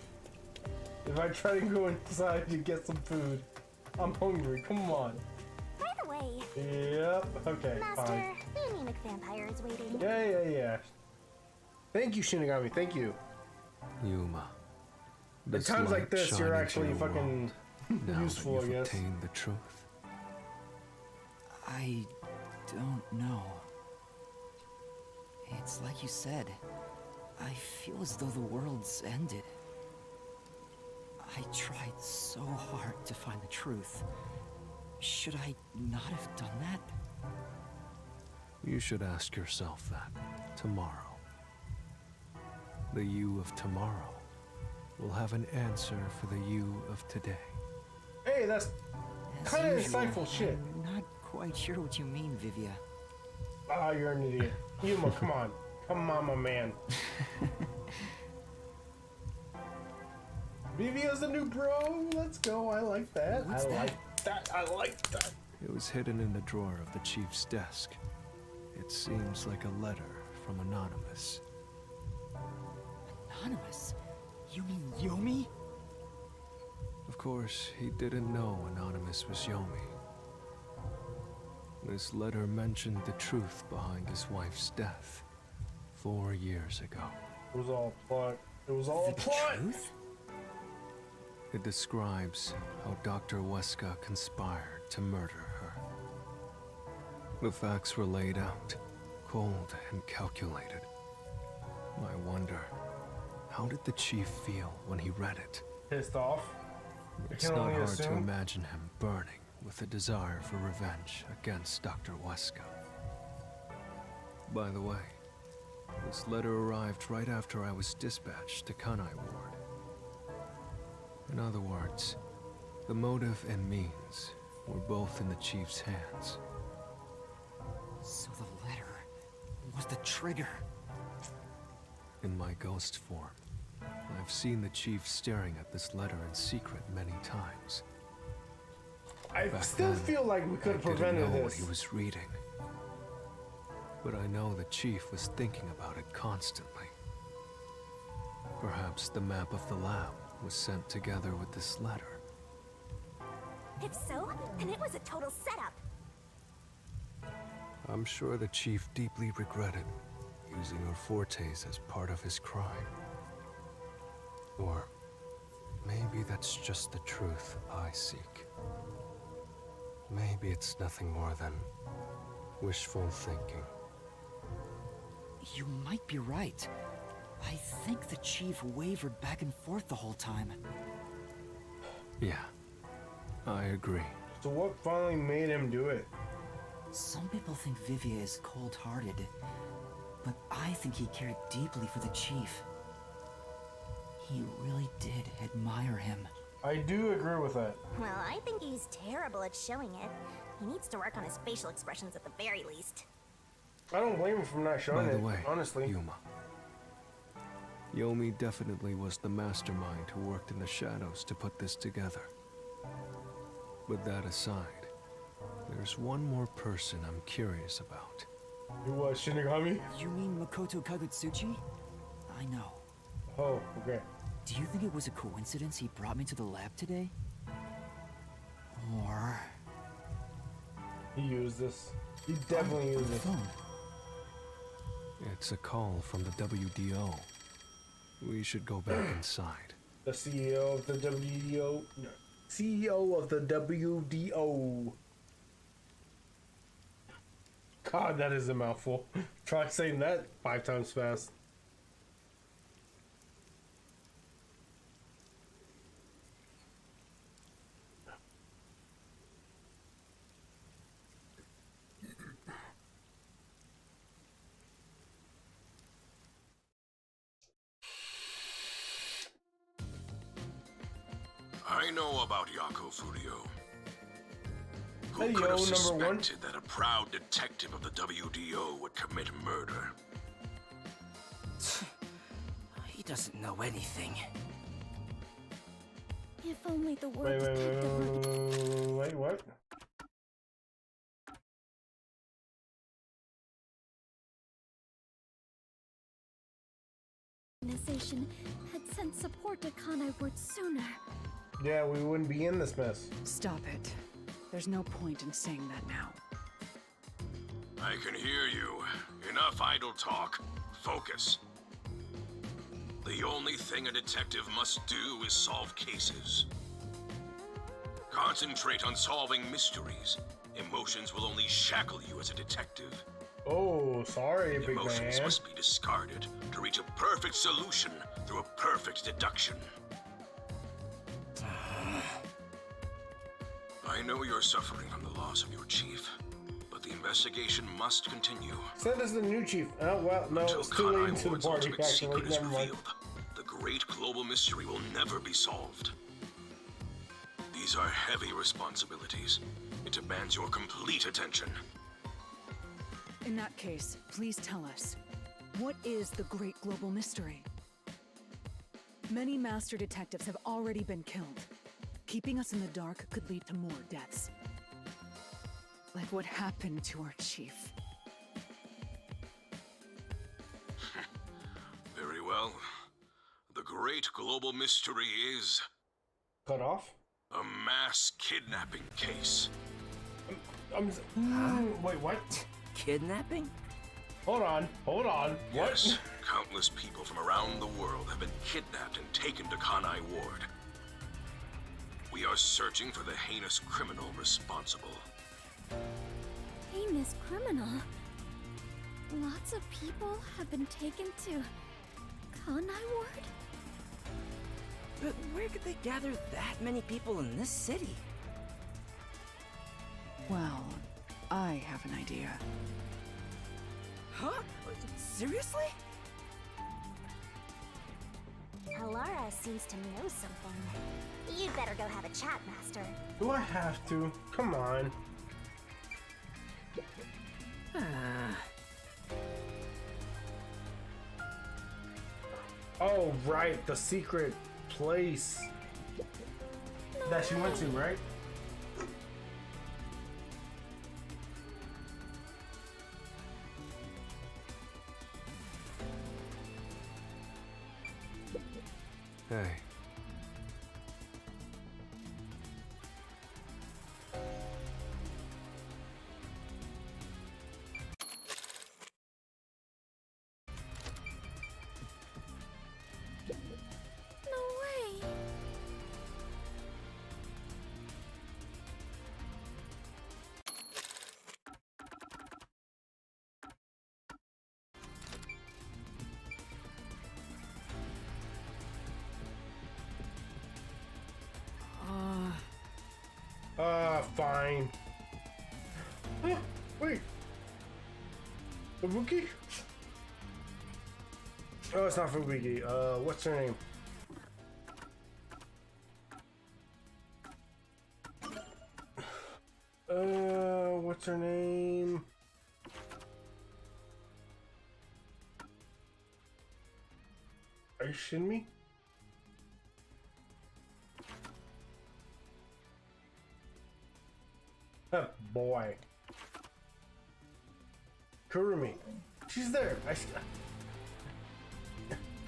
[SPEAKER 1] If I try to go inside to get some food, I'm hungry. Come on.
[SPEAKER 3] by the way,
[SPEAKER 1] Yep. Okay,
[SPEAKER 3] Master,
[SPEAKER 1] fine.
[SPEAKER 3] the anemic vampire is waiting.
[SPEAKER 1] Yeah. Thank you, Shinigami. Thank you.
[SPEAKER 2] Yuma.
[SPEAKER 1] At
[SPEAKER 2] this
[SPEAKER 1] times like
[SPEAKER 2] light
[SPEAKER 1] this,
[SPEAKER 2] shine
[SPEAKER 1] you're
[SPEAKER 2] into
[SPEAKER 1] actually
[SPEAKER 2] your
[SPEAKER 1] fucking
[SPEAKER 2] world, now
[SPEAKER 1] useful,
[SPEAKER 2] that
[SPEAKER 1] I
[SPEAKER 2] you've
[SPEAKER 1] guess.
[SPEAKER 2] obtained the truth.
[SPEAKER 4] I don't know. It's like you said. I feel as though the world's ended. I tried so hard to find the truth. Should I not have done that?
[SPEAKER 2] You should ask yourself that tomorrow. The you of tomorrow will have an answer for the you of today.
[SPEAKER 1] Hey, that's
[SPEAKER 4] As
[SPEAKER 1] kind of
[SPEAKER 4] usual,
[SPEAKER 1] insightful shit.
[SPEAKER 4] I'm not quite sure what you mean, Vivia.
[SPEAKER 1] Ah, you're an idiot. Yuma, come on. Come on, my man. Vivia's the new bro. Let's go. I like that.
[SPEAKER 4] What's that?
[SPEAKER 1] I like that.
[SPEAKER 2] It was hidden in the drawer of the chief's desk. It seems like a letter from Anonymous.
[SPEAKER 4] Anonymous? You mean Yomi?
[SPEAKER 2] Of course, he didn't know Anonymous was Yomi. This letter mentioned the truth behind his wife's death 4 years ago.
[SPEAKER 1] It was all plot. It was all a plot.
[SPEAKER 4] Truth?
[SPEAKER 2] It describes how Dr. Weska conspired to murder her. The facts were laid out, cold and calculated. I wonder, how did the chief feel when he read it?
[SPEAKER 1] Pissed off.
[SPEAKER 2] It's
[SPEAKER 1] can
[SPEAKER 2] not
[SPEAKER 1] only
[SPEAKER 2] hard to
[SPEAKER 1] assume.
[SPEAKER 2] imagine him burning with a desire for revenge against Dr. Weska. By the way, this letter arrived right after I was dispatched to Kanai Ward. In other words, the motive and means were both in the chief's hands.
[SPEAKER 4] So the letter was the trigger.
[SPEAKER 2] In my ghost form, I've seen the chief staring at this letter in secret many times.
[SPEAKER 1] I
[SPEAKER 2] Back
[SPEAKER 1] still
[SPEAKER 2] then,
[SPEAKER 1] feel like we could have
[SPEAKER 2] I didn't
[SPEAKER 1] prevented
[SPEAKER 2] know what
[SPEAKER 1] this.
[SPEAKER 2] he was reading. But I know the chief was thinking about it constantly. Perhaps the map of the lab was sent together with this letter.
[SPEAKER 3] If so, then it was a total setup.
[SPEAKER 2] I'm sure the chief deeply regretted using our fortes as part of his crime. Or maybe that's just the truth I seek. Maybe it's nothing more than wishful thinking.
[SPEAKER 4] You might be right. I think the chief wavered back and forth the whole time.
[SPEAKER 2] Yeah, I agree.
[SPEAKER 1] So what finally made him do it?
[SPEAKER 4] Some people think Vivia is cold-hearted, but I think he cared deeply for the chief. He really did admire him.
[SPEAKER 1] I do agree with that.
[SPEAKER 3] Well, I think he's terrible at showing it. He needs to work on his facial expressions at the very least.
[SPEAKER 1] I don't blame him for not showing
[SPEAKER 2] By the
[SPEAKER 1] it,
[SPEAKER 2] way,
[SPEAKER 1] honestly.
[SPEAKER 2] Yuma. Yomi definitely was the mastermind who worked in the shadows to put this together. With that aside, there's one more person I'm curious about.
[SPEAKER 1] Who was Shinigami?
[SPEAKER 4] You mean Makoto Kagutsuchi? I know.
[SPEAKER 1] Oh, okay.
[SPEAKER 4] Do you think it was a coincidence he brought me to the lab today? Or...
[SPEAKER 1] He used this. He definitely
[SPEAKER 4] on
[SPEAKER 1] used
[SPEAKER 4] the
[SPEAKER 1] it.
[SPEAKER 4] phone?
[SPEAKER 2] It's a call from the WDO. We should go back inside.
[SPEAKER 1] The CEO of the WDO. No. CEO of the WDO. God, that is a mouthful. Try saying that 5 times fast.
[SPEAKER 12] I know about Yako Furio. Who
[SPEAKER 1] Hey,
[SPEAKER 12] could have
[SPEAKER 1] yo, number one.
[SPEAKER 12] suspected that a proud detective of the WDO would commit murder?
[SPEAKER 13] He doesn't know anything.
[SPEAKER 3] If only the
[SPEAKER 1] Wait,
[SPEAKER 3] word detective were
[SPEAKER 1] wait, what?
[SPEAKER 3] organization had sent support to Kanai Ward sooner.
[SPEAKER 1] Yeah, we wouldn't be in this mess.
[SPEAKER 14] Stop it. There's no point in saying that now.
[SPEAKER 12] I can hear you. Enough idle talk. Focus. The only thing a detective must do is solve cases. Concentrate on solving mysteries. Emotions will only shackle you as a detective.
[SPEAKER 1] Oh, sorry, big
[SPEAKER 12] Emotions
[SPEAKER 1] man.
[SPEAKER 12] must be discarded to reach a perfect solution through a perfect deduction. I know you're suffering from the loss of your chief, but the investigation must continue.
[SPEAKER 1] Send us the new chief. Oh, well, no,
[SPEAKER 12] Until
[SPEAKER 1] it's too late
[SPEAKER 12] Kanai
[SPEAKER 1] into the
[SPEAKER 12] Ward's
[SPEAKER 1] party,
[SPEAKER 12] ultimate
[SPEAKER 1] actually.
[SPEAKER 12] secret is
[SPEAKER 1] Never mind.
[SPEAKER 12] revealed, the great global mystery will never be solved. These are heavy responsibilities. It demands your complete attention.
[SPEAKER 14] In that case, please tell us, what is the Great Global Mystery? Many master detectives have already been killed. Keeping us in the dark could lead to more deaths. Like what happened to our chief.
[SPEAKER 12] Very well. The great global mystery is...
[SPEAKER 1] Cut off?
[SPEAKER 12] a mass kidnapping case.
[SPEAKER 1] Wait, what?
[SPEAKER 13] Kidnapping?
[SPEAKER 1] Hold on. What?
[SPEAKER 12] Yes, countless people from around the world have been kidnapped and taken to Kanai Ward. We are searching for the heinous criminal responsible.
[SPEAKER 3] Heinous criminal. Lots of people have been taken to Kanai Ward?
[SPEAKER 13] But where could they gather that many people in this city?
[SPEAKER 14] Well, I have an idea.
[SPEAKER 13] Huh? Seriously?
[SPEAKER 3] Alara seems to know something. You'd better go have a chat, Master.
[SPEAKER 1] Do I have to? Come on. Oh, right. The secret place that she went to, right?
[SPEAKER 2] Hey.
[SPEAKER 3] No way.
[SPEAKER 1] Fine. Wait. Fubuki? Oh, it's not Fubuki. What's her name? What's her name? Are you shitting me? Oh, boy. Kurumi. She's there.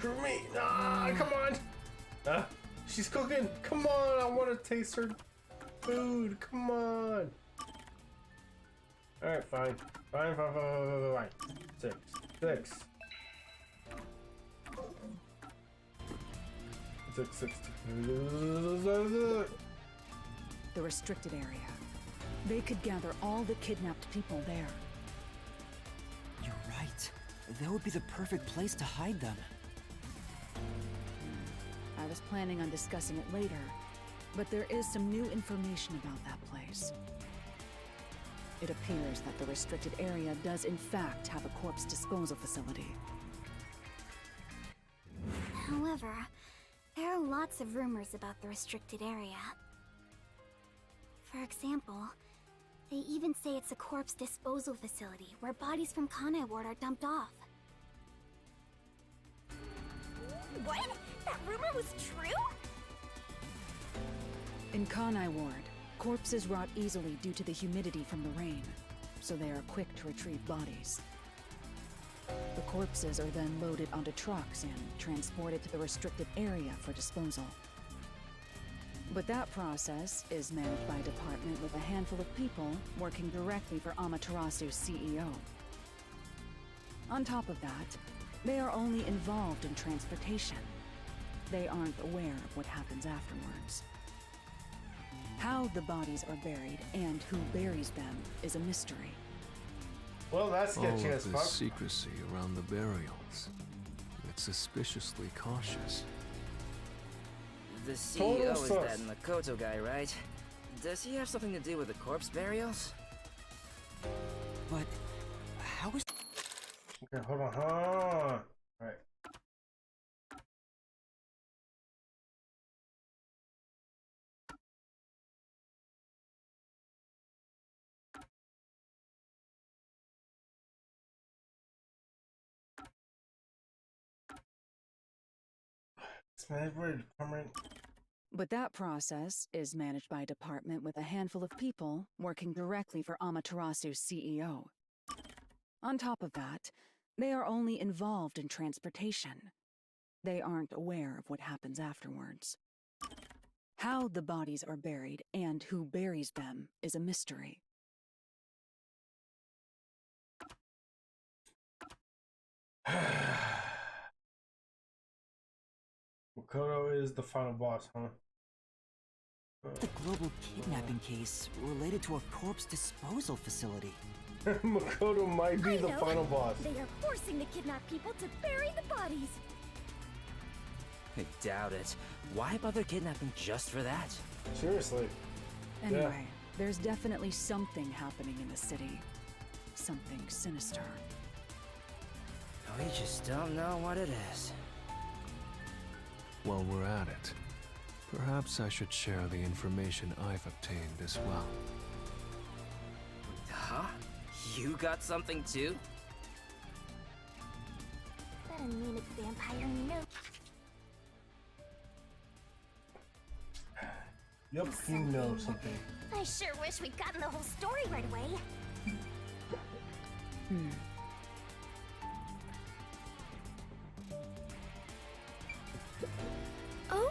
[SPEAKER 1] Kurumi. Ah, come on. She's cooking. Come on. I want to taste her food. Come on. Alright, fine. Fine. 6.
[SPEAKER 14] the restricted area. They could gather all the kidnapped people there.
[SPEAKER 4] You're right. That would be the perfect place to hide them.
[SPEAKER 14] I was planning on discussing it later, but there is some new information about that place. It appears that the restricted area does in fact have a corpse disposal facility.
[SPEAKER 3] However, there are lots of rumors about the restricted area. For example, they even say it's a corpse disposal facility where bodies from Kanai Ward are dumped off.
[SPEAKER 15] What? That rumor was true?
[SPEAKER 14] In Kanai Ward, corpses rot easily due to the humidity from the rain, so they are quick to retrieve bodies. The corpses are then loaded onto trucks and transported to the restricted area for disposal. But that process is managed by a department with a handful of people working directly for Amaterasu's CEO. On top of that, they are only involved in transportation. They aren't aware of what happens afterwards. How the bodies are buried and who buries them is a mystery.
[SPEAKER 1] Well, that's sketchy
[SPEAKER 2] All
[SPEAKER 1] as
[SPEAKER 2] of
[SPEAKER 1] fuck.
[SPEAKER 2] this secrecy around the burials. It's suspiciously cautious.
[SPEAKER 13] The
[SPEAKER 1] Total
[SPEAKER 13] CEO is
[SPEAKER 1] sus.
[SPEAKER 13] that Makoto guy, right? Does he have something to do with the corpse burials?
[SPEAKER 4] But how is...
[SPEAKER 1] Okay, hold on. Alright.
[SPEAKER 14] But that process is managed by a department with a handful of people working directly for Amaterasu's CEO. On top of that, they are only involved in transportation. They aren't aware of what happens afterwards. How the bodies are buried and who buries them is a mystery.
[SPEAKER 1] Makoto is the final boss, huh?
[SPEAKER 4] The global kidnapping case related to a corpse disposal facility?
[SPEAKER 1] Makoto might be the final boss.
[SPEAKER 15] They are forcing the kidnapped people to bury the bodies.
[SPEAKER 13] I doubt it. Why bother kidnapping just for that?
[SPEAKER 1] Seriously.
[SPEAKER 14] Anyway, there's definitely something happening in the city. Something sinister.
[SPEAKER 13] We just don't know what it is.
[SPEAKER 2] While we're at it, perhaps I should share the information I've obtained as well.
[SPEAKER 13] Huh? You got something too?
[SPEAKER 15] That anemic vampire knew.
[SPEAKER 1] Yup, he knows something.
[SPEAKER 15] I sure wish we'd gotten the whole story right away. Oh?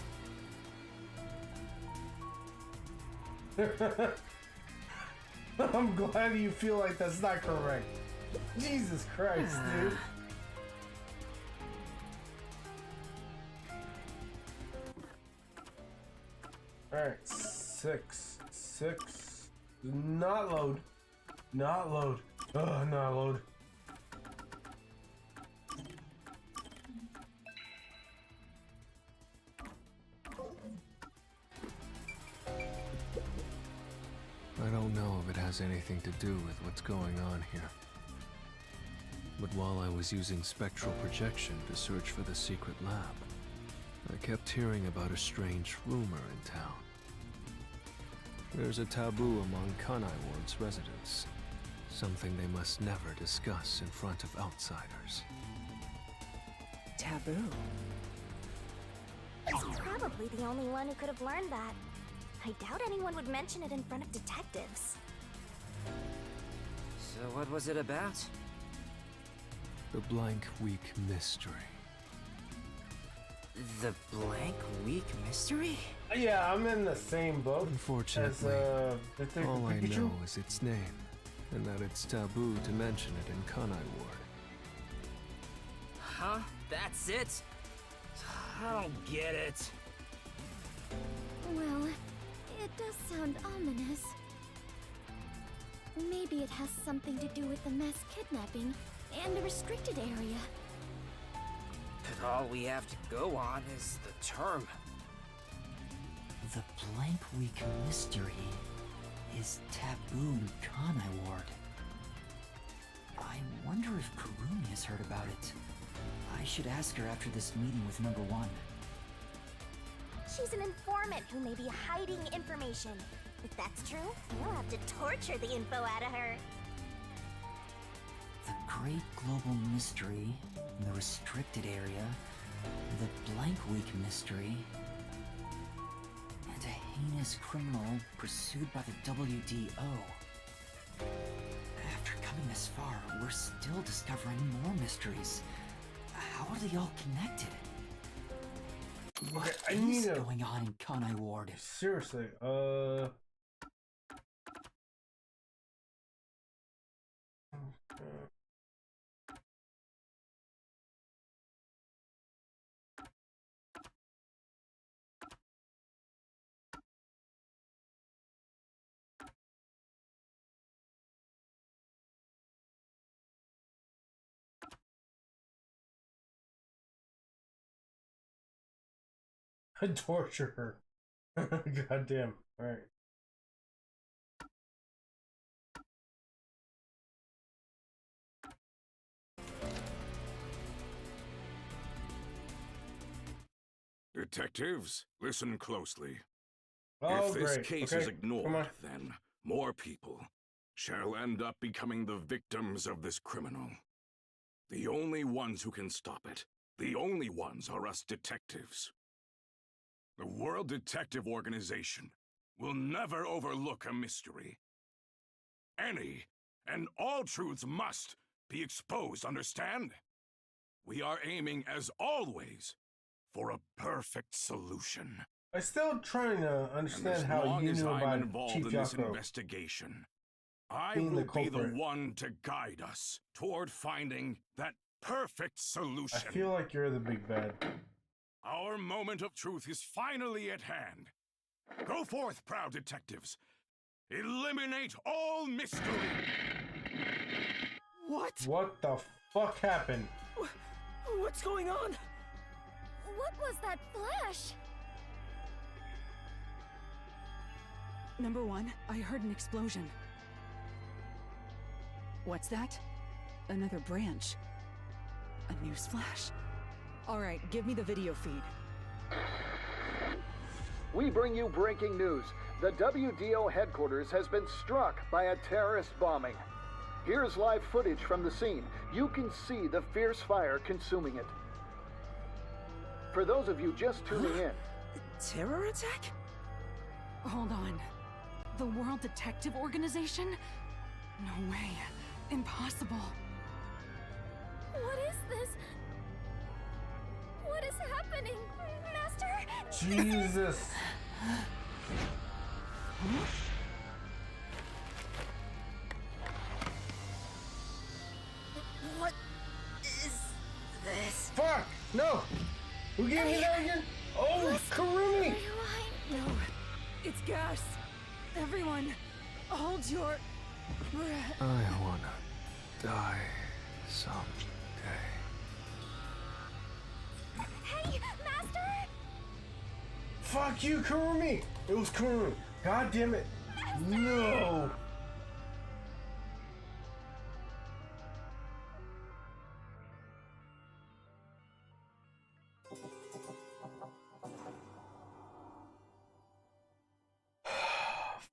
[SPEAKER 1] I'm glad you feel like that's not correct. Jesus Christ, dude. Alright, 6. Not load. Not load. Ugh, not load.
[SPEAKER 2] I don't know if it has anything to do with what's going on here. But while I was using spectral projection to search for the secret lab, I kept hearing about a strange rumor in town. There's a taboo among Kanai Ward's residents. Something they must never discuss in front of outsiders.
[SPEAKER 14] Taboo?
[SPEAKER 15] He's probably the only one who could have learned that. I doubt anyone would mention it in front of detectives.
[SPEAKER 13] So what was it about?
[SPEAKER 2] The Blank Week Mystery.
[SPEAKER 13] The Blank Week Mystery?
[SPEAKER 1] Yeah, I'm in the same boat.
[SPEAKER 2] Unfortunately,
[SPEAKER 1] as,
[SPEAKER 2] all I
[SPEAKER 1] Pikachu.
[SPEAKER 2] know is its name, and that it's taboo to mention it in Kanai Ward.
[SPEAKER 13] Huh? That's it? I don't get it.
[SPEAKER 15] Well, it does sound Maybe it has something to do with the mass kidnapping and the restricted area.
[SPEAKER 13] But all we have to go on is the term.
[SPEAKER 4] The Blank Week mystery is taboo in Kanai Ward. I wonder if Kurumi has heard about it. I should ask her after this meeting with number 1.
[SPEAKER 15] She's an informant who may be hiding information. If that's true, we'll have to torture the info out of her.
[SPEAKER 4] The Great Global Mystery in the restricted area, the Blank Week mystery, and a heinous criminal pursued by the WDO. After coming this far, we're still discovering more mysteries. How are they all connected? What is going on in Kanai Ward?
[SPEAKER 1] Seriously, I torture her. Goddamn. Alright.
[SPEAKER 12] Detectives, listen closely.
[SPEAKER 1] Oh,
[SPEAKER 12] if this
[SPEAKER 1] great.
[SPEAKER 12] case
[SPEAKER 1] Okay,
[SPEAKER 12] is
[SPEAKER 1] come on.
[SPEAKER 12] ignored, then more people shall end up becoming the victims of this criminal. The only ones who can stop it, the only ones are us detectives. The World Detective Organization will never overlook a mystery. Any and all truths must be exposed, understand? We are aiming, as always, for a perfect solution.
[SPEAKER 1] I'm still trying to
[SPEAKER 12] And
[SPEAKER 1] understand
[SPEAKER 12] as
[SPEAKER 1] how
[SPEAKER 12] long
[SPEAKER 1] you
[SPEAKER 12] as
[SPEAKER 1] knew
[SPEAKER 12] I'm
[SPEAKER 1] about
[SPEAKER 12] involved
[SPEAKER 1] Chief
[SPEAKER 12] in this
[SPEAKER 1] Yako.
[SPEAKER 12] investigation, I
[SPEAKER 1] being the
[SPEAKER 12] will be the
[SPEAKER 1] culprit.
[SPEAKER 12] one to guide us toward finding that perfect
[SPEAKER 1] I
[SPEAKER 12] solution.
[SPEAKER 1] feel like you're the big bad.
[SPEAKER 12] Our moment of truth is finally at hand. Go forth, proud detectives. Eliminate all mystery.
[SPEAKER 5] What?
[SPEAKER 1] What the fuck happened?
[SPEAKER 5] What's going on?
[SPEAKER 15] What was that flash?
[SPEAKER 14] Number 1, I heard an explosion. What's that? Another branch. A news flash. Alright, give me the video feed.
[SPEAKER 16] We bring you breaking news. The WDO headquarters has been struck by a terrorist bombing. Here's live footage from the scene. You can see the fierce fire consuming it. For those of you just tuning in,
[SPEAKER 14] Terror attack? Hold on. The World Detective Organization? No way. Impossible.
[SPEAKER 15] What is this? What is happening, Master?
[SPEAKER 1] Jesus.
[SPEAKER 13] What is this?
[SPEAKER 1] Fuck! No! Who gave me that again? Oh, Karumi!
[SPEAKER 14] No, it's gas. Everyone, hold your breath.
[SPEAKER 2] I wanna die someday.
[SPEAKER 15] Hey, Master!
[SPEAKER 1] Fuck you, Kurumi! It was Kurumi. God damn it. No!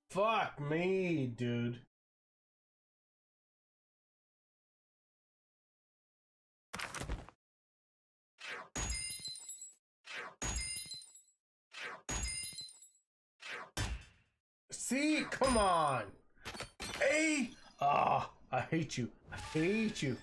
[SPEAKER 1] Fuck me, dude. See? Come on. Hey! Ah, I hate you. I hate you.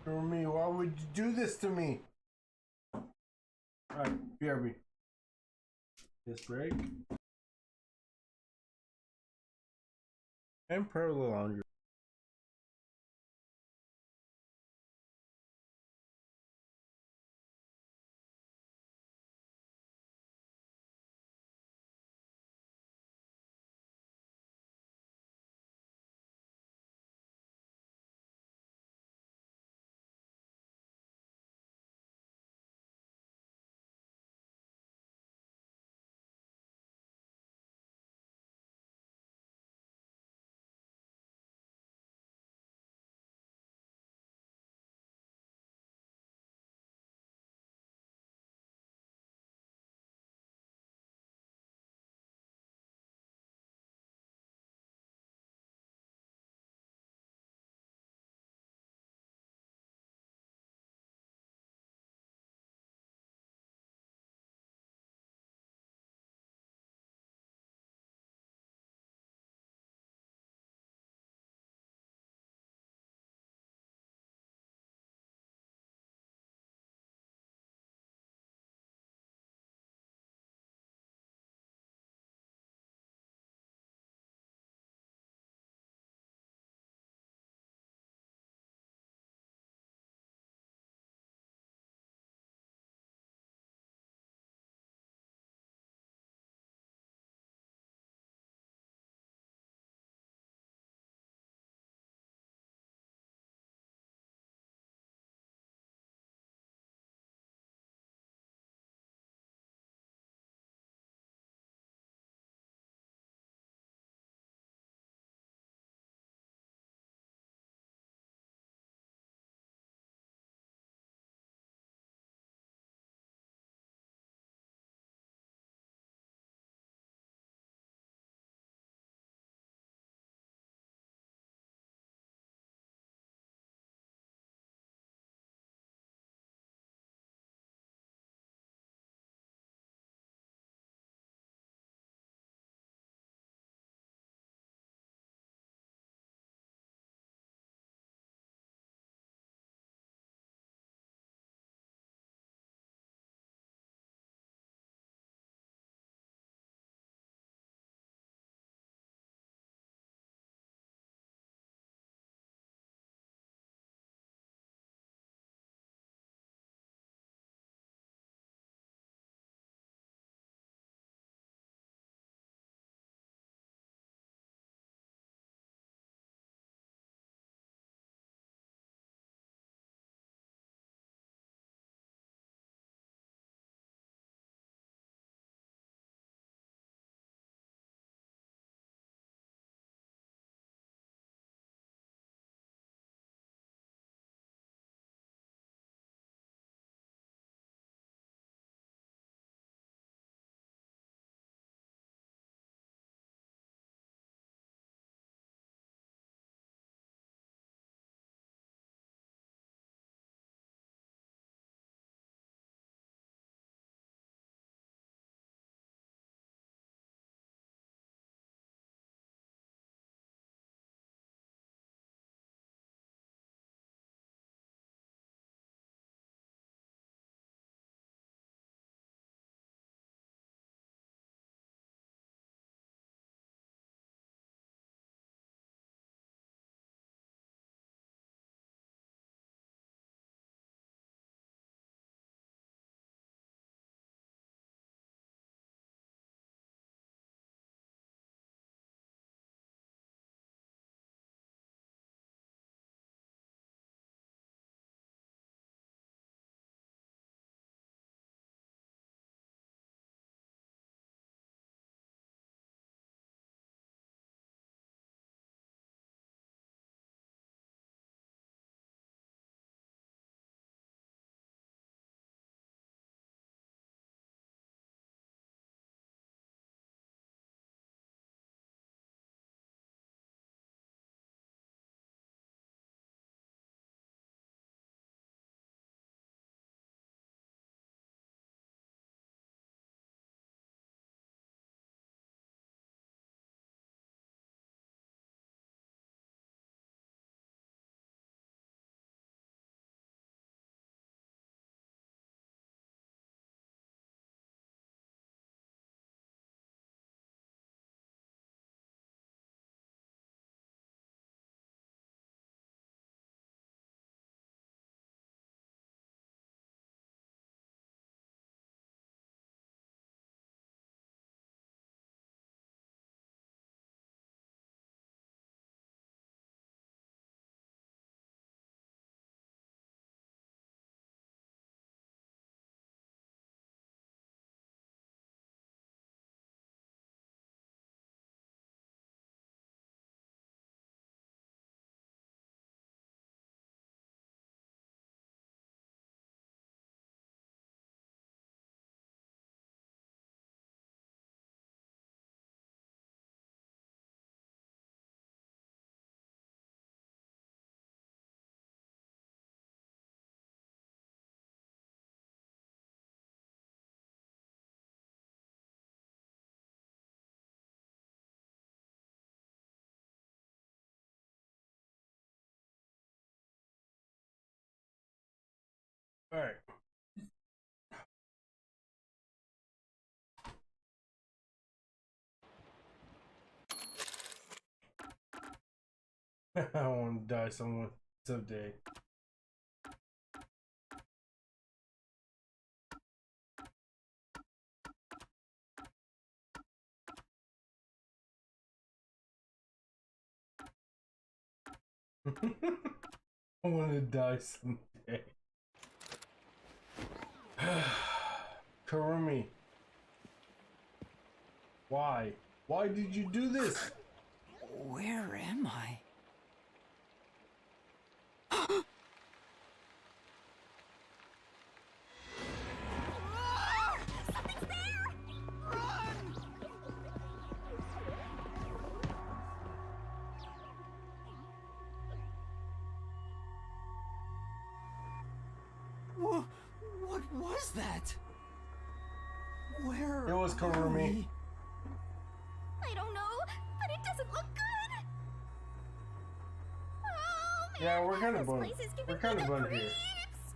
[SPEAKER 1] For me, why would you do this to me? Alright, BRB. This break. And parallel laundry. Alright. I want to die someone someday. I want to die someday. Kurumi. Why? Why did you do this?
[SPEAKER 4] Where am I?
[SPEAKER 3] Something's there! Run!
[SPEAKER 4] What was that? Where
[SPEAKER 1] It was Kurumi.
[SPEAKER 3] I don't know, but it doesn't look good. Oh man,
[SPEAKER 1] Yeah, we're kind of
[SPEAKER 3] this
[SPEAKER 1] bummed.
[SPEAKER 3] place is giving
[SPEAKER 1] We're kind
[SPEAKER 3] me
[SPEAKER 1] of
[SPEAKER 3] the
[SPEAKER 1] bummed here.
[SPEAKER 3] creeps.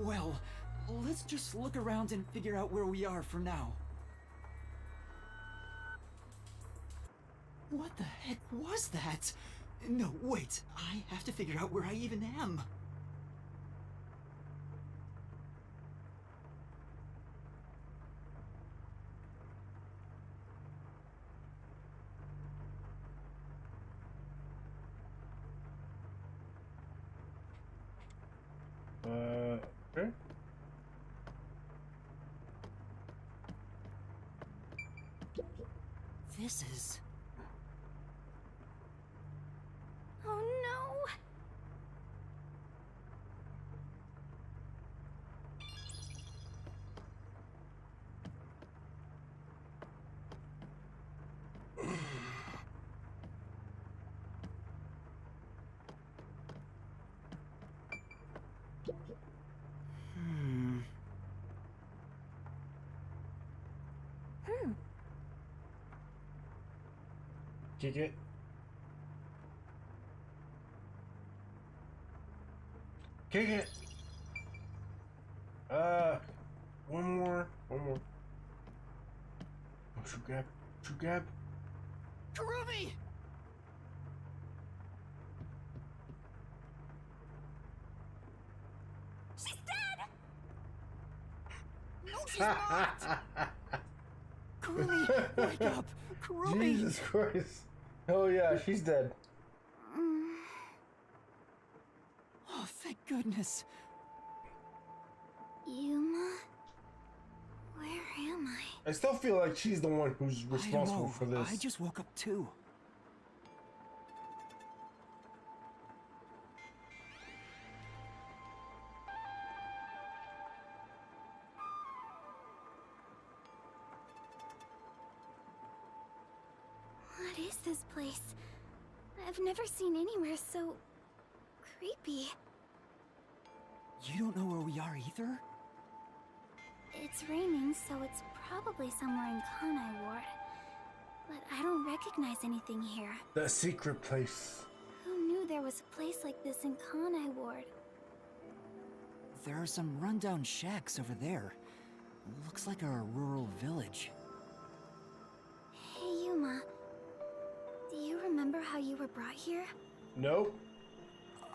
[SPEAKER 4] Well, let's just look around and figure out where we are for now. What the heck was that? No, wait. I have to figure out where I even am.
[SPEAKER 1] Okay.
[SPEAKER 4] This is...
[SPEAKER 3] Oh no.
[SPEAKER 1] Kick it. Kick it. One more. Oh, shoot grab.
[SPEAKER 4] Kurumi!
[SPEAKER 3] She's dead!
[SPEAKER 4] No, she's not! Kurumi, wake up! Kurumi!
[SPEAKER 1] Jesus Christ. Oh yeah, she's dead.
[SPEAKER 4] Oh, thank goodness.
[SPEAKER 15] Yuma? Where am I?
[SPEAKER 1] I still feel like she's the one who's responsible for this.
[SPEAKER 4] I just woke up too.
[SPEAKER 15] What is this place? I've never seen anywhere so creepy.
[SPEAKER 4] You don't know where we are either?
[SPEAKER 15] It's raining, so it's probably somewhere in Kanai Ward. But I don't recognize anything here.
[SPEAKER 1] The secret place.
[SPEAKER 15] Who knew there was a place like this in Kanai Ward?
[SPEAKER 4] There are some rundown shacks over there. Looks like a rural village.
[SPEAKER 15] Hey, Yuma. Do you remember how you were brought here?
[SPEAKER 1] Nope.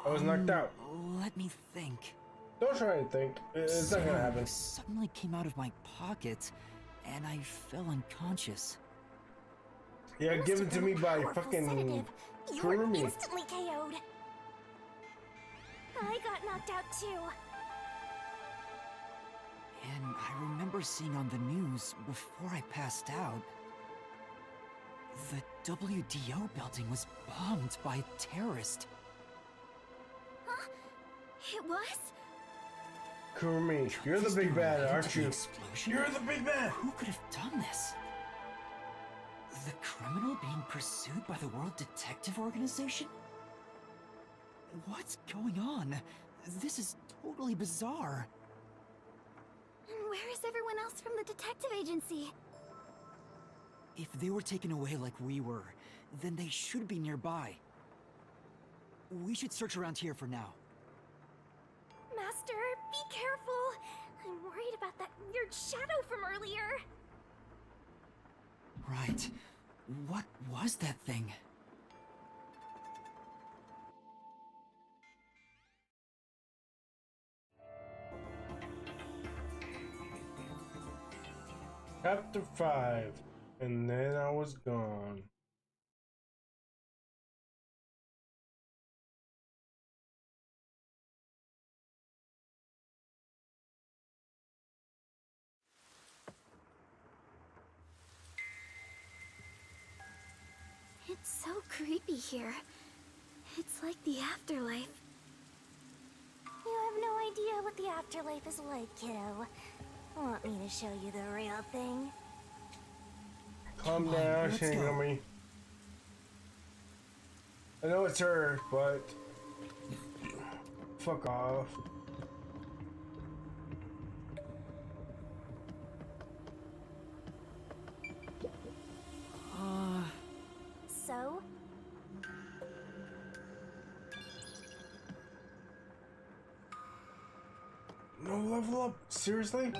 [SPEAKER 1] I was knocked out.
[SPEAKER 4] Let me think.
[SPEAKER 1] Don't try and think. It's not gonna happen.
[SPEAKER 4] Suddenly came out of my pocket, and I fell unconscious.
[SPEAKER 1] Yeah, given to me by
[SPEAKER 3] Powerful
[SPEAKER 1] fucking
[SPEAKER 3] sedative. You were
[SPEAKER 1] Kurumi.
[SPEAKER 3] instantly KO'd. I got knocked out too.
[SPEAKER 4] And I remember seeing on the news before I passed out, the WDO building was bombed by a terrorist.
[SPEAKER 15] Huh? It was?
[SPEAKER 1] Kurumi, you're the big bad, aren't you? You're the big bad!
[SPEAKER 4] Who could have done this? The criminal being pursued by the World Detective Organization? What's going on? This is totally bizarre.
[SPEAKER 15] And where is everyone else from the detective agency?
[SPEAKER 4] If they were taken away like we were, then they should be nearby. We should search around here for now.
[SPEAKER 15] Master, be careful. I'm worried about that weird shadow from earlier.
[SPEAKER 4] Right. What was that thing?
[SPEAKER 1] Chapter 5. And then I was gone.
[SPEAKER 15] It's so creepy here. It's like the afterlife. You have no idea what the afterlife is like, kiddo. Want me to show you the real thing?
[SPEAKER 1] Calm down, Shingami. I know it's her, but fuck off.
[SPEAKER 15] So?
[SPEAKER 1] No level up? Seriously?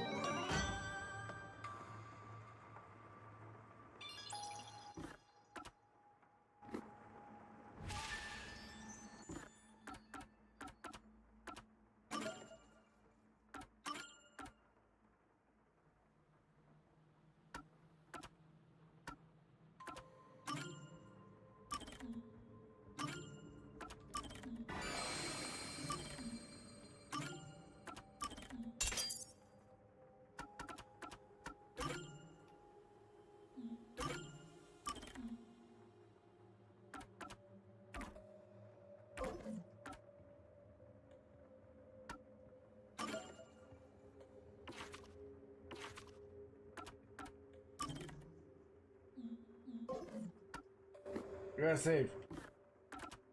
[SPEAKER 1] You gotta save.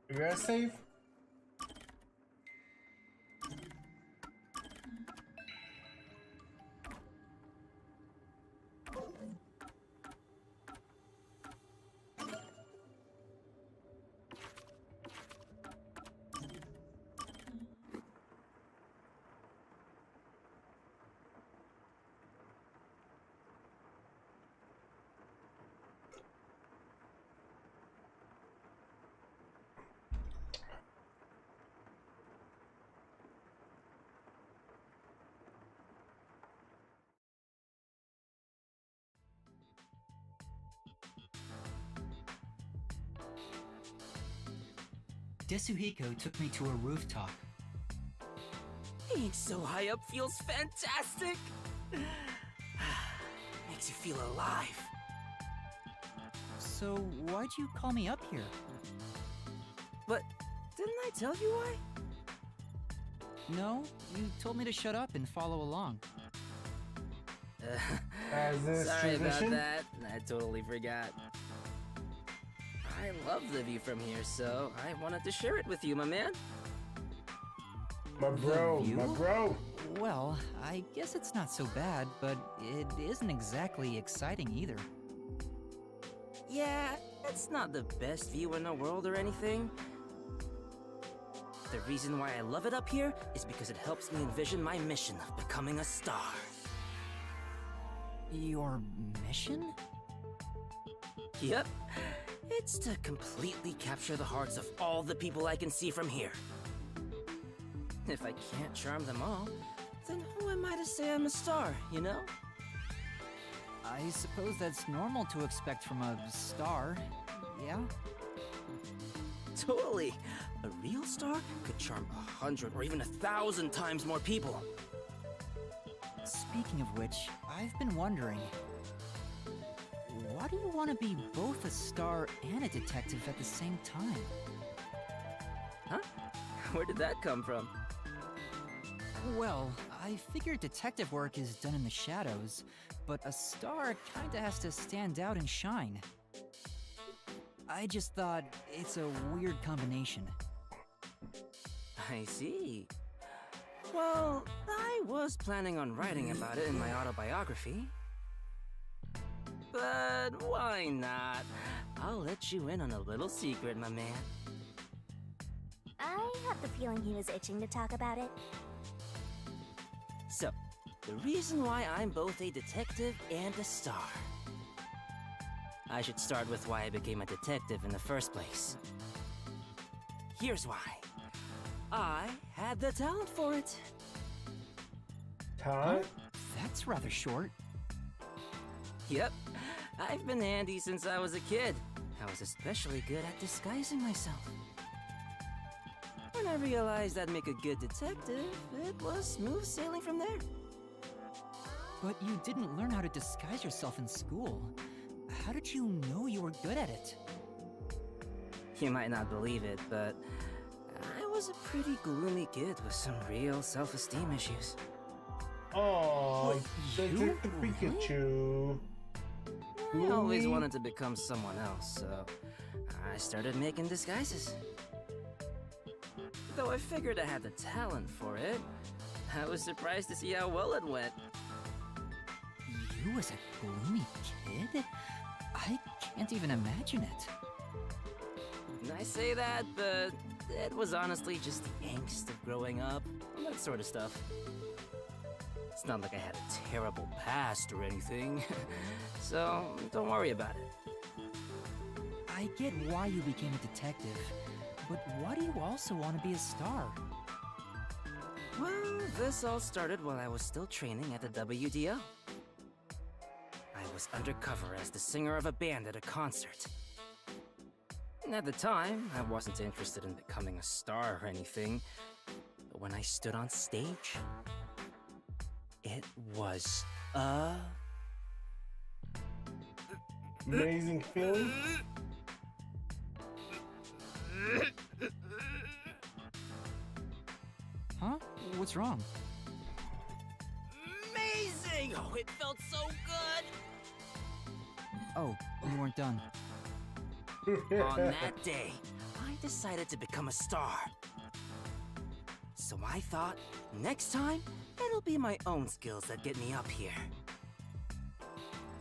[SPEAKER 1] You gotta save?
[SPEAKER 4] Desuhiko took me to a rooftop.
[SPEAKER 13] Being so high up feels fantastic! Makes you feel alive.
[SPEAKER 4] So, why'd you call me up here?
[SPEAKER 13] But didn't I tell you why?
[SPEAKER 4] No, you told me to shut up and follow along.
[SPEAKER 13] Sorry about that. I totally forgot. I love the view from here, so I wanted to share it with you, my man.
[SPEAKER 1] My bro, my bro.
[SPEAKER 4] Well, I guess it's not so bad, but it isn't exactly exciting either.
[SPEAKER 13] Yeah, it's not the best view in the world or anything. The reason why I love it up here is because it helps me envision my mission of becoming a star.
[SPEAKER 4] Your mission?
[SPEAKER 13] Yep. It's to completely capture the hearts of all the people I can see from here. If I can't charm them all, then who am I to say I'm a star, you know?
[SPEAKER 4] I suppose that's normal to expect from a star, yeah?
[SPEAKER 13] Totally! A real star could charm 100 or even 1,000 times more people.
[SPEAKER 4] Speaking of which, I've been wondering, why do you want to be both a star and a detective at the same time?
[SPEAKER 13] Huh? Where did that come from?
[SPEAKER 4] Well, I figured detective work is done in the shadows, but a star kinda has to stand out and shine. I just thought it's a weird combination.
[SPEAKER 13] I see. Well, I was planning on writing about it in my autobiography. But why not? I'll let you in on a little secret, my man.
[SPEAKER 15] I had the feeling he was itching to talk about it.
[SPEAKER 13] So, the reason why I'm both a detective and a star. I should start with why I became a detective in the first place. Here's why. I had the talent for it.
[SPEAKER 1] Talent?
[SPEAKER 4] That's rather short.
[SPEAKER 13] Yep. I've been handy since I was a kid. I was especially good at disguising myself. When I realized I'd make a good detective, it was smooth sailing from there.
[SPEAKER 4] But you didn't learn how to disguise yourself in school. How did you know you were good at it?
[SPEAKER 13] You might not believe it, but I was a pretty gloomy kid with some real self-esteem issues.
[SPEAKER 1] Oh, Detective Pikachu.
[SPEAKER 13] I always wanted to become someone else, so I started making disguises. Though I figured I had the talent for it, I was surprised to see how well it went.
[SPEAKER 4] You as a gloomy kid? I can't even imagine it.
[SPEAKER 13] I say that, but it was honestly just the angst of growing up, that sort of stuff. It's not like I had a terrible past or anything, so don't worry about it.
[SPEAKER 4] I get why you became a detective, but why do you also want to be a star?
[SPEAKER 13] Well, this all started while I was still training at the WDO. I was undercover as the singer of a band at a concert. At the time, I wasn't interested in becoming a star or anything, but when I stood on stage, it was
[SPEAKER 1] amazing feeling.
[SPEAKER 4] Huh? What's wrong?
[SPEAKER 13] amazing! Oh, it felt so good!
[SPEAKER 4] Oh, you weren't done.
[SPEAKER 13] On that day, I decided to become a star. So I thought, next time, it'll be my own skills that get me up here.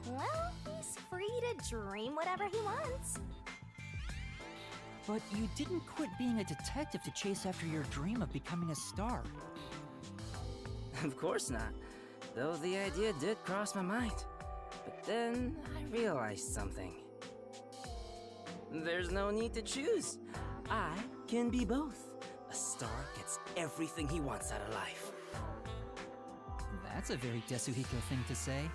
[SPEAKER 15] Well, he's free to dream whatever he wants.
[SPEAKER 4] But you didn't quit being a detective to chase after your dream of becoming a star.
[SPEAKER 13] Of course not, though the idea did cross my mind. But then I realized something. There's no need to choose. I can be both. A star gets everything he wants out of life.
[SPEAKER 4] That's a very Desuhiko thing to say.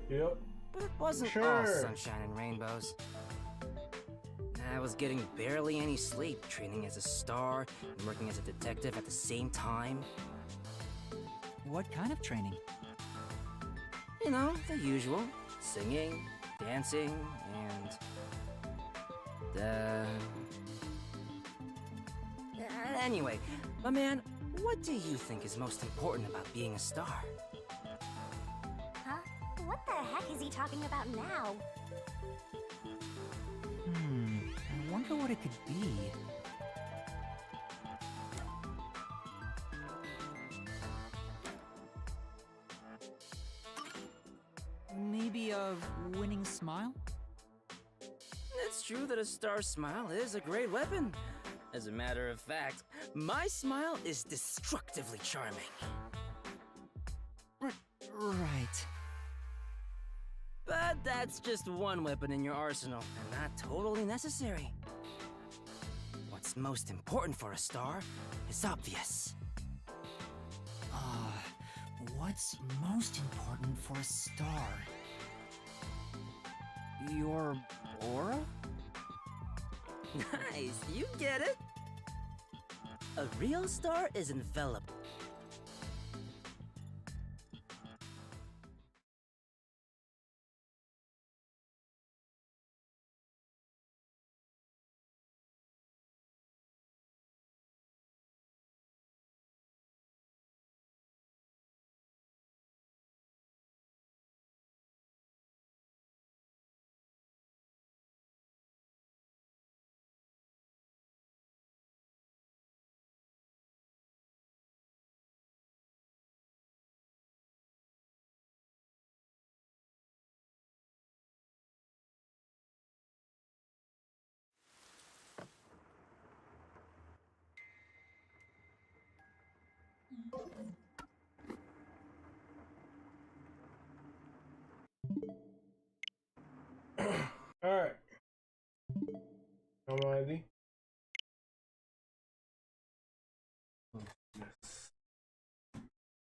[SPEAKER 1] Yep.
[SPEAKER 13] But it wasn't all sunshine and rainbows. I was getting barely any sleep, training as a star and working as a detective at the same time.
[SPEAKER 4] What kind of training?
[SPEAKER 13] You know, the usual. Singing, dancing, and... Anyway, my man, what do you think is most important about being a star?
[SPEAKER 15] Huh? What the heck is he talking about now?
[SPEAKER 4] I wonder what it could be. Maybe a winning smile?
[SPEAKER 13] It's true that a star smile is a great weapon. As a matter of fact, my smile is destructively charming.
[SPEAKER 4] Right.
[SPEAKER 13] But that's just one weapon in your arsenal, and not totally necessary. What's most important for a star is obvious.
[SPEAKER 4] What's most important for a star? Your aura?
[SPEAKER 13] Nice, you get it. A real star is enveloped
[SPEAKER 1] Mama Ivy. Yes.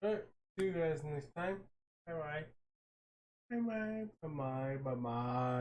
[SPEAKER 1] Alright, see you guys next time. Bye bye. Bye bye. Bye bye. Bye bye.